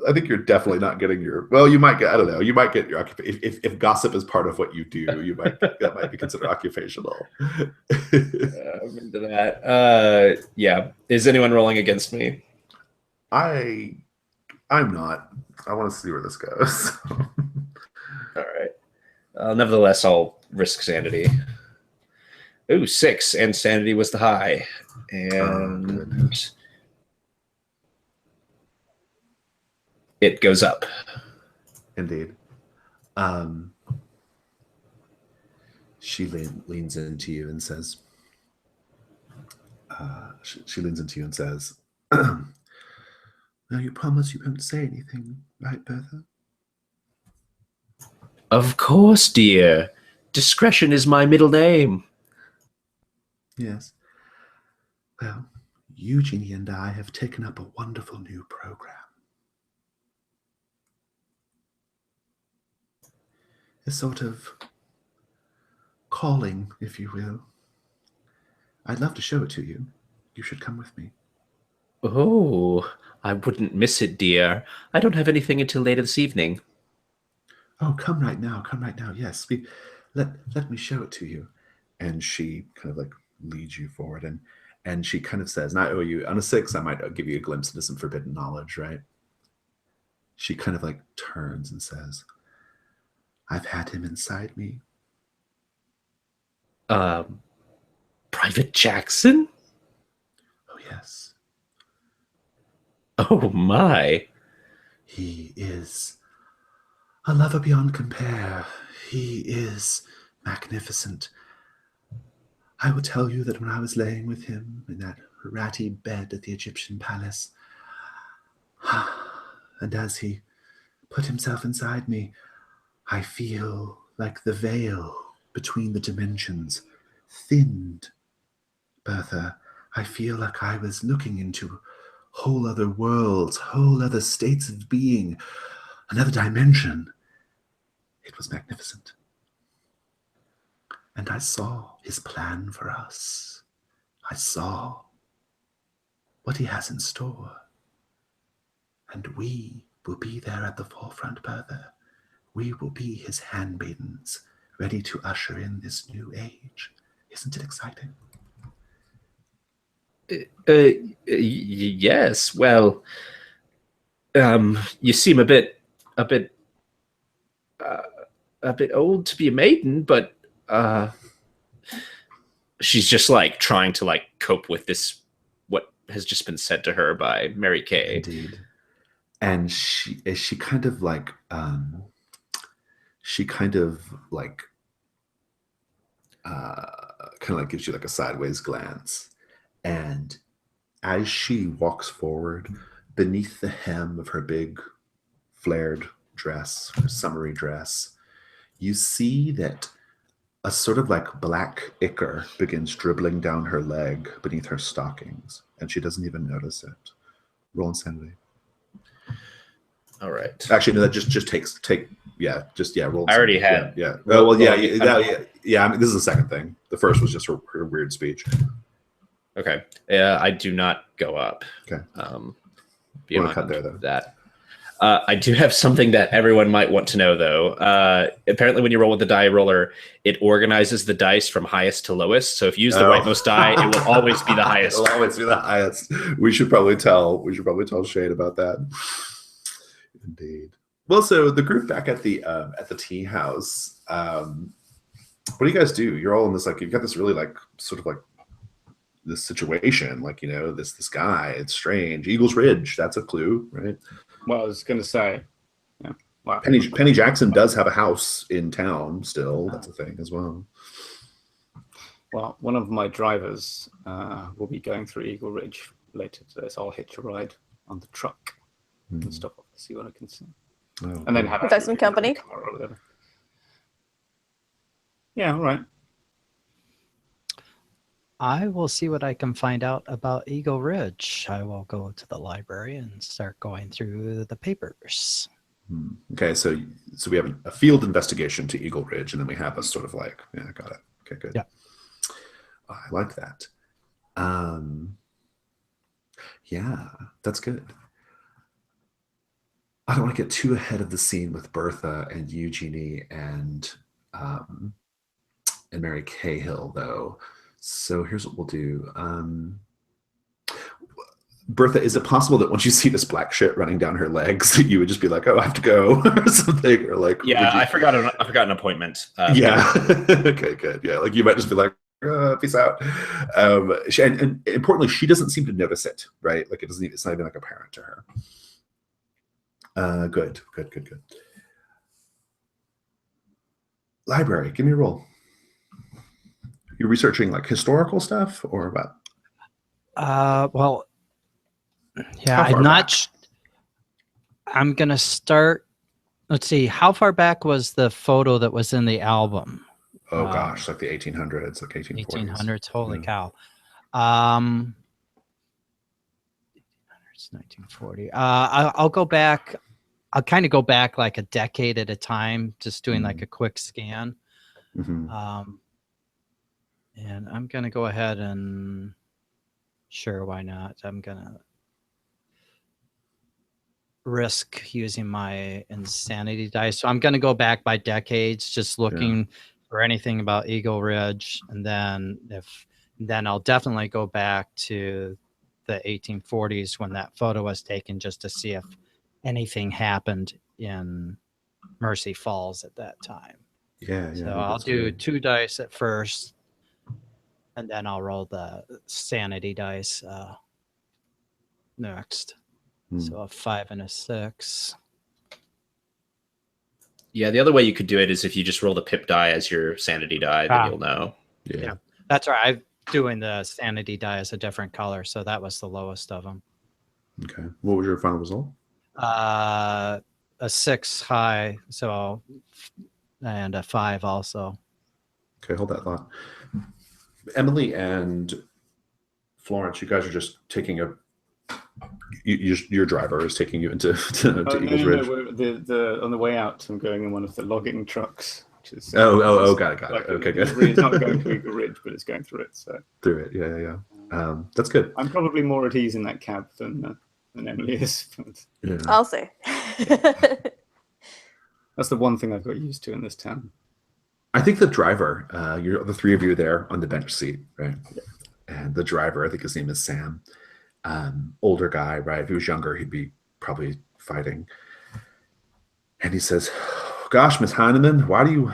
I think you're definitely not getting your. Well, you might get. I don't know. You might get your occupation if gossip is part of what you do. That might be considered occupational. I'm into that. Yeah. Is anyone rolling against me? I'm not. I want to see where this goes. All right. Nevertheless, I'll risk sanity. Ooh, 6, and sanity was the high, and it goes up. Indeed. She leans into you and says, she leans into you and says, "Now you promise you won't say anything, right, Bertha?" Of course, dear. Discretion is my middle name. Yes. Well, Eugenie and I have taken up a wonderful new program. A sort of calling, if you will. I'd love to show it to you. You should come with me. Oh, I wouldn't miss it, dear. I don't have anything until later this evening. Oh, come right now. Yes, let me show it to you. And she kind of like leads you forward, and she kind of says, and I owe you, on a 6, I might give you a glimpse into some forbidden knowledge, right? She kind of like turns and says, "I've had him inside me." Private Jackson? Oh, yes. Oh, my. He is a lover beyond compare. He is magnificent. I will tell you that when I was laying with him in that ratty bed at the Egyptian palace, and as he put himself inside me, I feel like the veil between the dimensions thinned. Bertha, I feel like I was looking into whole other worlds, whole other states of being, another dimension. It was magnificent. And I saw his plan for us. I saw what he has in store. And we will be there at the forefront, Bertha. We will be his handmaidens, ready to usher in this new age. Isn't it exciting? Yes. Well, you seem a bit old to be a maiden, but she's just like trying to like cope with this, what has just been said to her by Mary Kay. Indeed. And she kind of like gives you like a sideways glance. And as she walks forward, beneath the hem of her big flared dress, her summery dress, you see that a sort of like black ichor begins dribbling down her leg beneath her stockings, and she doesn't even notice it. Roll insanity. All right. Actually, no, that just take roll. I already had. Yeah. Well, yeah. I mean, this is the second thing. The first was just her weird speech. Okay. I do not go up. Okay. Beyond cut there, though. that. I do have something that everyone might want to know, though. Apparently, when you roll with the die roller, it organizes the dice from highest to lowest. So if you use the rightmost die, it will always be the highest. It'll always be the highest. We should probably tell Shane about that. Indeed. Well, so the group back at the tea house. What do you guys do? You're all in this like you've got this really like sort of like this situation, like this guy. It's strange. Eagles Ridge. That's a clue, right? Well, I was going to say, yeah. Wow. Penny Jackson does have a house in town still. That's a thing as well. Well, one of my drivers will be going through Eagle Ridge later today, so I'll hitch a ride on the truck and stop off to see what I can see. Oh, And then have Is that some company? Yeah, all right. I will see what I can find out about Eagle Ridge. I will go to the library and start going through the papers. Okay, so we have a field investigation to Eagle Ridge, and then we have a sort of like, yeah, got it. Okay, good. Yeah. I like that. Yeah, that's good. I don't want to get too ahead of the scene with Bertha and Eugenie and Mary Cahill, though. So here's what we'll do. Bertha, is it possible that once you see this black shit running down her legs, that you would just be like, "Oh, I have to go," or something, or like, yeah, I forgot an appointment. Yeah. Okay, good. Yeah, like you might just be like, peace out. And importantly, she doesn't seem to notice it, right? Like it's not even like apparent to her. Good. Library, give me a roll. You're researching like historical stuff or what? Well, yeah, I'm not. I'm gonna start. Let's see. How far back was the photo that was in the album? Oh gosh, like the 1800s, like 1840s. 1800s. Holy cow. 1940. I'll go back. I'll kind of go back like a decade at a time, just doing like a quick scan. Mm-hmm. And I'm going to go ahead and sure, why not? I'm going to risk using my insanity dice. So I'm going to go back by decades, just looking for anything about Eagle Ridge. And then then I'll definitely go back to the 1840s when that photo was taken, just to see if anything happened in Mercy Falls at that time. Yeah. So I'll do 2 dice at first, and then I'll roll the sanity dice next. So a 5 and a 6. Yeah, the other way you could do it is if you just roll the pip die as your sanity die, then you'll know. Yeah, that's right. I'm doing the sanity die as a different color, so that was the lowest of them. Okay. What was your final result? A 6 high, so and a 5 also. Okay, hold that thought. Emily and Florence, you guys are just taking your driver is taking you into Eagles Ridge. No, on the way out, I'm going in one of the logging trucks. Which is, got it. Like okay, good. It's not going to Eagle Ridge, but it's going through it. So through it, yeah. That's good. I'm probably more at ease in that cab than Emily is. But Yeah. I'll say. that's the one thing I've got used to in this town. I think the driver, you're the 3 of you there on the bench seat, right? Yeah. And the driver, I think his name is Sam. Older guy, right? If he was younger, he'd be probably fighting. And he says, "Gosh, Miss Heineman, why are you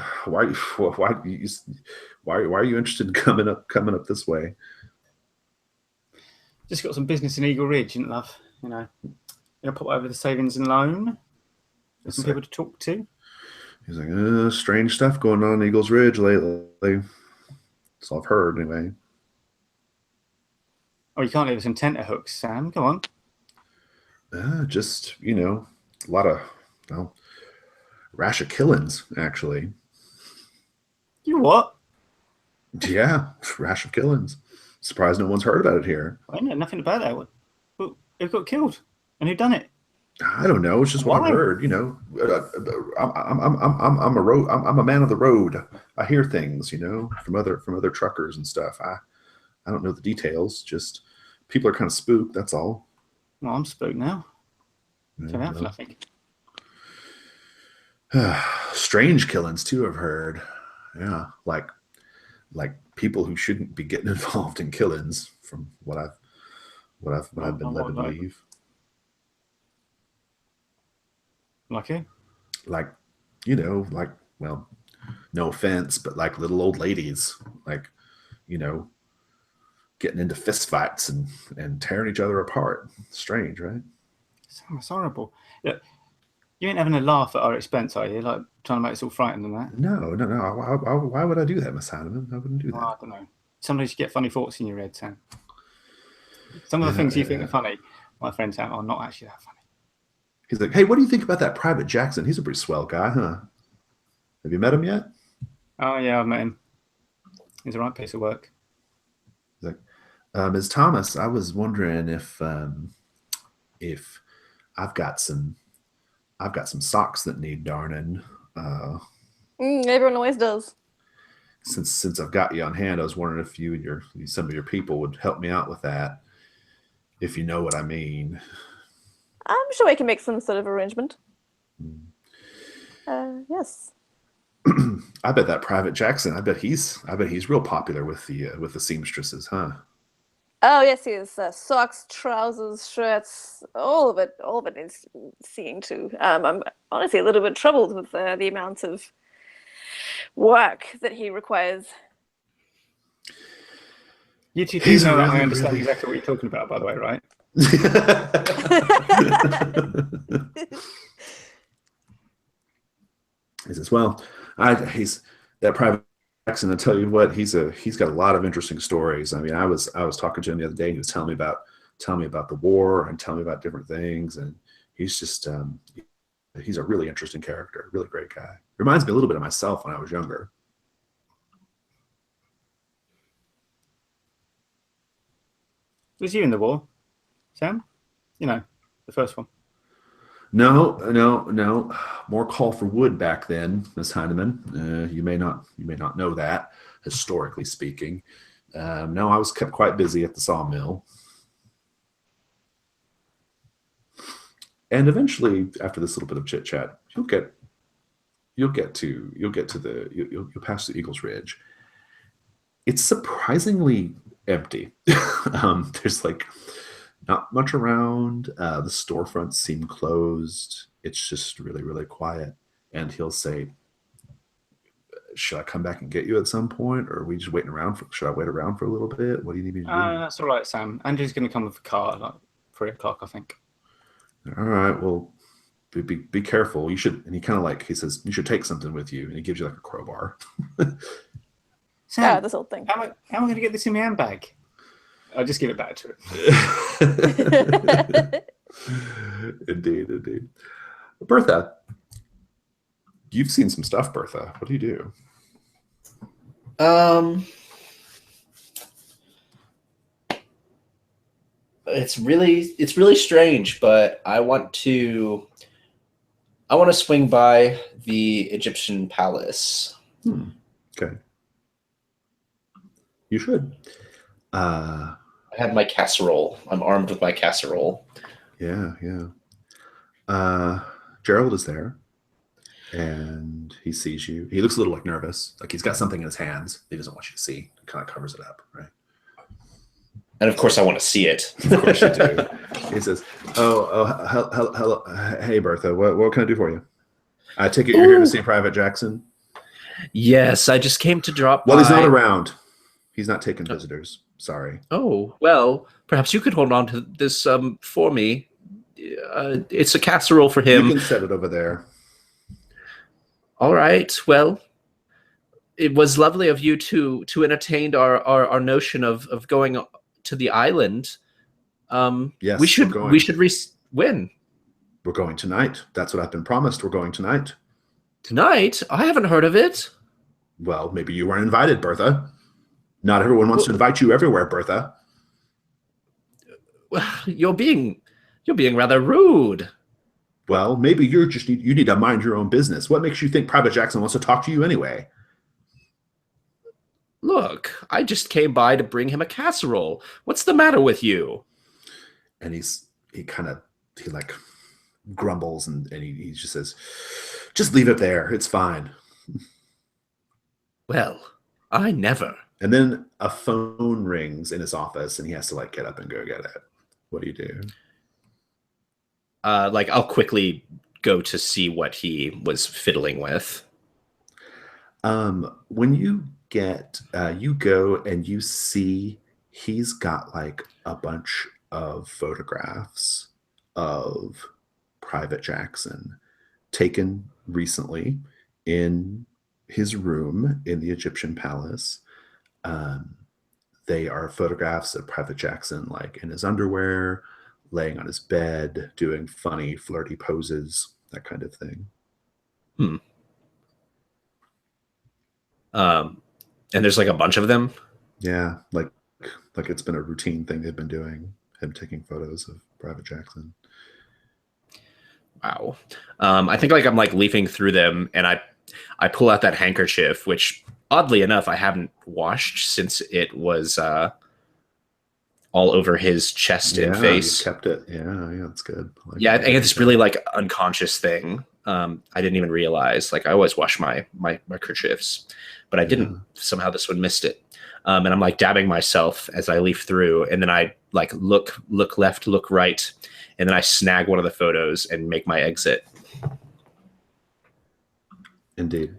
interested in coming up this way?" Just got some business in Eagle Ridge, love. Pop over the savings and loan. There's some people to talk to. He's like, strange stuff going on in Eagles Ridge lately. That's all I've heard, anyway. Oh, you can't leave us in tenterhooks, Sam. Go on. Just, a lot of, rash of killings, actually. You what? Yeah, rash of killings. Surprised no one's heard about it here. I know nothing about that. Who got killed? And who done it? I don't know. It's just what I've heard. I'm a man of the road. I hear things, from other truckers and stuff. I don't know the details. Just people are kind of spooked. That's all. Well, I'm spooked now. Yeah, nothing. Strange killings too, I've heard. Yeah, like people who shouldn't be getting involved in killings, from what I've been led to believe. Like who? like, you know, like, well, no offense, but like little old ladies, like, you know, getting into fist fights and tearing each other apart. Strange, right? Sounds horrible. Yeah, you ain't having a laugh at our expense, are you? Like trying to make us all frightened and that? No. Why would I do that, Miss Hanneman? I wouldn't do that. Well, I don't know. Sometimes you get funny thoughts in your head, Sam. Some of the things you think are funny, my friend Sam, are not actually that funny. He's like, hey, what do you think about that Private Jackson? He's a pretty swell guy, huh? Have you met him yet? Oh, yeah, I've met him. He's a right piece of work. He's like, Ms. Thomas, I was wondering if I've got some socks that need darning. Everyone always does. Since I've got you on hand, I was wondering if you and some of your people would help me out with that, if you know what I mean. I'm sure we can make some sort of arrangement. Yes. I bet that Private Jackson. I bet he's real popular with the seamstresses, huh? Oh yes, he is. Socks, trousers, shirts, all of it needs seeing to. I'm honestly a little bit troubled with the amount of work that he requires. You two do know that I understand exactly what you're talking about, by the way, right? He says, "Well, he's that Private Jackson. I tell you what, he's got a lot of interesting stories. I mean, I was talking to him the other day. And he was telling me about the war and telling me about different things. And he's just he's a really interesting character, really great guy. Reminds me a little bit of myself when I was younger." Was you in the war, Sam? You know, the first one. No. More call for wood back then, Miss Heinemann. You may not know that, historically speaking. No, I was kept quite busy at the sawmill. And eventually, after this little bit of chit chat, you'll pass the Eagles Ridge. It's surprisingly empty. There's like not much around. The storefronts seem closed. It's just really, really quiet. And he'll say, "Should I come back and get you at some point, or are we just waiting around should I wait around for a little bit? What do you need me to do?" That's all right, Sam. Andrew's going to come with a car at like 3 o'clock, I think. All right. Well, be careful. You should. And he kind of he says, "You should take something with you," and he gives you like a crowbar. Sam, this whole thing. How am I going to get this in my handbag? I'll just give it back to him. Indeed. Bertha, you've seen some stuff, Bertha. What do you do? It's really strange, but I want to swing by the Egyptian palace. Okay. You should. I have my casserole. I'm armed with my casserole. Yeah. Gerald is there, and he sees you. He looks a little nervous, like he's got something in his hands he doesn't want you to see. He kind of covers it up, right? And of course, I want to see it. Of course you do. He says, "Oh, hello, hey Bertha, what can I do for you? I take it you're here to see Private Jackson." Yes, I just came to drop Well, by. he's not around. He's not taking visitors. Sorry. Oh, well, perhaps you could hold on to this for me. It's a casserole for him. You can set it over there. All right. Well, it was lovely of you to entertain our notion of going to the island. Yes, we should win. We're going tonight. That's what I've been promised. We're going tonight. Tonight? I haven't heard of it. Well, maybe you weren't invited, Bertha. Not everyone wants to invite you everywhere, Bertha. Well, you're being rather rude. Well, maybe you need to mind your own business. What makes you think Private Jackson wants to talk to you anyway? Look, I just came by to bring him a casserole. What's the matter with you? And he grumbles and he just says, "Just leave it there. It's fine." Well, I never. And then a phone rings in his office and he has to get up and go get it. What do you do? I'll quickly go to see what he was fiddling with. When you get, you go and you see he's got like a bunch of photographs of Private Jackson taken recently in his room in the Egyptian palace. Um, they are photographs of Private Jackson like in his underwear, laying on his bed, doing funny, flirty poses, that kind of thing. And there's like a bunch of them. Yeah, like it's been a routine thing they've been doing, him taking photos of Private Jackson. Wow. I think like I'm like leafing through them, and I pull out that handkerchief, which oddly enough I haven't washed since it was all over his chest and You face. kept it. Yeah, that's good. I think it's really like unconscious thing. I didn't even realize. Like I always wash my kerchiefs, but I didn't. Somehow this one missed it. And I'm like dabbing myself as I leaf through, and then I like look left, look right, and then I snag one of the photos and make my exit. Indeed.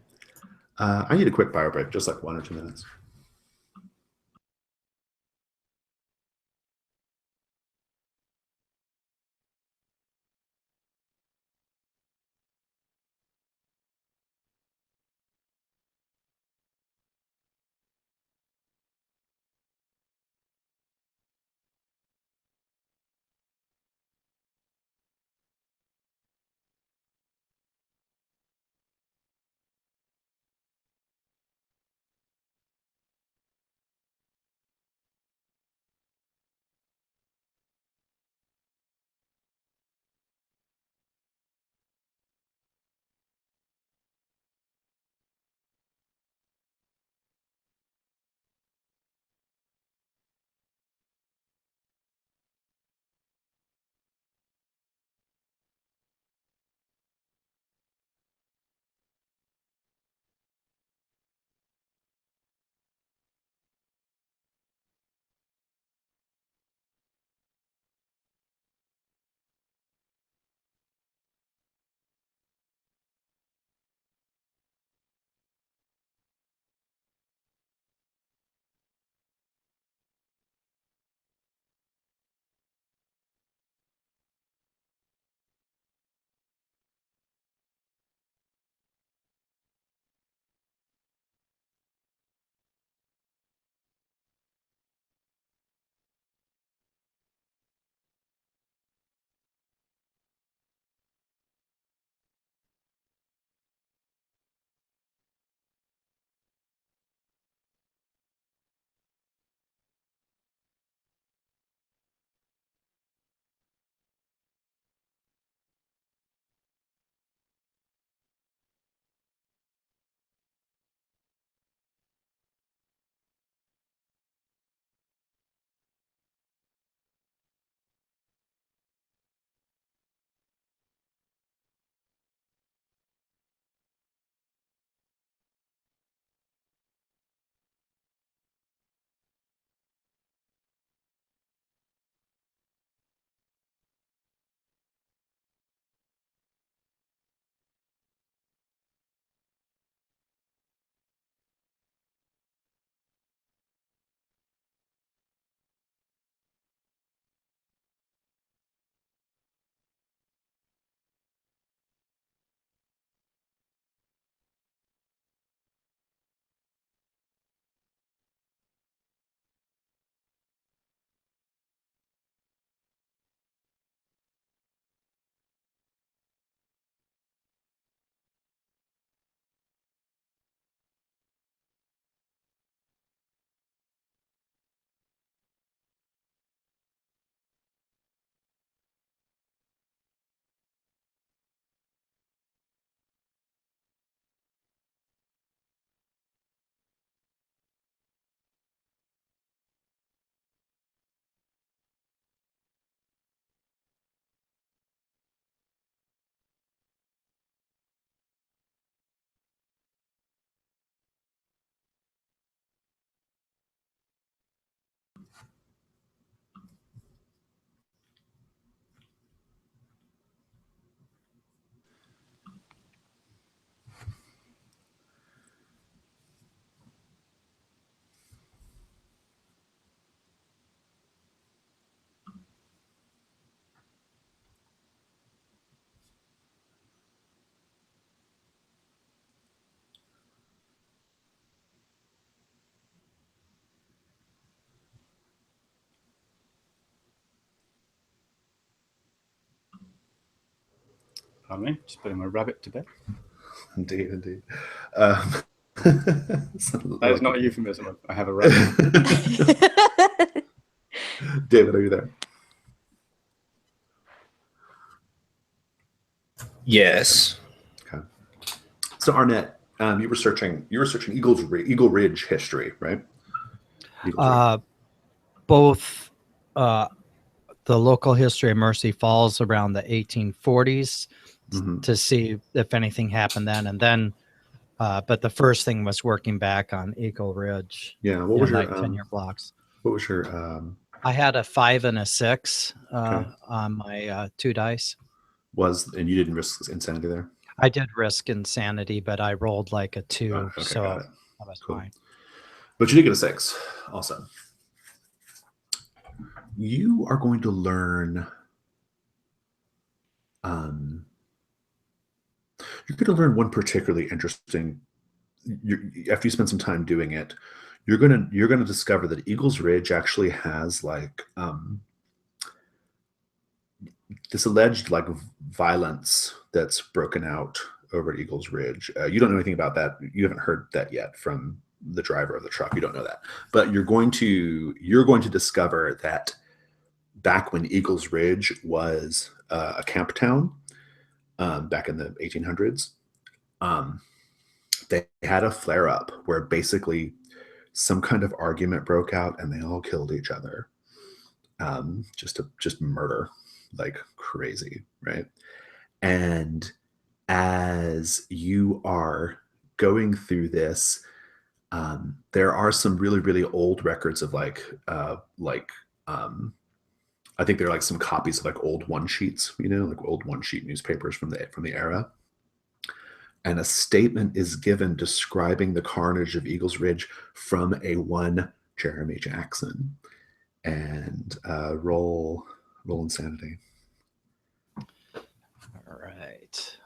I need a quick bio break, just like 1 or 2 minutes. Pardon me, just putting my rabbit to bed. Indeed, indeed. That is not a euphemism. I have a rabbit. David, are you there? Yes. Okay. So Arnett, you were searching Eagle Ridge history, right? Eagles Ridge. Both the local history of Mercy Falls around the 1840s to see if anything happened then, and then but the first thing was working back on Eagle Ridge. Yeah. What was your 10-year blocks? What was your I had a 5 and a 6 Okay. on my 2 dice. and you didn't risk insanity there? I did risk insanity, but I rolled like a 2, Okay, so got it. that was Cool. fine. But you did get a 6. Awesome. You are going to learn. You're going to learn one particularly interesting. After you spend some time doing it, you're gonna discover that Eagles Ridge actually has like this alleged like violence that's broken out over at Eagles Ridge. You don't know anything about that. You haven't heard that yet from the driver of the truck. You don't know that, but you're going to discover that back when Eagles Ridge was a camp town, back in the 1800s, they had a flare up where basically some kind of argument broke out and they all killed each other, just murder like crazy, right? And as you are going through this, there are some really, really old records of I think there are like some copies of like old one sheets, like old one sheet newspapers from the era. And a statement is given describing the carnage of Eagles Ridge from a one Jeremy Jackson. And roll insanity. All right.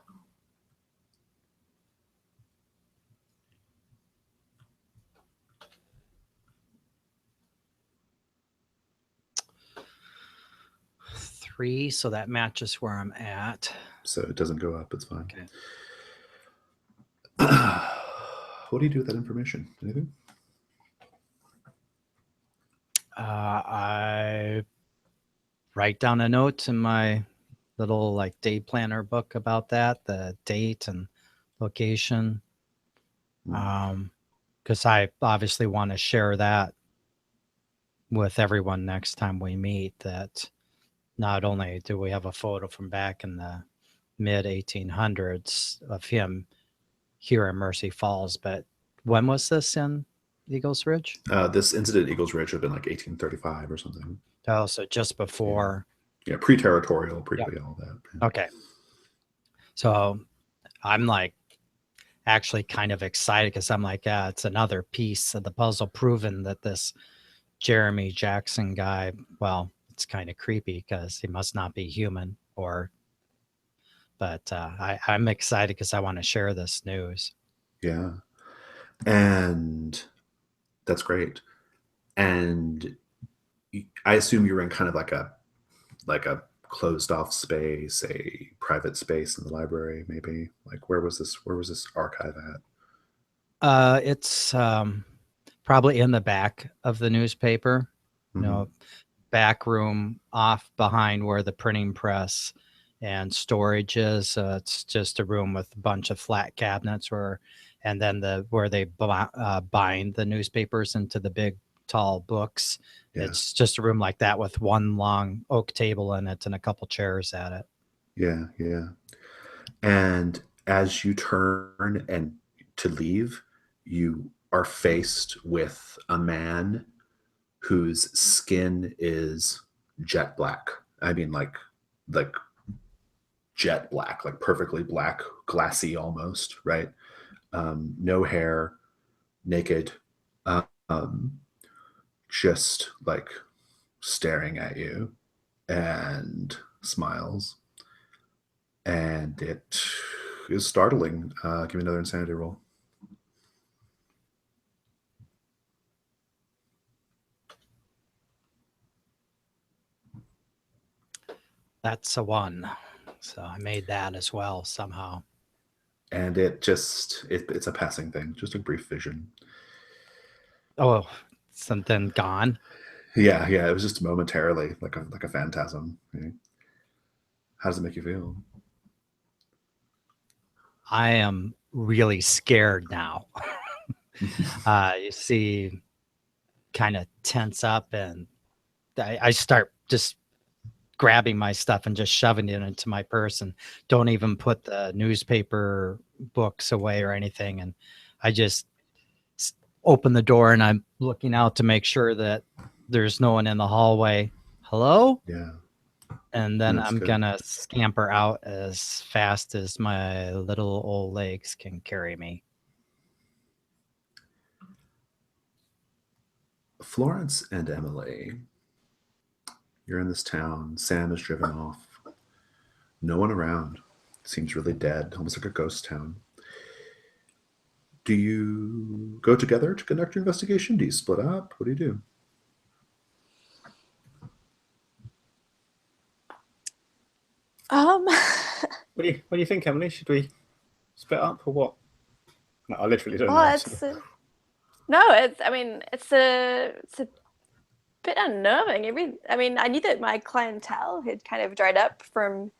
Three, so that matches where I'm at. So it doesn't go up. It's fine. Okay. What do you do with that information? Anything? I write down a note in my little like day planner book about that, the date and location. Because I obviously want to share that with everyone next time we meet, that not only do we have a photo from back in the mid 1800s of him here in Mercy Falls, but when was this in Eagles Ridge? This incident at Eagles Ridge would have been like 1835 or something. Oh, so just before. Yeah, pre-territorial, all that. Yeah. Okay. So I'm like actually kind of excited because I'm like, yeah, it's another piece of the puzzle proving that this Jeremy Jackson guy, well, it's kind of creepy because he must not be human, but I'm excited because I want to share this news. Yeah. And that's great. And I assume you're in kind of like a closed off space, a private space in the library, maybe. Like where was this archive at? It's probably in the back of the newspaper, back room off behind where the printing press and storage is. It's just a room with a bunch of flat cabinets where they bind the newspapers into the big tall books. Yeah. It's just a room like that with one long oak table in it and a couple chairs at it. Yeah. And as you turn and to leave, you are faced with a man whose skin is jet black. I mean, like jet black, like perfectly black, glassy almost, right? No hair, naked, just like staring at you and smiles. And it is startling. Give me another insanity roll. That's a 1. So I made that as well somehow. And it's a passing thing, just a brief vision. Oh, something gone. Yeah, it was just momentarily like a phantasm. Right? How does it make you feel? I am really scared now. You see, kind of tense up, and I start just grabbing my stuff and just shoving it into my purse, and don't even put the newspaper books away or anything. And I just open the door, and I'm looking out to make sure that there's no one in the hallway. Hello? Yeah. And then That's I'm good. gonna scamper out as fast as my little old legs can carry me. Florence and Emily, you're in this town. Sam is driven off. No one around. Seems really dead, almost like a ghost town. Do you go together to conduct your investigation? Do you split up? What do you do? What do you think, Emily? Should we split up or what? No, I literally don't know. Well, it's no, it's. I mean, it's a bit unnerving. I mean, I knew that my clientele had kind of dried up from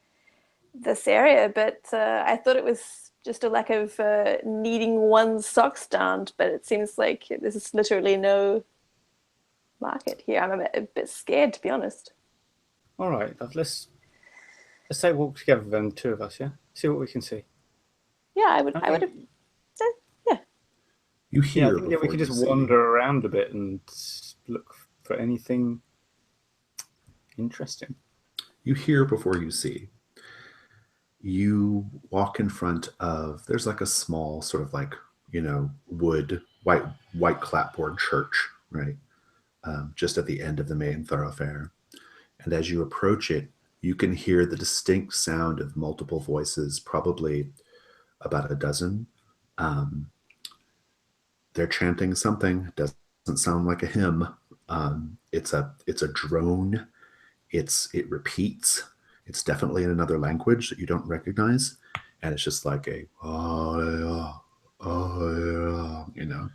this area, but I thought it was just a lack of needing one's socks darned. But it seems like there's is literally no market here. I'm a bit scared, to be honest. All right, let's take a walk together then, two of us, yeah? See what we can see. Yeah, I would have. Yeah. You Yeah, hear I think we before could you just see. wander around a bit and look for anything interesting. You hear before you see. You walk in front of, there's like a small sort of like, wood, white clapboard church, right? Just at the end of the main thoroughfare. And as you approach it, you can hear the distinct sound of multiple voices, probably about a dozen. They're chanting something. Doesn't sound like a hymn. It's a drone. It repeats. It's definitely in another language that you don't recognize, and it's just like a oh yeah.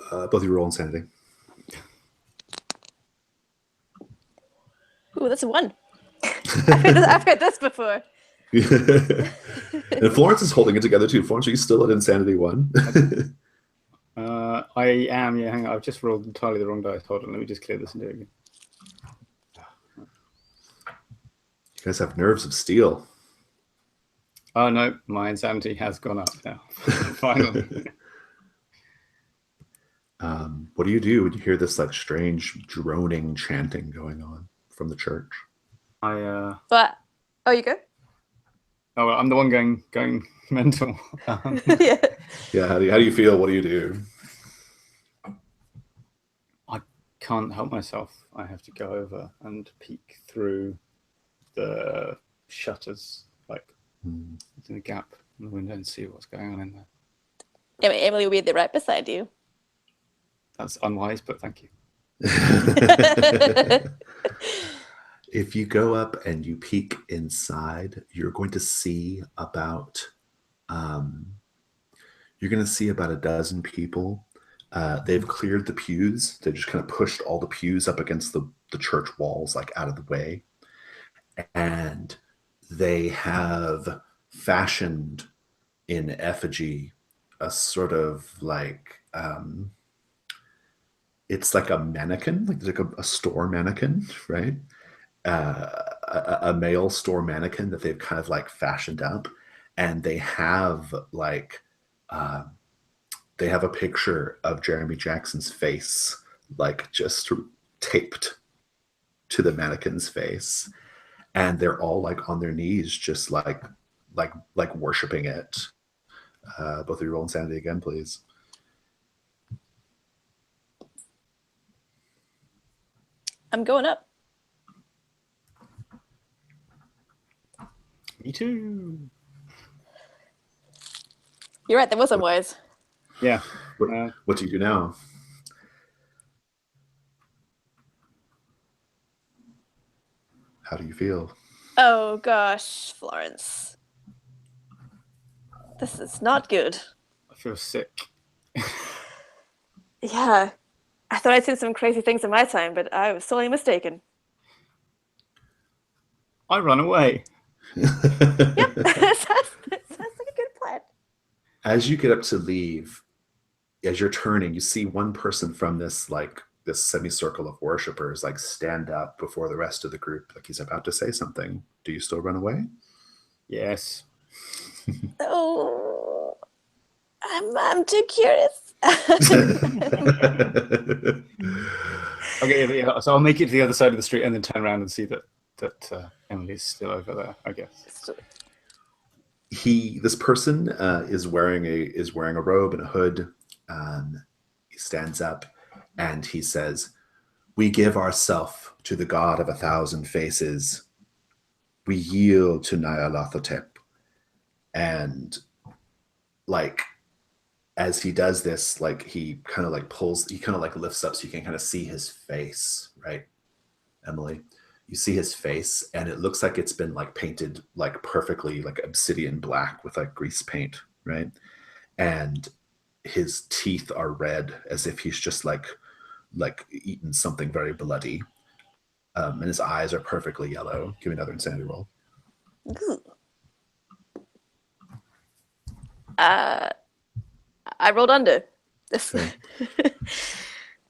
Both of you roll insanity. Ooh, that's a 1. I've heard this before. And Florence is holding it together too. Florence, are you still at insanity 1? I am, yeah, hang on. I've just rolled entirely the wrong dice. Hold on, let me just clear this and do it again. You guys have nerves of steel. Oh no, my insanity has gone up now. Finally. What do you do when you hear this like strange droning chanting going on from the church? But you go. Oh, well, I'm the one going mental. Yeah. Yeah. How do you feel? What do you do? I can't help myself. I have to go over and peek through the shutters, like in the gap in the window, and see what's going on in there. Emily will be right beside you. That's unwise, but thank you. If you go up and you peek inside, you're going to see about a dozen people. They've cleared the pews. They just kind of pushed all the pews up against the church walls, like out of the way. And they have fashioned in effigy a sort of like it's like a mannequin, like a store mannequin, right? A male store mannequin that they've kind of like fashioned up, and they have like they have a picture of Jeremy Jackson's face, like just taped to the mannequin's face, and they're all like on their knees, just like worshiping it. Both of you roll insanity again, please. I'm going up. Me too. You're right. There was some words. Yeah. What do you do now? How do you feel? Oh gosh, Florence. This is not good. I feel sick. Yeah. I thought I'd seen some crazy things in my time, but I was sorely mistaken. I run away. Yep. that sounds like a good plan. As you get up to leave, as you're turning, you see one person from this semicircle of worshipers like stand up before the rest of the group, like he's about to say something. Do you still run away? Yes. Oh, I'm too curious. Okay, yeah, so I'll make it to the other side of the street and then turn around and see that Emily's still over there, I guess. This person is wearing a robe and a hood. He stands up and he says, "We give ourself to the god of 1,000 faces. We yield to Nyarlathotep." And like, as he does this, like he kind of like lifts up so you can kind of see his face, right, Emily? You see his face, and it looks like it's been like painted like perfectly, like obsidian black with like grease paint, right? And his teeth are red, as if he's just like eaten something very bloody. And his eyes are perfectly yellow. Give me another insanity roll. I rolled under. Okay.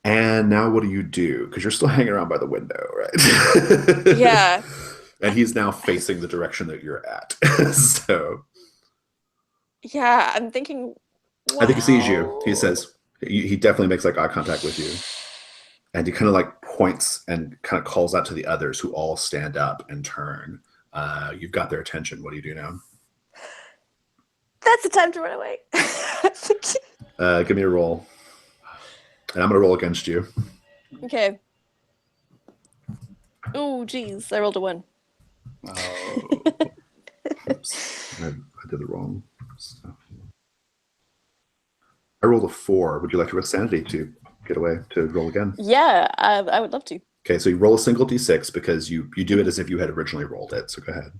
And now what do you do? Because you're still hanging around by the window, right? Yeah. And he's now facing the direction that you're at. So Yeah, I'm thinking. I think he sees you. wow. He says, he definitely makes like eye contact with you. And he kind of like points and kind of calls out to the others, who all stand up and turn. You've got their attention. What do you do now? That's the time to run away. Give me a roll. And I'm going to roll against you. Okay. Oh, geez. I rolled a 1. Oh. Oops. I did the wrong stuff. I rolled a 4. Would you like to roll sanity to get away to roll again? Yeah, I would love to. Okay, so you roll a single d6 because you do it as if you had originally rolled it. So go ahead.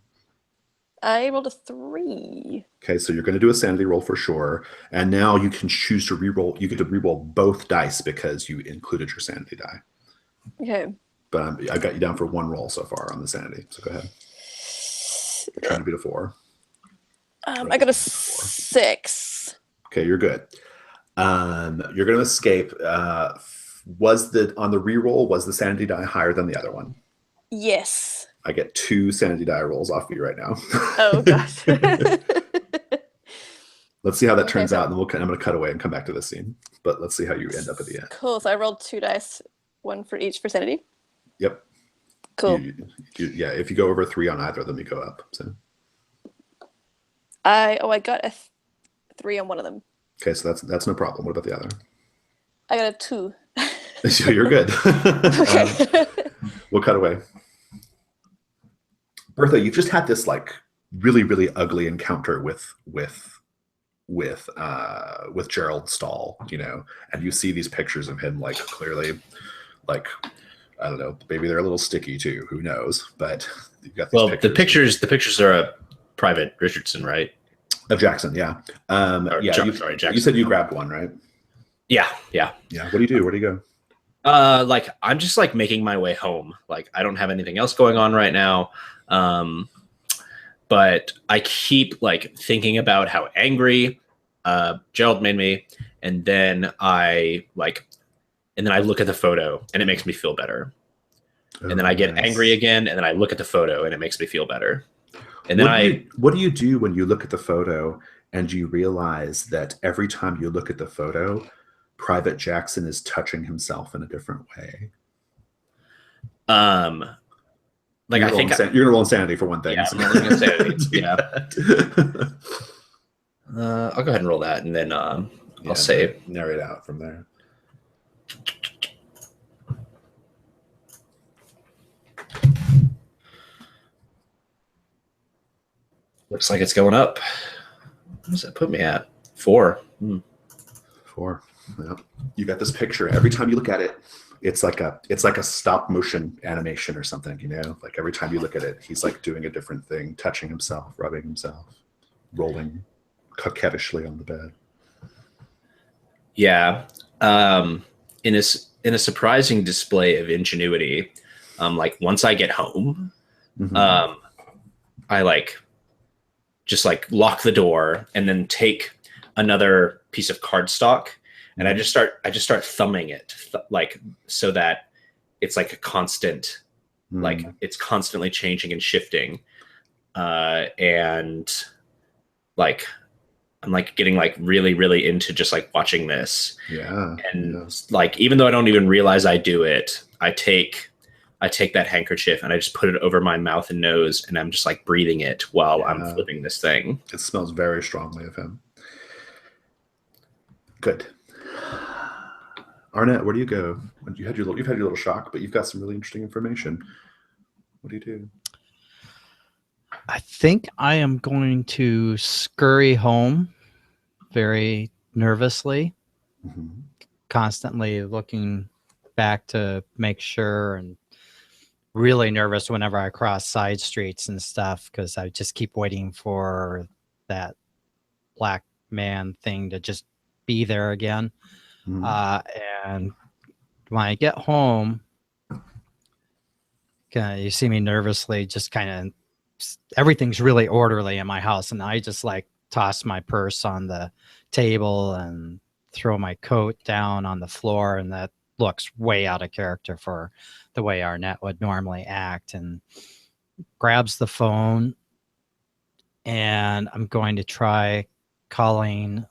I rolled a 3. Okay, so you're going to do a sanity roll for sure. And now you can choose to reroll. You get to reroll both dice because you included your sanity die. Okay. But I got you down for 1 roll so far on the sanity. So go ahead. You're trying to beat a 4. I got a 6. Okay, you're good. You're going to escape. On the reroll, was the sanity die higher than the other one? Yes. I get 2 sanity die rolls off of you right now. Oh, gosh. Let's see how that Okay, turns so- out, and then I'm going to cut away and come back to this scene. But let's see how you end up at the end. Cool. So I rolled 2 dice, 1 for each for sanity. Yep. Cool. Yeah, if you go over 3 on either of them, you go up. So I got a 3 on one of them. okay, so that's no problem. What about the other? I got a 2. So you're good. Okay. We'll cut away. Bertha, you've just had this like really, really ugly encounter with Gerald Stahl, and you see these pictures of him like clearly, like, I don't know, maybe they're a little sticky too. Who knows? But you've got these pictures. The pictures are a Private Richardson, right? Of Jackson, yeah. Sorry, Jackson. You said you grabbed one, right? Yeah. What do you do? Where do you go? Like I'm just like making my way home. Like I don't have anything else going on right now. But I keep like thinking about how angry Gerald made me, and then I look at the photo and it makes me feel better. And then I get angry again, and then I look at the photo and it makes me feel better. And then what do you do when you look at the photo and you realize that every time you look at the photo, Private Jackson is touching himself in a different way? Like you're gonna roll insanity for one thing. Yeah, I'm rolling insanity. Yeah. I'll go ahead and roll that, and then I'll say narrate out from there. Looks like it's going up. What does that put me at? 4. 4. Yeah. You got this picture. Every time you look at it, it's like a stop motion animation or something, you know, like every time you look at it, he's like doing a different thing, touching himself, rubbing himself, rolling coquettishly on the bed. Yeah. In a surprising display of ingenuity, like once I get home, I like just like lock the door and then take another piece of cardstock and I just start thumbing it like so that it's like a constant, like it's constantly changing and shifting. And like I'm like getting like really, really into just like watching this. Yeah. And like, even though I don't even realize I do it, I take that handkerchief and I just put it over my mouth and nose and I'm just like breathing it while I'm flipping this thing. It smells very strongly of him. Good. Arnett, where do you go? You've had your little shock, but you've got some really interesting information. What do you do? I think I am going to scurry home very nervously, constantly looking back to make sure, and really nervous whenever I cross side streets and stuff because I just keep waiting for that black man thing to just be there again. And when I get home, you see me nervously, just kind of everything's really orderly in my house, and I just like toss my purse on the table and throw my coat down on the floor, and that looks way out of character for the way Arnett would normally act, and grabs the phone, and I'm going to try calling.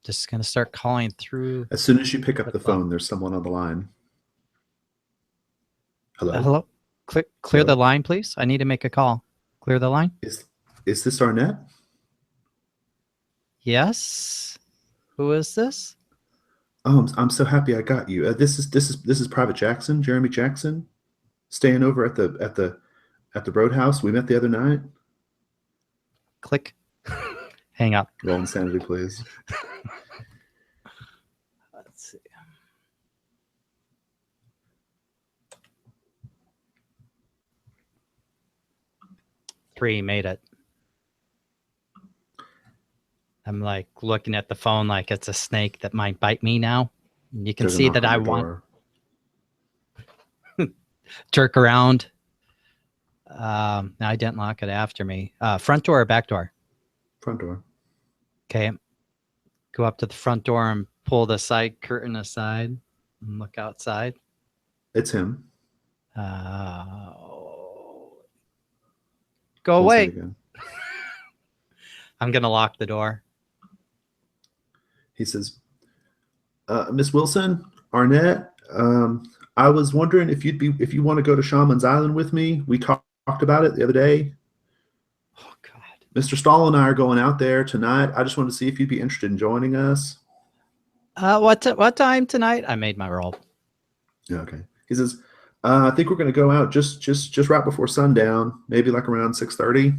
Just going to start calling through. As soon as you pick up the phone, there's someone on the line. Hello? Hello? Clear the line, please. I need to make a call. Clear the line. Is this Arnett? Yes. Who is this? Oh, I'm so happy I got you. This is Private Jackson, Jeremy Jackson, staying over at the Roadhouse. We met the other night. Click. Hang up. Roll insanity, please. Let's see. Three, made it. I'm like looking at the phone like it's a snake that might bite me now. You can see that I want jerk around. No, I didn't lock it after me. Front door or back door? Front door. Okay. Go up to the front door and pull the side curtain aside and look outside. It's him. Go away. I'm going to lock the door. He says, Miss Wilson, Arnett, I was wondering if you want to go to Shaman's Island with me. We talked about it the other day. Oh, God. Mr. Stahl and I are going out there tonight. I just wanted to see if you'd be interested in joining us. What time tonight? I made my roll. Yeah, okay. He says, I think we're going to go out just right before sundown, maybe like around 6:30.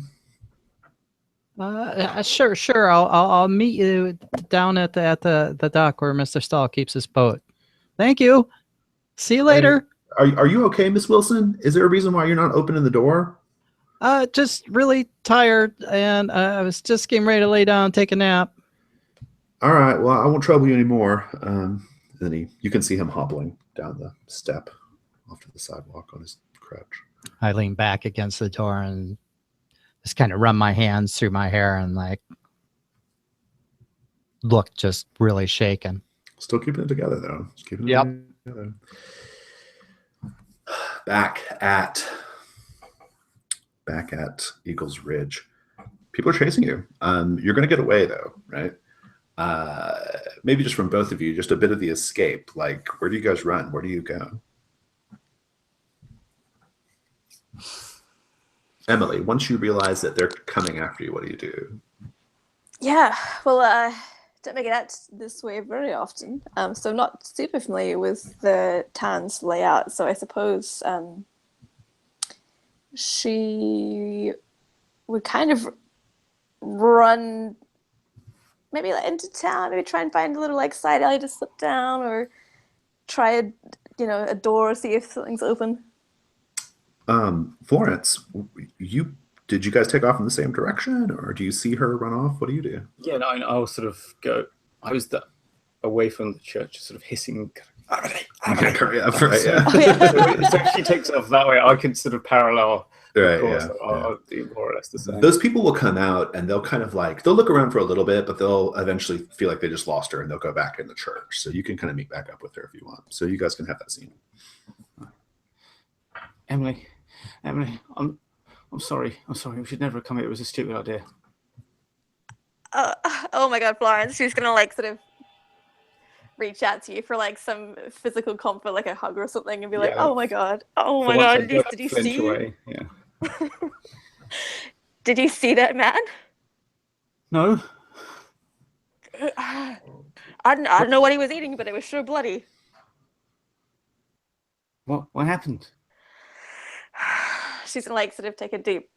Sure. I'll meet you down at the dock where Mr. Stahl keeps his boat. Thank you. See you later. Are you okay, Miss Wilson? Is there a reason why you're not opening the door? Just really tired, and I was just getting ready to lay down and take a nap. All right. Well, I won't trouble you anymore. Then you can see him hobbling down the step off to the sidewalk on his crutch. I lean back against the door and just kind of run my hands through my hair and like look just really shaken. Still keeping it together though. Just keeping it together. Back at Eagles Ridge. People are chasing you. You're going to get away though, right? Maybe just from both of you, just a bit of the escape. Like, where do you guys run? Where do you go? Emily, once you realize that they're coming after you, what do you do? Yeah, well, don't make it out this way very often, so I'm not super familiar with the town's layout. So I suppose she would kind of run maybe like into town, maybe try and find a little like side alley to slip down, or try a door, see if something's open. Florence, did you guys take off in the same direction, or do you see her run off? What do you do? Yeah, no, I'll sort of go. I was away from the church, sort of hissing. Okay, yeah, right, yeah. Oh, yeah. So if she takes off that way, I can sort of parallel. Right, course, yeah, I'll do more or less the same. Those people will come out and they'll kind of they'll look around for a little bit, but they'll eventually feel like they just lost her and they'll go back in the church. So you can kind of meet back up with her if you want. So you guys can have that scene. Emily, I'm sorry. We should never have come here. It was a stupid idea. Oh my God, Florence. She's gonna sort of reach out to you for some physical comfort, like a hug or something, and be like, "Oh my God, did you see? Away. Yeah. Did you see that man? No. I don't know what he was eating, but it was sure bloody." What happened? She's gonna sort of take a deep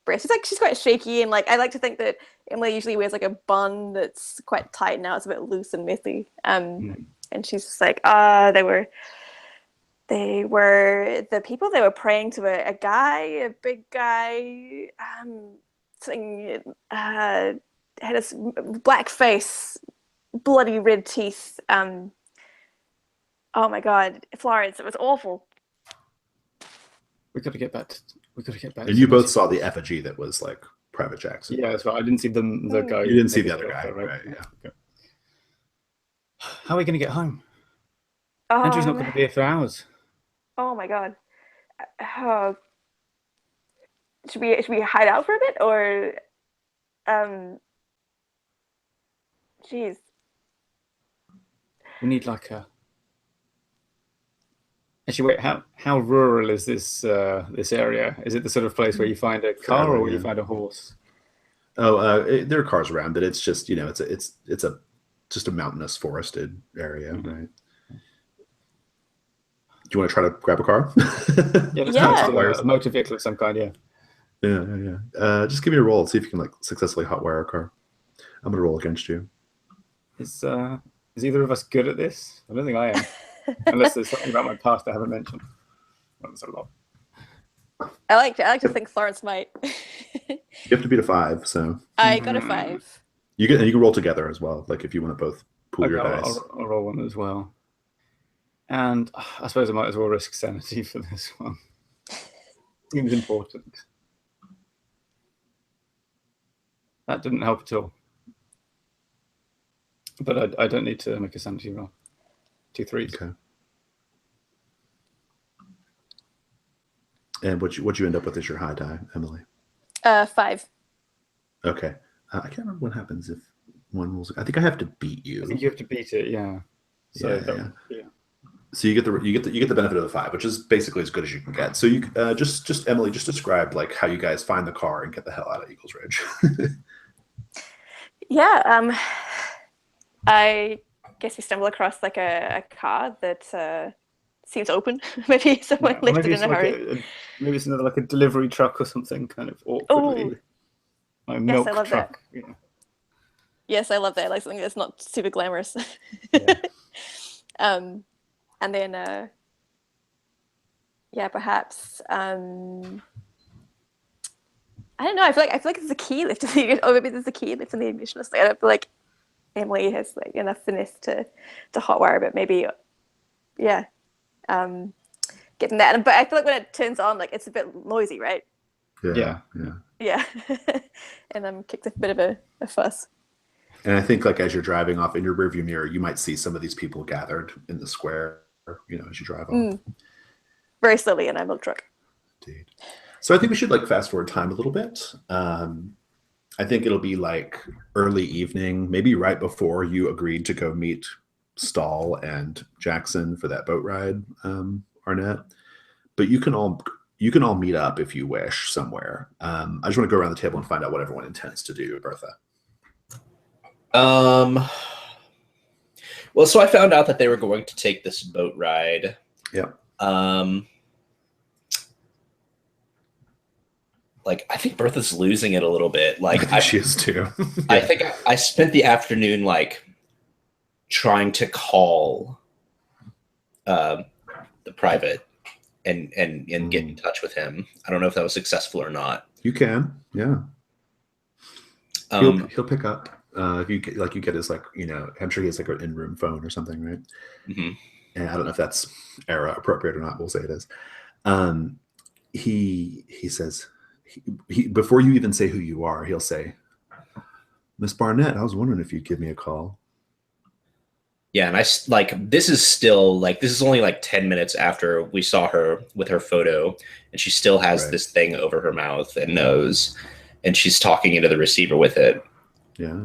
breath. She's quite shaky, and I like to think that Emily usually wears a bun that's quite tight. Now it's a bit loose and messy. And she's just like, they were the people. They were praying to a big guy, something had a black face, bloody red teeth. Oh my God, Florence, it was awful. We got to get back. And you both saw the effigy that was Private Jackson. Yeah, that's right. I didn't see the guy. You didn't see the other guy, right? Yeah. Okay. How are we going to get home? Andrew's not going to be here for hours. Oh my God. Should we hide out for a bit, or jeez. We need Actually, wait. How rural is this area? Is it the sort of place where you find a car or where you find a horse? Oh, there are cars around, but it's just it's just a mountainous forested area, right? Do you want to try to grab a car? Yeah. A motor vehicle of some kind. Yeah. Yeah. Just give me a roll and see if you can successfully hotwire a car. I'm gonna roll against you. Is either of us good at this? I don't think I am. Unless there's something about my past I haven't mentioned. Well, there's a lot. I like to think Florence might. You have to beat a 5, so I got a 5. you can roll together as well. If you want to both pool your dice. I'll roll one as well. And I suppose I might as well risk sanity for this one. Seems important. That didn't help at all. But I don't need to make a sanity roll. 2 3s. Okay. And what you end up with is your high die, Emily. 5. Okay. I can't remember what happens if one rolls. I think I have to beat you. I think you have to beat it. Yeah. So yeah. So you get the benefit of the 5, which is basically as good as you can get. So you just Emily, just describe how you guys find the car and get the hell out of Eagles Ridge. Yeah. I guess we stumble across a car that seems open. Maybe someone left it in a hurry. Maybe it's another a delivery truck or something, kind of awkwardly. Yes, milk I love truck. that. Yeah. Yes, I love that. Something that's not super glamorous. Yeah. And then perhaps I don't know. I feel like there's a key left in the or maybe there's a key left in the ignition. I don't feel like Emily has enough finesse to hotwire, but maybe getting that. But I feel like when it turns on, it's a bit noisy, right? Yeah. And kicked a bit of a fuss. And I think as you're driving off in your rearview mirror, you might see some of these people gathered in the square, as you drive off. Very slowly in a milk truck. Indeed. So I think we should fast forward time a little bit. I think it'll be early evening, maybe right before you agreed to go meet Stahl and Jackson for that boat ride, Arnett. But you can all meet up if you wish somewhere. I just want to go around the table and find out what everyone intends to do, Bertha. Well, so I found out that they were going to take this boat ride. Yeah. I think Bertha's losing it a little bit. She is too. I think I spent the afternoon trying to call the private and get in touch with him. I don't know if that was successful or not. You can, yeah. He'll pick up. If you get his I'm sure he has like an in-room phone or something, right? Mm-hmm. And I don't know if that's era appropriate or not. We'll say it is. He says he before you even say who you are, he'll say, "Miss Barnett, I was wondering if you'd give me a call." Yeah, and this is only like 10 minutes after we saw her with her photo, and she still has this thing over her mouth and nose, and she's talking into the receiver with it. Yeah.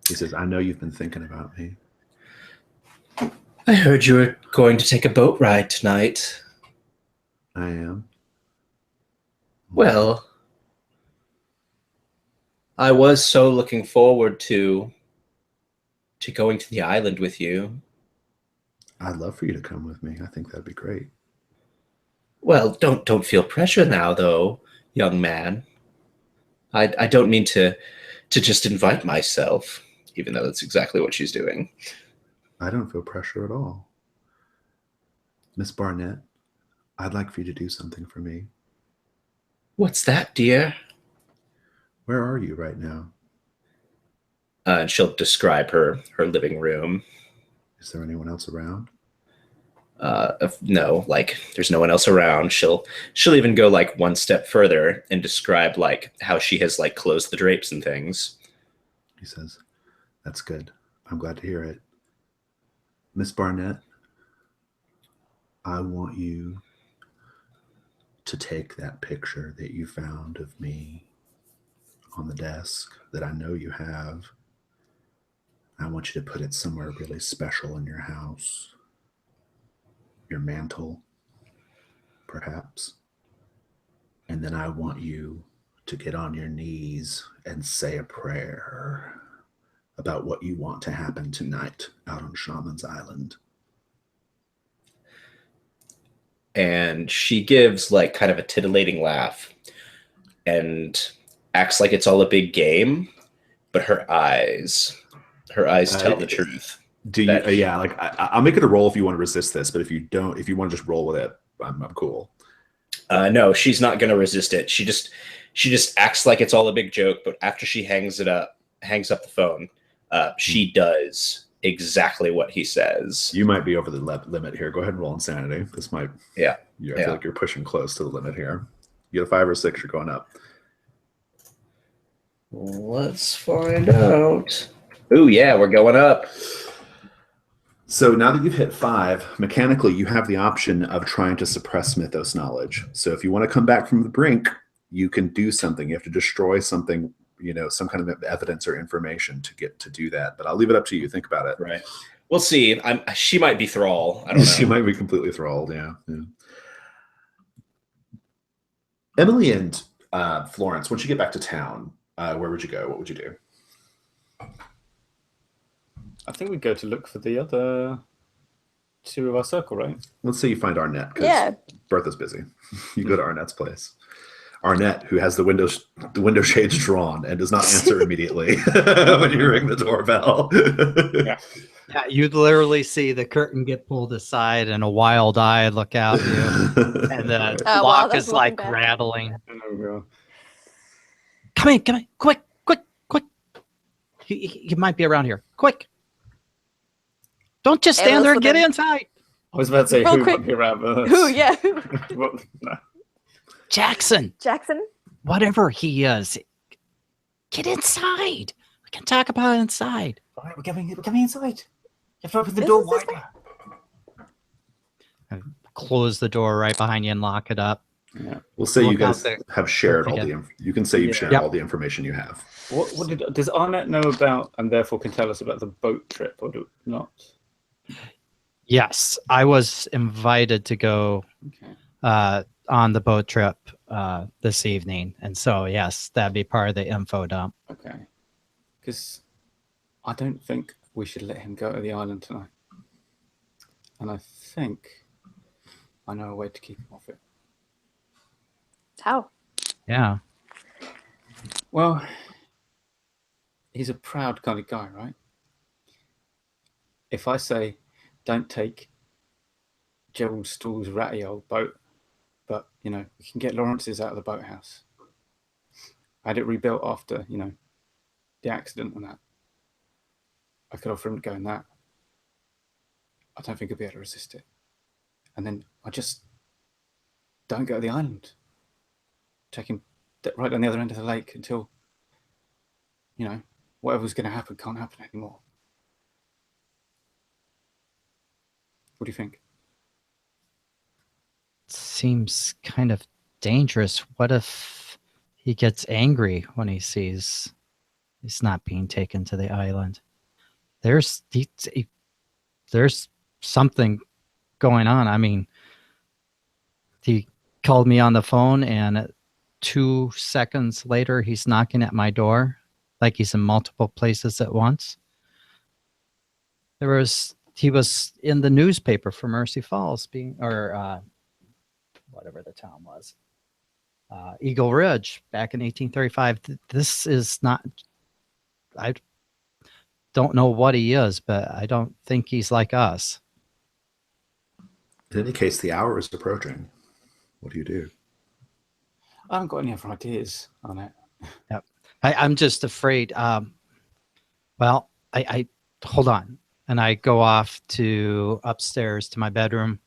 He says, "I know you've been thinking about me." I heard you were going to take a boat ride tonight. I am. Well, I was so looking forward to going to the island with you. I'd love for you to come with me. I think that'd be great. Well, don't feel pressure now, though, young man. I don't mean to just invite myself, even though that's exactly what she's doing. I don't feel pressure at all. Miss Barnett, I'd like for you to do something for me. What's that, dear? Where are you right now? And she'll describe her living room. Is there anyone else around? No, there's no one else around. She'll even go like one step further and describe like how she has like closed the drapes and things. He says, "That's good. I'm glad to hear it. Miss Barnett, I want you to take that picture that you found of me on the desk that I know you have. I want you to put it somewhere really special in your house. Your mantle, perhaps. And then I want you to get on your knees and say a prayer about what you want to happen tonight out on Shaman's Island." And she gives like kind of a titillating laugh and acts like it's all a big game, but her eyes tell the truth. Do you? I'll make it a roll if you want to resist this, but if you don't, if you want to just roll with it, I'm cool. No, she's not going to resist it. She just acts like it's all a big joke, but after she hangs up the phone, she does exactly what he says. You might be over the limit here. Go ahead and roll insanity. This might. Yeah. I feel like you're pushing close to the limit here. You get a 5 or 6, you're going up. Let's find out. Oh yeah, we're going up. So now that you've hit 5, mechanically you have the option of trying to suppress mythos knowledge. So if you want to come back from the brink, you can do something. You have to destroy something, some kind of evidence or information to get to do that. But I'll leave it up to you. Think about it. Right. We'll see. She might be thrall. I don't know. She might be completely thralled. Yeah. Emily and Florence, once you get back to town, where would you go? What would you do? I think we'd go to look for the other 2 of our circle, right? Let's say you find Arnett, because Bertha's busy. You go to Arnett's place. Arnett, who has the window shades drawn and does not answer immediately when you ring the doorbell. Yeah, you'd literally see the curtain get pulled aside and a wild eye look out at you. And the lock is like back. Rattling. Oh, come in, quick. He might be around here. Quick. Don't just stand there and get inside. I was about to say who might be around us. Who, yeah. No. Jackson. Whatever he is. Get inside. We can talk about it inside. All right, we're coming inside. You have to open the door wider. Close the door right behind you and lock it up. Yeah. We'll say you guys have shared all the you can say you've shared all the information you have. Does Arnett know about and therefore can tell us about the boat trip or do not? Yes, I was invited to go on the boat trip this evening. And so, yes, that'd be part of the info dump. Okay. Because I don't think we should let him go to the island tonight. And I think I know a way to keep him off it. How? Yeah. Well, he's a proud kind of guy, right? If I say, don't take Gerald Stall's ratty old boat, but we can get Lawrence's out of the boathouse. I had it rebuilt after the accident and that. I could offer him to go in that. I don't think he'll be able to resist it. And then I just don't go to the island. Take him right on the other end of the lake until whatever's going to happen can't happen anymore. What do you think? Seems kind of dangerous. What if he gets angry when he sees he's not being taken to the island? There's something going on. I mean, he called me on the phone, and 2 seconds later, he's knocking at my door, like he's in multiple places at once. He was in the newspaper for Mercy Falls, whatever the town was, Eagle Ridge, back in 1835. This is not. I don't know what he is, but I don't think he's like us. In any case, the hour is approaching. What do you do? I haven't got any other ideas on it. Yep. I'm just afraid. Well, I hold on, and I go off to upstairs to my bedroom,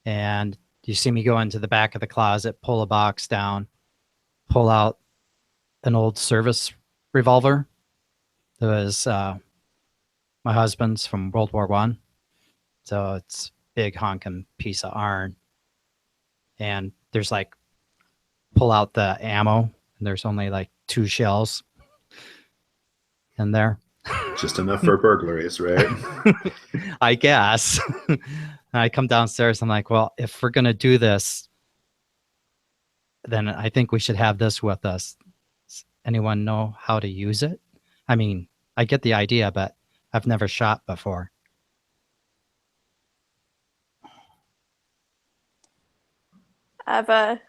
and you see me go into the back of the closet, pull a box down, pull out an old service revolver. That was my husband's from World War I. So it's big honking piece of iron. And there's pull out the ammo, and there's only 2 shells in there. Just enough for burglaries, right? I guess. I come downstairs. I'm like, well, if we're going to do this, then I think we should have this with us. Does anyone know how to use it? I mean, I get the idea, but I've never shot before. I've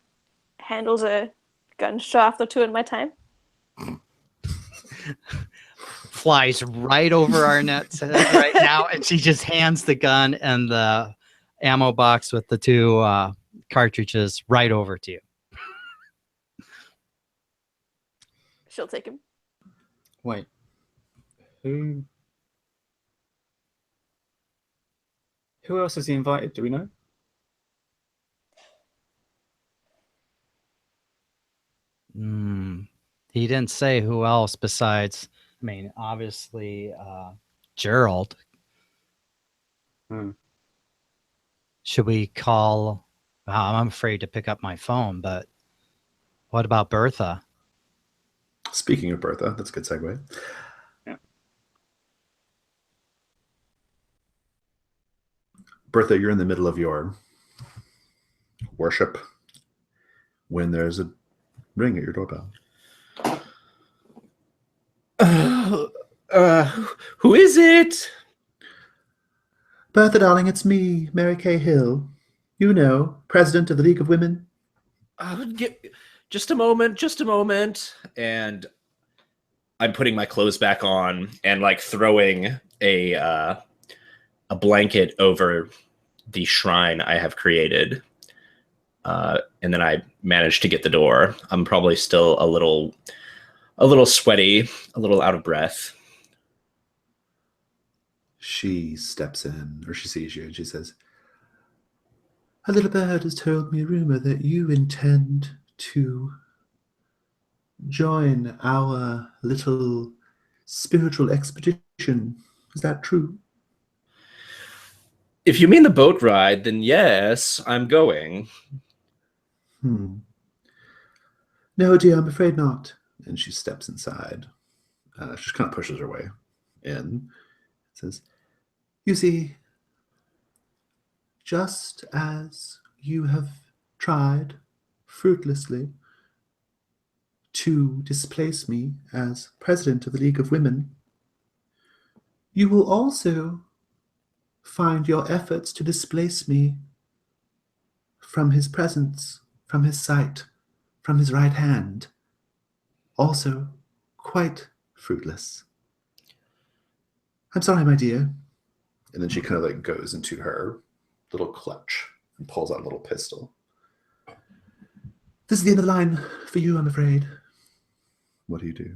handled a gun shaft or 2 in my time. Flies right over our nets right now, and she just hands the gun and the ammo box with the 2 cartridges right over to you. She'll take him. Wait. Who else has he invited? Do we know? He didn't say who else besides, obviously, Gerald. Should we call? I'm afraid to pick up my phone, but what about Bertha? Speaking of Bertha, that's a good segue. Yeah. Bertha, you're in the middle of your worship when there's a ring at your doorbell. Who is it? Bertha, darling, it's me, Mary Kay Hill. You know, president of the League of Women. Just a moment. And I'm putting my clothes back on and throwing a blanket over the shrine I have created. And then I managed to get the door. I'm probably still a little sweaty, a little out of breath. She steps in, or she sees you, and she says, "A little bird has told me a rumor that you intend to join our little spiritual expedition. Is that true?" If you mean the boat ride, then yes, I'm going. No, dear, I'm afraid not. And she steps inside. She just kind of pushes her way in. Says, "You see, just as you have tried fruitlessly to displace me as president of the League of Women, you will also find your efforts to displace me from his presence, from his sight, from his right hand, also quite fruitless. I'm sorry, my dear." And then she kind of goes into her little clutch and pulls out a little pistol. This is the end of the line for you, I'm afraid. What do?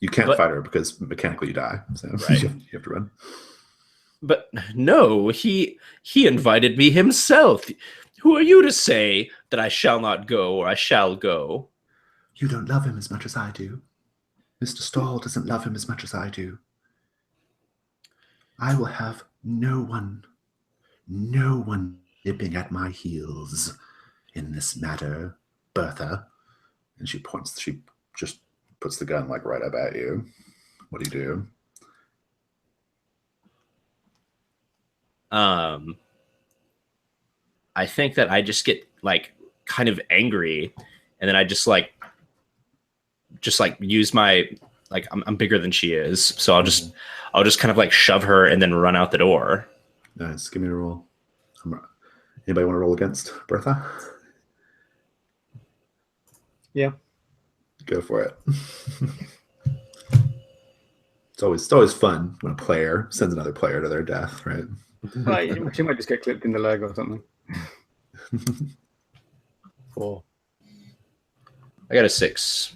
You can't fight her because mechanically you die, so right. you have to run. But no, he invited me himself. Who are you to say that I shall not go or I shall go? You don't love him as much as I do. Mr. Stahl doesn't love him as much as I do. I will have no one nipping at my heels in this matter, Bertha. And she just puts the gun like right up at you. What do? I think that I just get like kind of angry, and then I just like use my like I'm bigger than she is, so I'll just kind of like shove her and then run out the door. Nice. Give me a roll. Anybody want to roll against Bertha? Yeah. Go for it. It's always fun when a player sends another player to their death, right? Right. She might just get clipped in the leg or something. 4. I got a 6.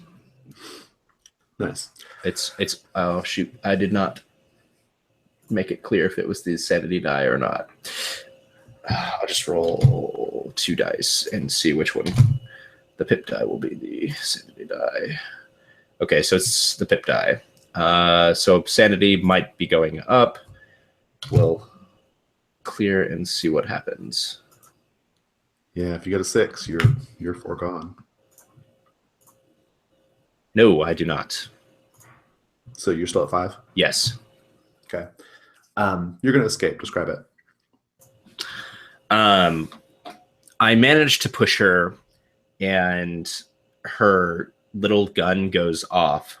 Nice. It's oh shoot, I did not make it clear if it was the sanity die or not. I'll just roll 2 dice and see which one. The pip die will be the sanity die. Okay, so it's the pip die. So sanity might be going up. We'll clear and see what happens. Yeah, if you get a 6, you're foregone. No, I do not. So you're still at 5? Yes. Okay. You're gonna escape. Describe it. I managed to push her, and her little gun goes off.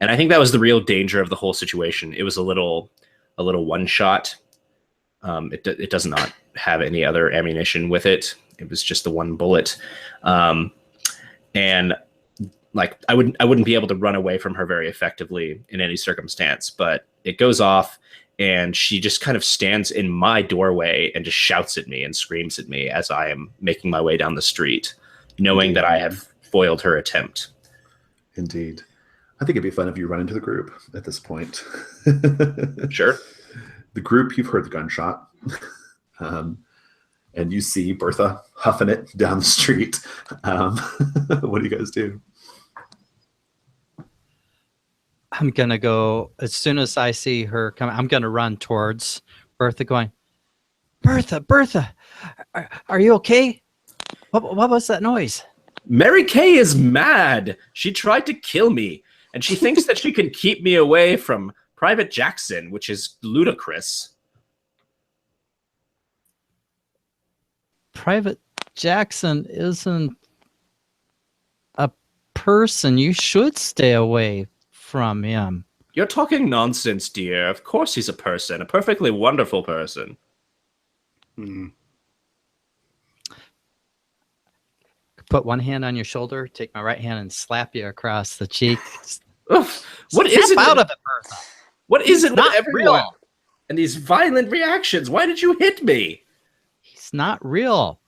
And I think that was the real danger of the whole situation. It was a little one shot. It does not have any other ammunition with it. It was just the one bullet. And like I wouldn't be able to run away from her very effectively in any circumstance, but it goes off and she just kind of stands in my doorway and just shouts at me and screams at me as I am making my way down the street, knowing that I have foiled her attempt. Indeed. I think it'd be fun if you run into the group at this point. Sure. The group, you've heard the gunshot. And you see Bertha huffing it down the street. What do you guys do? I'm going to go, as soon as I see her coming, I'm going to run towards Bertha going, Bertha, are you okay? What was that noise? Mary Kay is mad. She tried to kill me, and she thinks that she can keep me away from Private Jackson, which is ludicrous. Private Jackson isn't a person. You should stay away from him. You're talking nonsense, dear. Of course he's a person, a perfectly wonderful person. Put one hand on your shoulder, take my right hand and slap you across the cheek. What is it? Out of it, Bertha. What is it with Not everyone? real. And these violent reactions? Why did you hit me? He's not real.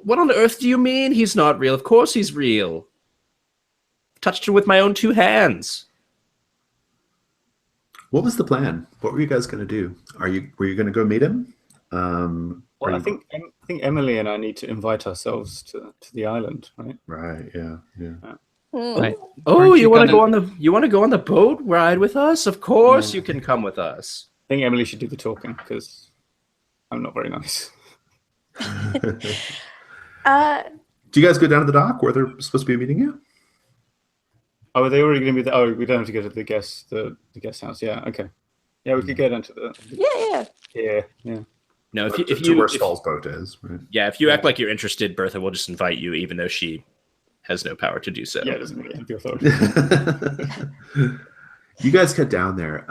What on earth do you mean he's not real? Of course he's real. Touched her with my own 2 hands. What was the plan? What were you guys going to do? Were you going to go meet him? Well, I think Emily and I need to invite ourselves to the island, right? Right. Yeah. Right. Oh, you want to go on the boat ride with us? Of course you can come with us. I think Emily should do the talking because I'm not very nice. Do you guys go down to the dock where they're supposed to be meeting you? Oh, are they already going to be there? Oh, we don't have to go to the guest house. Yeah, okay. Yeah, we could go down to the. Yeah. No, if where Skull's boat is, right? Yeah, if you act like you're interested, Bertha will just invite you, even though she has no power to do so. Yeah, it doesn't really have the authority. You guys get down there.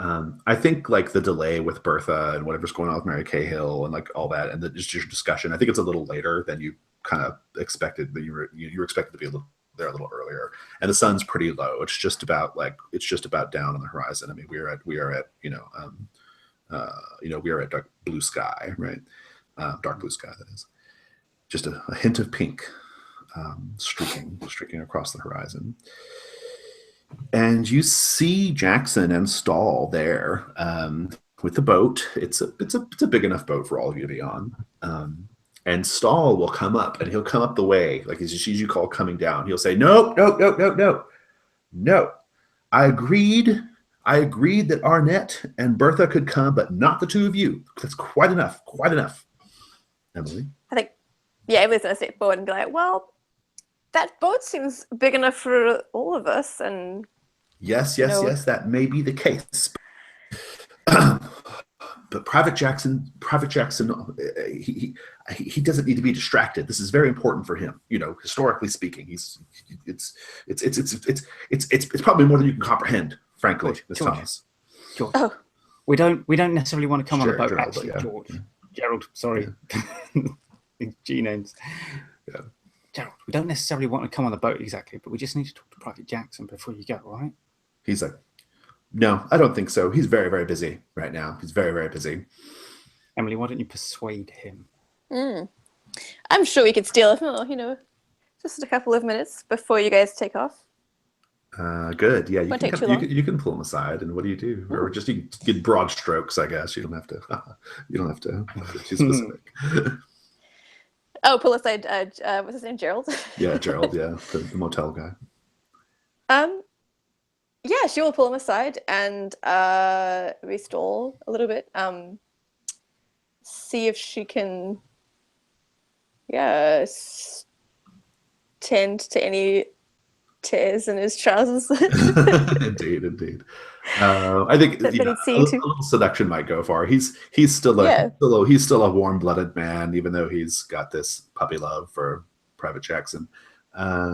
I think like the delay with Bertha and whatever's going on with Mary Cahill and like all that, and just your discussion. I think it's a little later than you kind of expected. That you were expected to be there a little earlier, and the sun's pretty low. It's just about down on the horizon. I mean, we are at We are at dark blue sky, right? Dark blue sky, that is. Just a hint of pink streaking across the horizon. And you see Jackson and Stahl there with the boat. It's a big enough boat for all of you to be on. And Stahl will come up, and he'll come up the way, like as you call coming down. He'll say, no. I agreed that Arnett and Bertha could come, but not the two of you. That's quite enough. Emily? I think, Emily's going to step forward and be like, well, that boat seems big enough for all of us. And yes, that may be the case. But Private Jackson, he doesn't need to be distracted. This is very important for him. Historically speaking, it's probably more than you can comprehend, frankly, Miss Thomas. George, we don't necessarily want to come on the boat. Gerald, Actually, yeah. George, Gerald, sorry, G names. Yeah. Gerald, we don't necessarily want to come on the boat exactly, but we just need to talk to Private Jackson before you go, right? He's like, no, I don't think so. He's very, very busy right now. He's very, very busy. Emily, why don't you persuade him? I'm sure we could steal him, just a couple of minutes before you guys take off. Good. Yeah, Won't take too long. you can pull him aside, and what do you do? Or just you get broad strokes, I guess. You don't have to. Be too specific. Pull aside. What's his name? Gerald. Yeah, Gerald. Yeah, the motel guy. Yeah, she will pull him aside and restall a little bit. See if she can, tend to any tears in his trousers. Indeed. I think a little seduction might go far. He's still a warm-blooded man, even though he's got this puppy love for Private Jackson.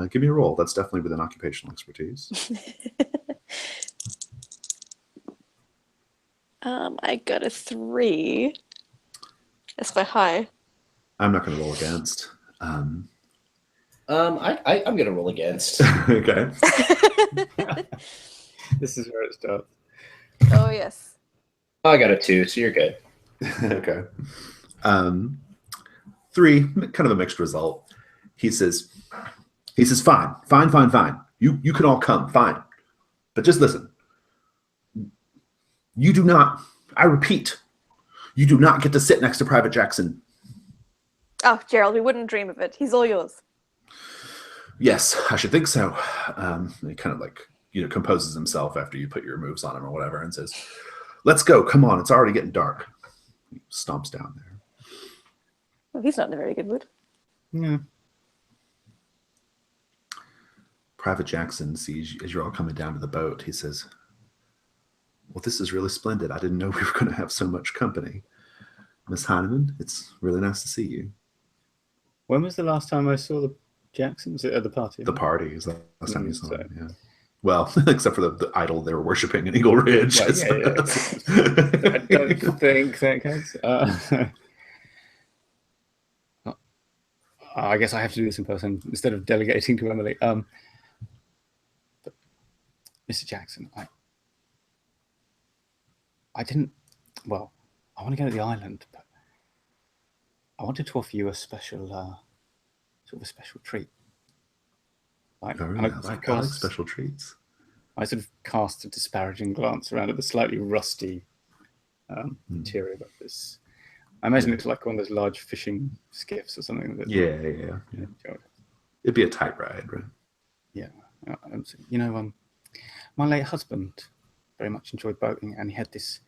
Give me a roll. That's definitely within occupational expertise. I got a 3. That's my high. I'm not going to roll against. I'm gonna roll against. Okay. This is where it starts. Oh yes. I got a 2, so you're good. Okay. 3, kind of a mixed result. He says, fine. You can all come, fine. But just listen. You do not, I repeat, you do not get to sit next to Private Jackson. Oh, Gerald, we wouldn't dream of it. He's all yours. Yes, I should think so. He kind of composes himself after you put your moves on him or whatever and says, let's go. Come on. It's already getting dark. He stomps down there. Well, he's not in a very good mood. Yeah. Private Jackson sees as you're all coming down to the boat. He says, well, this is really splendid. I didn't know we were going to have so much company. Miss Heineman, it's really nice to see you. When was the last time I saw the Jacksons at the party? The party is the last time you saw them, yeah. Well, except for the idol they were worshiping in Eagle Ridge. Well, I don't think that counts. I guess I have to do this in person instead of delegating to Emily. But Mr. Jackson, I didn't. Well, I want to go to the island, but I wanted to offer you a special, sort of a special treat. I like special treats. I sort of cast a disparaging glance around at the slightly rusty interior of this. I imagine it's like one of those large fishing skiffs or something. Yeah. It'd be a tight ride, right? Yeah. My late husband very much enjoyed boating, and he had this,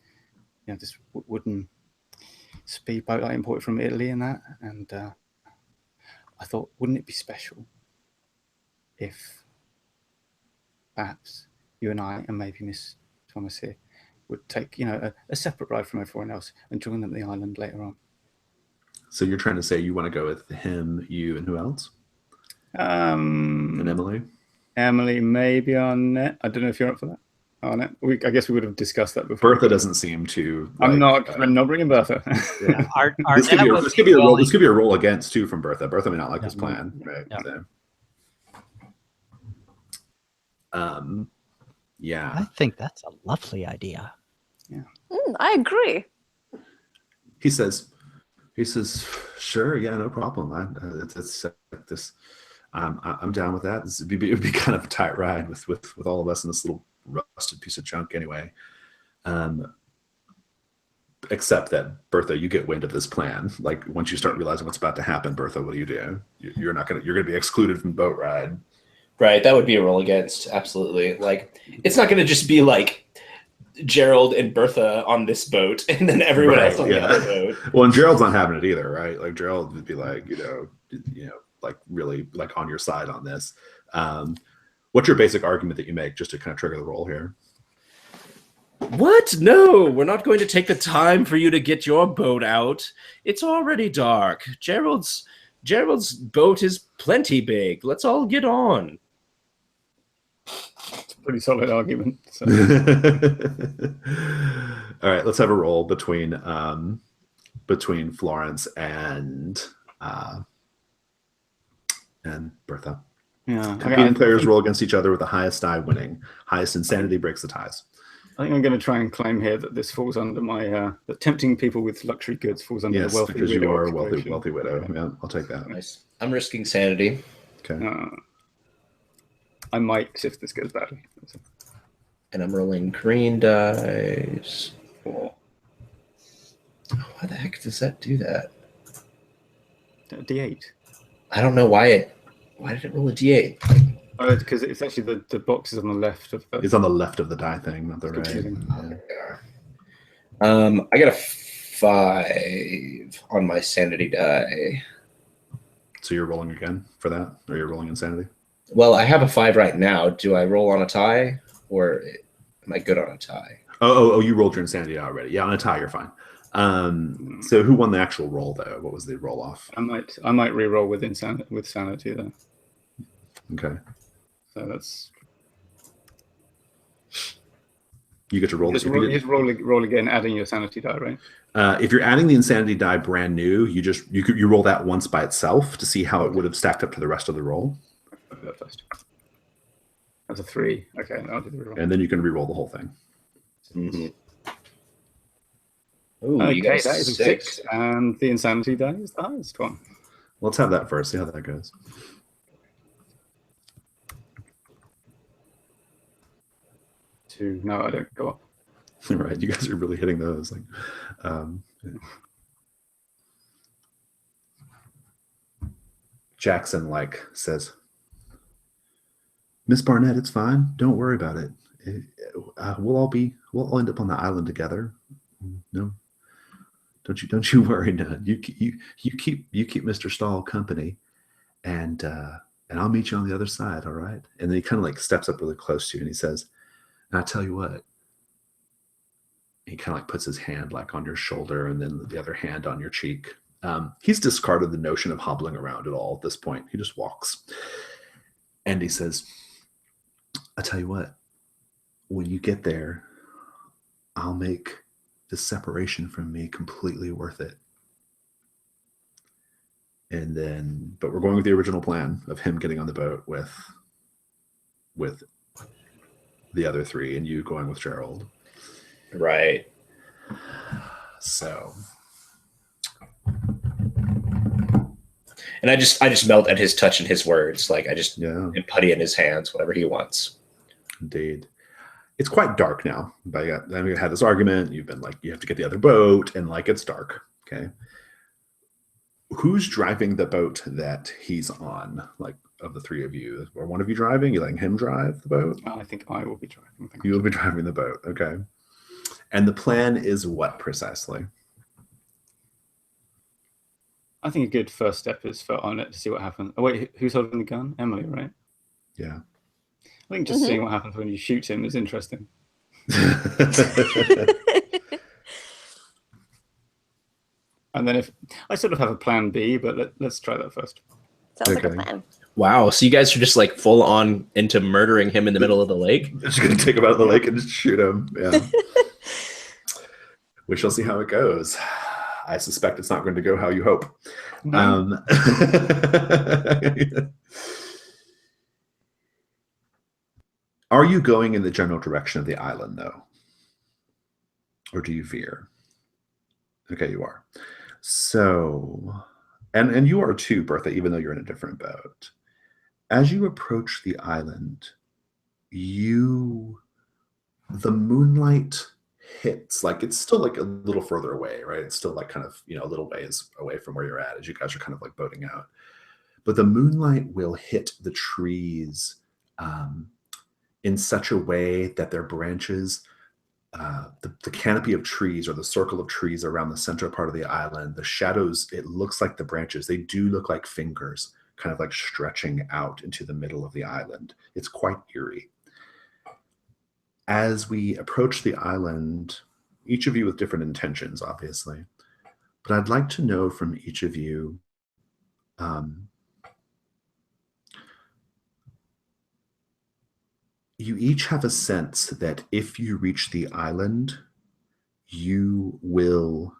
this wooden speedboat I imported from Italy and that. And I thought, wouldn't it be special if perhaps you and I, and maybe Miss Thomas here, would take, a separate ride from everyone else and join them at the island later on. So you're trying to say you want to go with him, you, and who else? And Emily? Emily, maybe Arnett. I don't know if you're up for that. Arnett. I guess we would have discussed that before. Bertha doesn't seem to. I'm not bringing Bertha. Yeah. This could be a roll against too from Bertha. Bertha may not like this plan, right? Yeah. So. Yeah. I think that's a lovely idea. Yeah. I agree. he says, sure, yeah, no problem. I'm down with that. It would be kind of a tight ride with all of us in this little rusted piece of junk anyway. Except that, Bertha, you get wind of this plan. Like, once you start realizing what's about to happen, Bertha, what do? You're gonna be excluded from the boat ride. Right, that would be a roll against. Absolutely. Like, it's not going to just be like Gerald and Bertha on this boat and then everyone else on the other boat. Well, and Gerald's not having it either, right? Like, Gerald would be like, like really like on your side on this. What's your basic argument that you make just to kind of trigger the roll here? What? No, we're not going to take the time for you to get your boat out. It's already dark. Gerald's boat is plenty big. Let's all get on. It's a pretty solid argument. So. All right, let's have a roll between Florence and Bertha. Yeah, Competing players roll against each other with the highest die winning. Highest insanity breaks the ties. I think I'm going to try and claim here that this falls under my that tempting people with luxury goods falls under the wealthy because widow. You are a wealthy widow. Yeah, I'll take that. Nice. I'm risking sanity. Okay. I might if this goes badly. And I'm rolling green dice. 4. Why the heck does that do that? D8. I don't know why did it roll a D8? Oh, because it's actually the box is on the left of the. It's on the left of the die thing, not the right. I got a 5 on my sanity die. So you're rolling again for that, or you're rolling insanity? Well, I have a 5 right now. Do I roll on a tie, or am I good on a tie? Oh, you rolled your insanity already. Yeah, on a tie, you're fine. So who won the actual roll though? What was the roll off? I might re-roll with sanity though. Okay. So that's. You get to roll. Just roll again, adding your sanity die, right? If you're adding the insanity die brand new, you roll that once by itself to see how it would have stacked up to the rest of the roll. I'll do that first. That's a 3. Okay, I'll do the reroll. And then you can re-roll the whole thing. Mm-hmm. Ooh, Okay, you got that is a 6, and the insanity die is the highest one. Let's have that first. See how that goes. No, I don't go up. Right, you guys are really hitting those. Like, yeah. Jackson says, Miss Barnett, it's fine. Don't worry about it. We'll all end up on the island together. No, don't you worry none. You keep Mr. Stahl company, and I'll meet you on the other side. All right. And then he kind of steps up really close to you and he says, and I tell you what. He kind of puts his hand on your shoulder and then the other hand on your cheek. He's discarded the notion of hobbling around at all at this point. He just walks. And he says, I tell you what, when you get there, I'll make the separation from me completely worth it. And then, but we're going with the original plan of him getting on the boat with the other 3 and you going with Gerald. Right. So. And I just melt at his touch and his words. I just am putty in his hands, whatever he wants. Indeed. It's quite dark now. But then we had this argument. You've been you have to get the other boat, and it's dark. Okay. Who's driving the boat that he's on? Of the 3 of you, or one of you driving? You letting him drive the boat? I think I will be driving. You will be driving the boat. Okay. And the plan is what precisely? I think a good first step is for Arnett to see what happens. Oh wait, who's holding the gun? Emily, right? Yeah. I think just seeing what happens when you shoot him is interesting. And then if I sort of have a plan B, but let's try that first. Sounds like a plan. Wow, so you guys are just full on into murdering him in the middle of the lake? Just gonna take him out of the lake and just shoot him. Yeah. We shall see how it goes. I suspect it's not going to go how you hope. No. Are you going in the general direction of the island, though? Or do you veer? Okay, you are. So, and you are too, Bertha, even though you're in a different boat. As you approach the island, the moonlight hits, like it's still like a little further away, right? It's still like kind of, a little ways away from where you're at as you guys are kind of like boating out. But the moonlight will hit the trees in such a way that their branches, the canopy of trees or the circle of trees around the center part of the island, the shadows, it looks like the branches, they do look like fingers, kind of like stretching out into the middle of the island. It's quite eerie. As we approach the island, each of you with different intentions, obviously, but I'd like to know from each of you, you each have a sense that if you reach the island, you will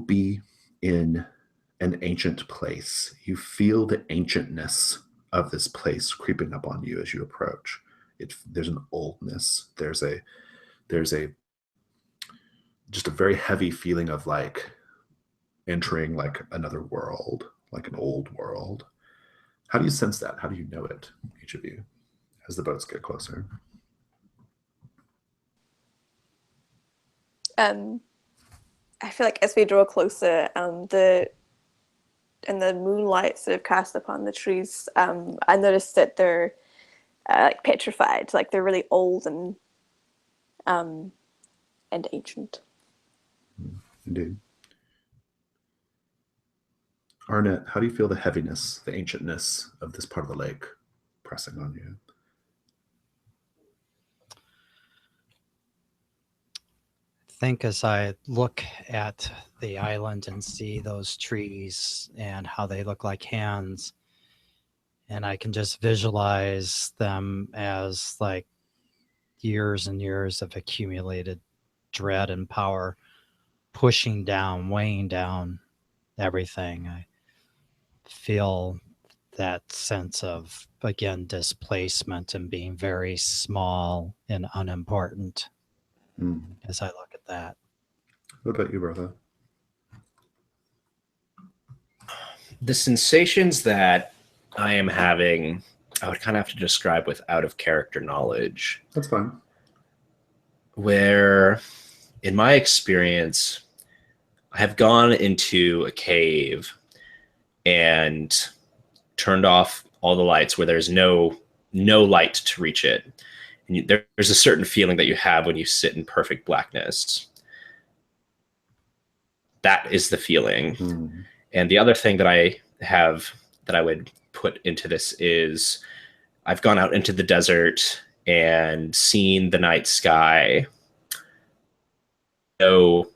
be in an ancient place. You feel the ancientness of this place creeping up on you as you approach. There's an oldness. There's just a very heavy feeling of like entering like another world, like an old world. How do you sense that? How do you know it, each of you, as the boats get closer? I feel like as we draw closer, the moonlight sort of cast upon the trees, I noticed that they're like petrified, like they're really old and ancient. Indeed. Arnett, how do you feel the heaviness, the ancientness of this part of the lake pressing on you? I think as I look at the island and see those trees and how they look like hands, and I can just visualize them as like years and years of accumulated dread and power pushing down, weighing down everything. I feel that sense of, again, displacement and being very small and unimportant as I look at that. What about you, Bertha? The sensations that I am having, I would kind of have to describe with out of character knowledge. That's fine. Where, in my experience, I have gone into a cave and turned off all the lights where there's no light to reach it. And there's a certain feeling that you have when you sit in perfect blackness. That is the feeling. And the other thing that I have that I would put into this is I've gone out into the desert and seen the night sky. So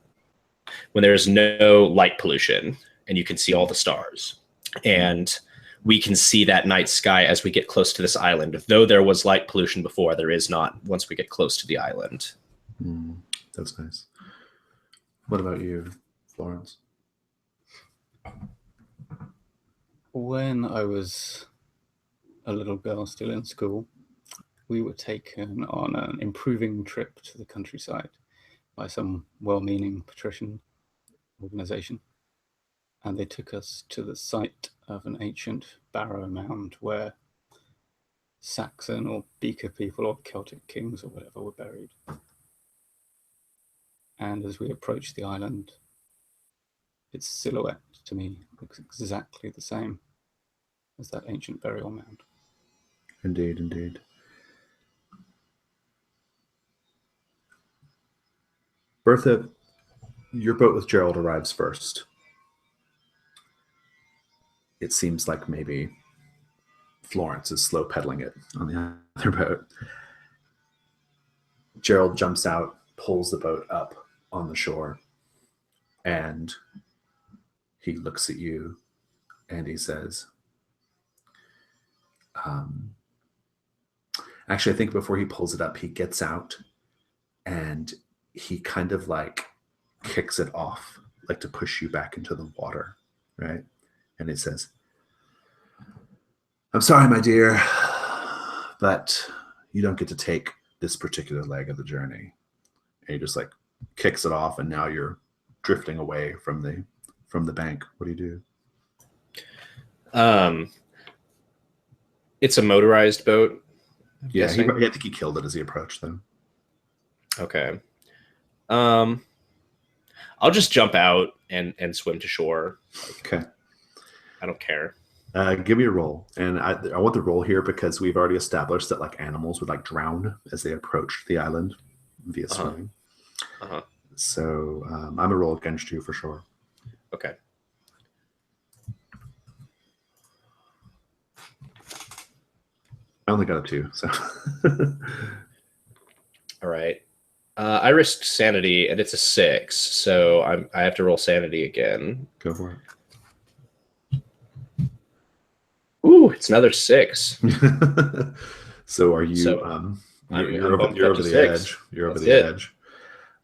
when there's no light pollution and you can see all the stars, and we can see that night sky as we get close to this island. Though there was light pollution before, there is not once we get close to the island. That's nice. What about you, Florence? When I was a little girl still in school, we were taken on an improving trip to the countryside by some well-meaning patrician organization. And they took us to the site of an ancient barrow mound where Saxon or Beaker people or Celtic kings or whatever were buried. And as we approached the island, its silhouette to me looks exactly the same as that ancient burial mound. Indeed, indeed. Bertha, your boat with Gerald arrives first. It seems like maybe Florence is slow pedaling it on the other boat. Gerald jumps out, pulls the boat up on the shore, and he looks at you and he says, actually, I think before he pulls it up, he gets out and he kind of like kicks it off, like to push you back into the water, right? And he says, I'm sorry, my dear, but you don't get to take this particular leg of the journey. And he just like kicks it off, and now you're drifting away from the bank. What do you do? It's a motorized boat. Yeah, I Guessing. think he killed it as he approached them. Okay. I'll just jump out and swim to shore. Okay. I don't care. Give me a roll, and I want the roll here because we've already established that like animals would like drown as they approach the island via swimming. So I'm gonna roll against you for sure. Okay. I only got a 2, so. All right. I risked sanity, and it's a 6, so I have to roll sanity again. Go for it. Ooh, it's another 6. So are you? So, you're over the 6. edge. You're over That's the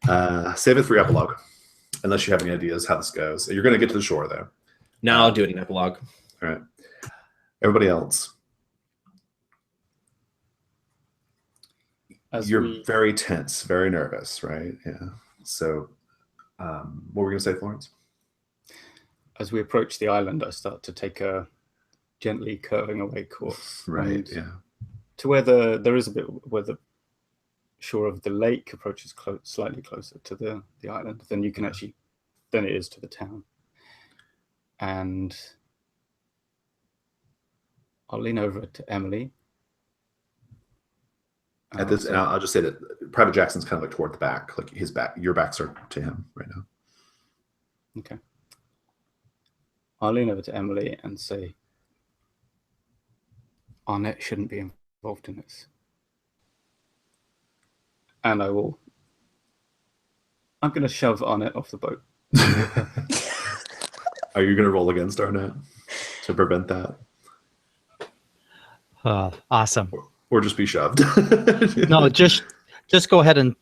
edge. Save it for your epilogue, unless you have any ideas how this goes. You're going to get to the shore, though. No, I'll do it in epilogue. All right. Everybody else. You're very tense, very nervous, right? Yeah. So, what were we going to say, Florence? As we approach the island, I start to take a gently curving away course. Right. Yeah. To where there is a bit where the shore of the lake approaches slightly closer to the island than it is to the town. And I'll lean over to Emily. At this, and I'll just say that Private Jackson's kind of like toward the back, like his back. Your backs are to him right now. Okay. I'll lean over to Emily and say, Arnett shouldn't be involved in this. And I'm going to shove Arnett off the boat. Are you going to roll against Arnett to prevent that? Awesome. Or just be shoved? No, just go ahead and,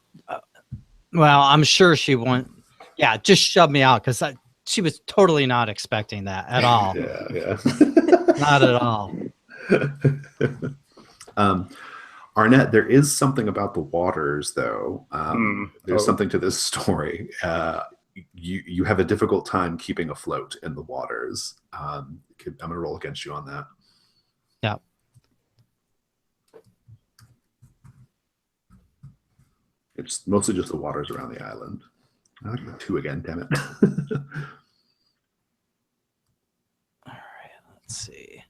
well, I'm sure she won't. Yeah, just shove me out because she was totally not expecting that at all. Yeah. Not at all. Arnett, there is something about the waters, though. There's something to this story. You have a difficult time keeping afloat in the waters. I'm going to roll against you on that. Yeah. It's mostly just the waters around the island. I got 2 again, damn it. All right, let's see.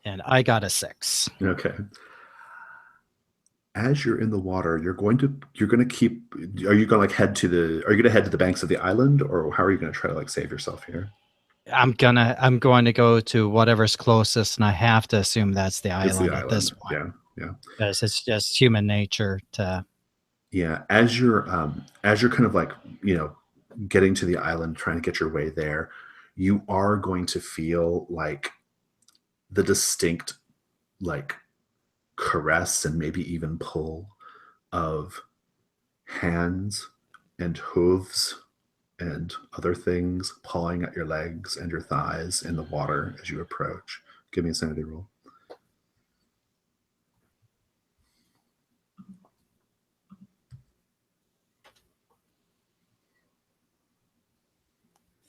And I got a 6. Okay. As you're in the water, you're going to keep. Are you going to head to the banks of the island, or how are you going to try to save yourself here? I'm going to go to whatever's closest, and I have to assume that's the island at this point. Yeah. Because it's just human nature to. Yeah, as you're kind of getting to the island, trying to get your way there, you are going to feel like the distinct caress and maybe even pull of hands and hooves and other things pawing at your legs and your thighs in the water as you approach. Give me a sanity roll.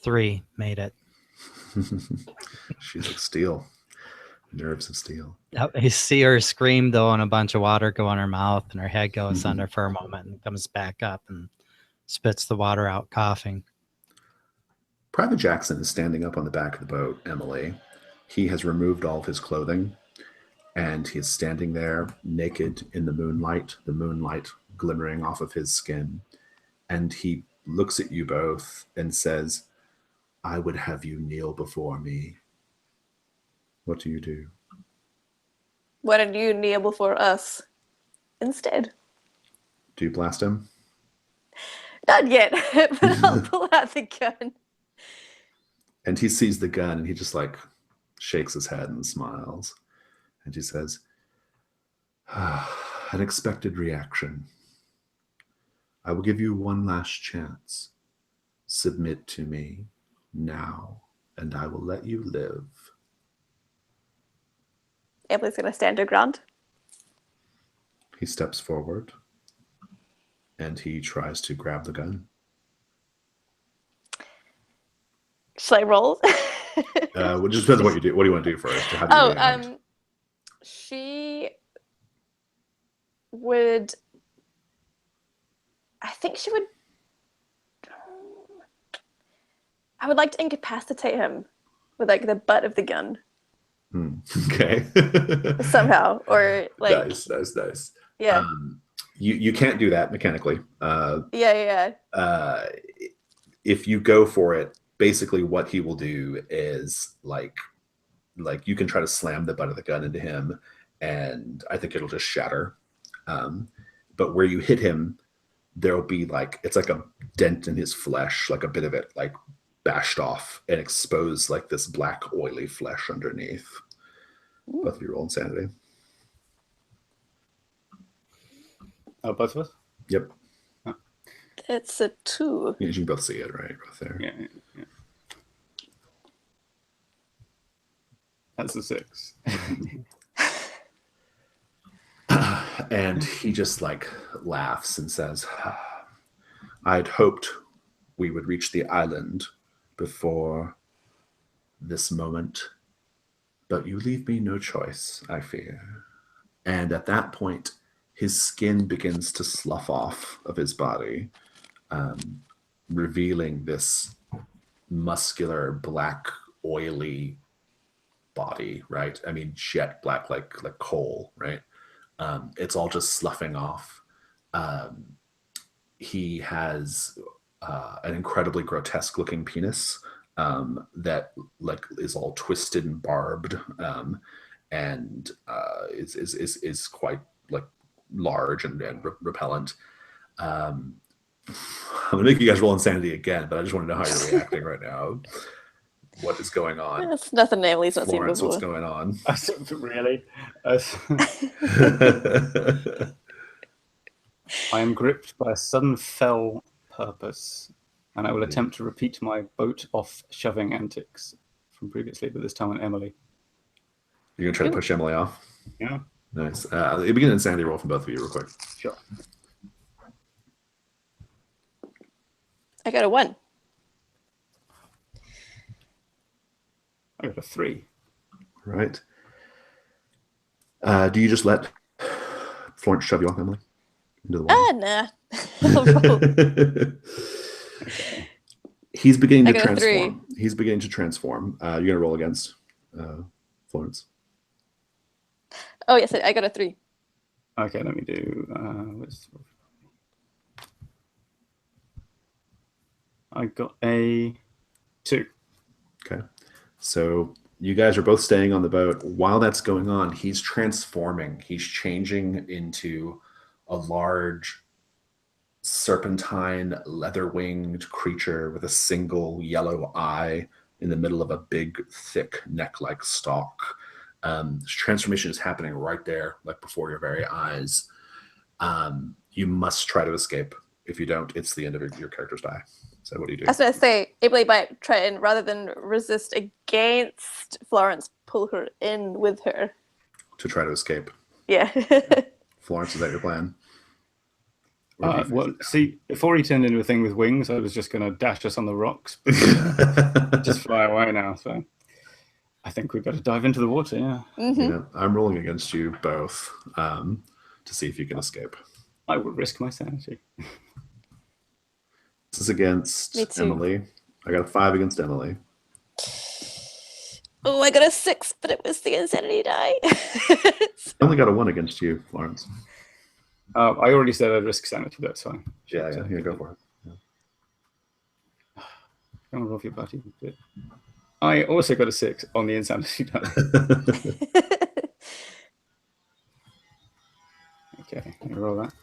Three made it. She's like steel. Nerves of steel. I see her scream though, and a bunch of water go in her mouth, and her head goes under for a moment and comes back up and spits the water out, coughing. Private Jackson is standing up on the back of the boat, Emily. He has removed all of his clothing, and he is standing there naked in the moonlight glimmering off of his skin. And he looks at you both and says, "I would have you kneel before me." What do you do? Why don't you kneel before us instead? Do you blast him? Not yet, but I'll pull out the gun. And he sees the gun and he just shakes his head and smiles. And he says, "An expected reaction. I will give you one last chance. Submit to me now, and I will let you live." Emily's going to stand her ground. He steps forward. and he tries to grab the gun. Should I roll? Well, just depends on what you do. What do you want to do first? Or how do you react? She would. I think she would. I would like to incapacitate him with like the butt of the gun. Okay. Somehow, or like. Nice. Yeah. You can't do that mechanically. Yeah. If you go for it, basically what he will do is like you can try to slam the butt of the gun into him, and I think it'll just shatter. But where you hit him, there'll be like it's like a dent in his flesh, like a bit of it like bashed off and exposed like this black oily flesh underneath. Ooh. Both of you roll insanity. Both of us? Yep. It's a 2. You can both see it, right? Both there. Yeah. That's a 6. And he just like laughs and says, I'd hoped we would reach the island before this moment, but you leave me no choice, I fear. And at that point, his skin begins to slough off of his body, revealing this muscular, black, oily body, right? I mean, jet black, like coal, right? It's all just sloughing off. He has an incredibly grotesque looking penis that like is all twisted and barbed, and is quite like large and repellent. I'm gonna make you guys roll insanity again, but I just want to know how you're reacting right now. What is going on? That's nothing Emily's not seen Florence, before. what's going on? Really? I am gripped by a sudden fell purpose, and I will attempt to repeat my boat off shoving antics from previously, but this time on Emily. You're gonna try to push Emily off? Yeah. Nice. You begin an insanity roll from both of you real quick. Sure. I got a 1. I got a 3. Right. Do you just let Florence shove you off, Emily? Into the water? Nah. He's beginning to I got a transform. 3. He's beginning to transform. You're gonna roll against Florence. Oh yes, I got a 3. Okay, let me do. I got a 2. Okay. So you guys are both staying on the boat. While that's going on, he's transforming. He's changing into a large serpentine, leather-winged creature with a single yellow eye in the middle of a big, thick neck-like stalk. This transformation is happening right there, like before your very eyes. You must try to escape. If you don't, it's the end of your character's die. So what do you do? I was going to say, Emily might try and, rather than resist against Florence, pull her in with her. To try to escape. Yeah. Florence, is that your plan? Well, see, before he turned into a thing with wings, I was just going to dash us on the rocks. Just fly away now, so I think we better dive into the water, yeah. Mm-hmm. Yeah, I'm rolling against you both to see if you can escape. I will risk my sanity. This is against Emily. I got a 5 against Emily. Oh, I got a 6, but it was the insanity die. I only got a 1 against you, Florence. I already said I'd risk sanity, that's fine. Yeah, go for it. Yeah. Come on, roll your body. I also got a 6 on the insanity die. Okay, let me roll that.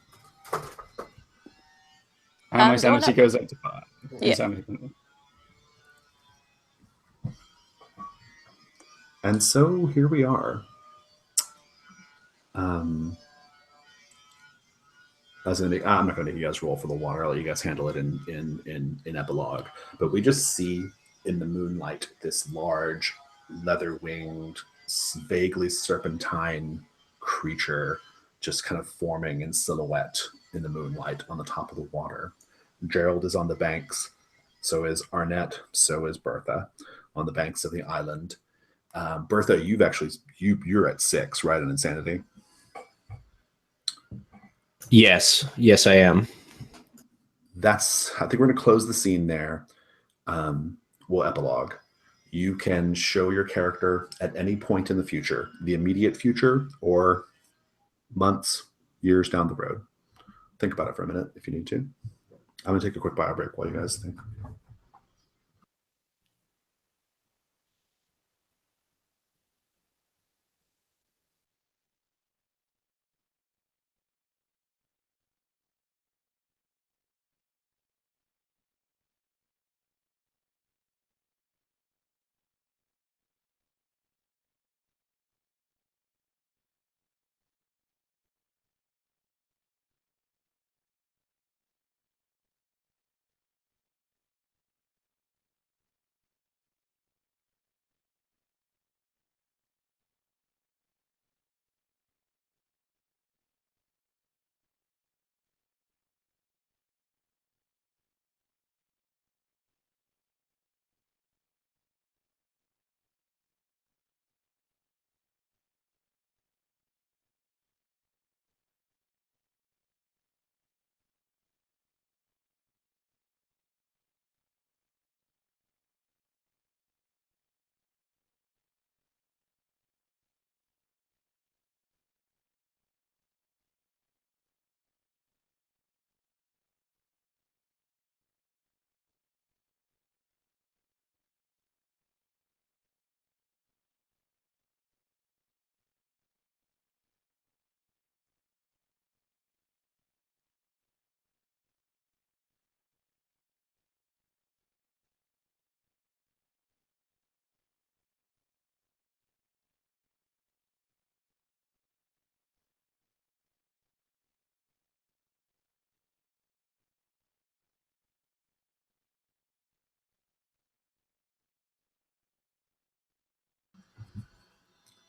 And my sanity goes up to 5. Yeah. Insanity. And so here we are. I'm not going to make you guys roll for the water. I'll let you guys handle it in epilogue. But we just see in the moonlight this large, leather-winged, vaguely serpentine creature just kind of forming in silhouette in the moonlight on the top of the water. Gerald is on the banks. So is Arnett. So is Bertha on the banks of the island. Bertha, you're at 6, right? On insanity. Yes, I am. I think we're going to close the scene there. We'll epilogue. You can show your character at any point in the future, the immediate future, or months, years down the road. Think about it for a minute if you need to. I'm going to take a quick bio break while you guys think.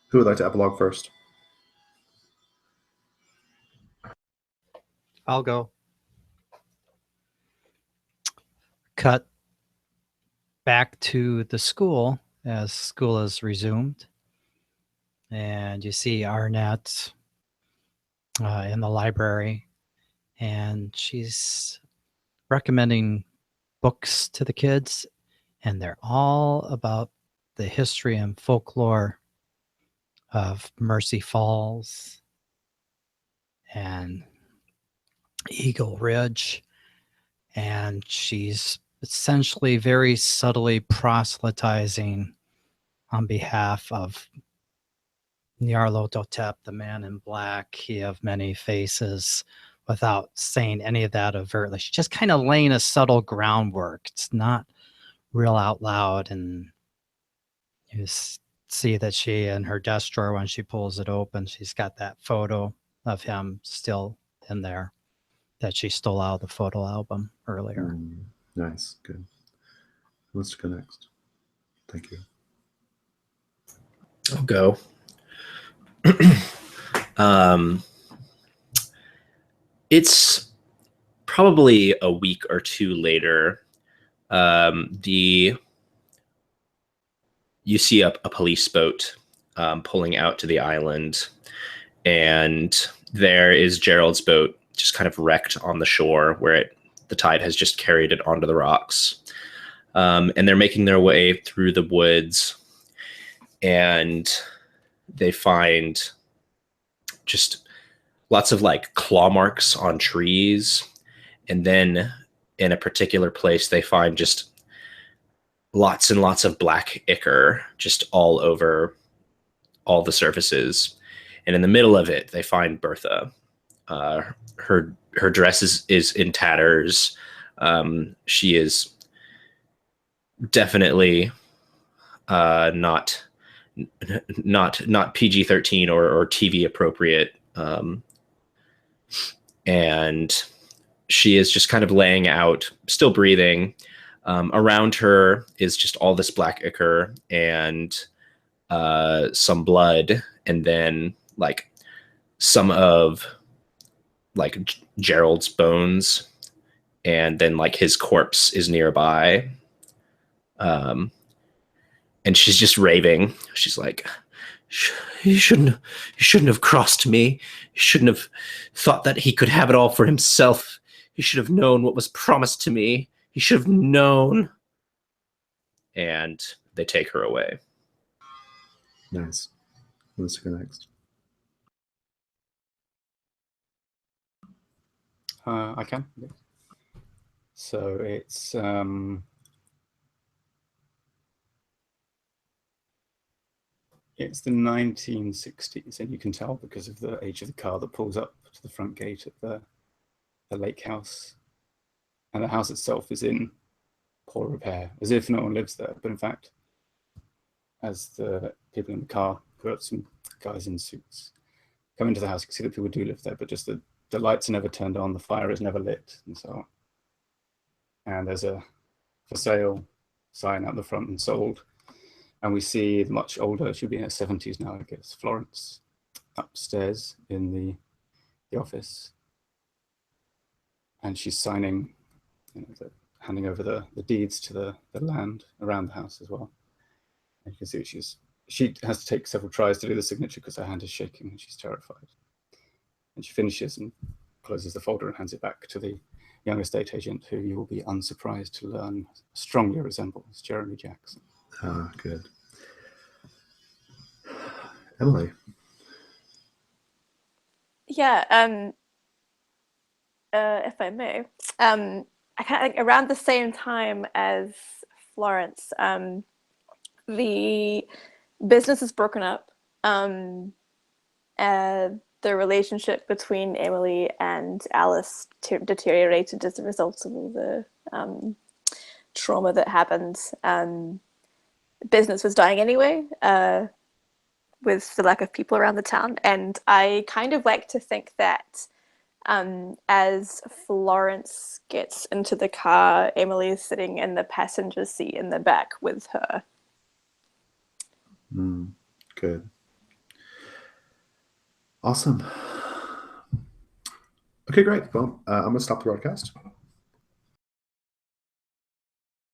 Who would like to epilogue first? I'll go. Cut back to the school as school is resumed. And you see Arnett in the library, and she's recommending books to the kids, and they're all about the history and folklore of Mercy Falls and Eagle Ridge. And she's essentially very subtly proselytizing on behalf of Nyarlathotep, the man in black, he of many faces, without saying any of that overtly. She's just kind of laying a subtle groundwork. It's not real out loud. And you see that she, in her desk drawer, when she pulls it open, she's got that photo of him still in there that she stole out of the photo album earlier. Nice. Good. Let's go next. Thank you. I'll go. It's probably a week or two later. You see a police boat pulling out to the island, and there is Gerald's boat just kind of wrecked on the shore where the tide has just carried it onto the rocks. And they're making their way through the woods, and they find just lots of like claw marks on trees. And then in a particular place, they find just lots and lots of black ichor just all over all the surfaces. And in the middle of it, they find Bertha. Her dress is in tatters. She is definitely not PG-13 or TV appropriate. And she is just kind of laying out, still breathing. Around her is just all this black ichor and some blood, and then like some of like Gerald's bones, and then like his corpse is nearby. And she's just raving. She's like, you shouldn't have crossed me. You shouldn't have thought that he could have it all for himself. He should have known what was promised to me. He should have known. And they take her away. Nice. Let's go next. I can. So it's the 1960s, and you can tell because of the age of the car that pulls up to the front gate of the lake house. And the house itself is in poor repair, as if no one lives there. But in fact, as the people in the car, who are some guys in suits, come into the house, you can see that people do live there, but just the lights are never turned on, the fire is never lit, and so on. And there's a for sale sign out the front and sold. And we see the much older, she'll be in her 70s now, I guess, Florence, upstairs in the office. And she's signing, handing over the deeds to the land around the house as well. And you can see she has to take several tries to do the signature because her hand is shaking and she's terrified. And she finishes and closes the folder and hands it back to the young estate agent, who you will be unsurprised to learn strongly resembles Jeremy Jackson. Ah, good. Emily. Yeah, if I may, I kind of like around the same time as Florence, the business is broken up. The relationship between Emily and Alice deteriorated as a result of all the trauma that happened. Business was dying anyway, with the lack of people around the town. And I kind of like to think that as Florence gets into the car, Emily is sitting in the passenger seat in the back with her. Good. Awesome. Okay, great. Well, I'm going to stop the broadcast.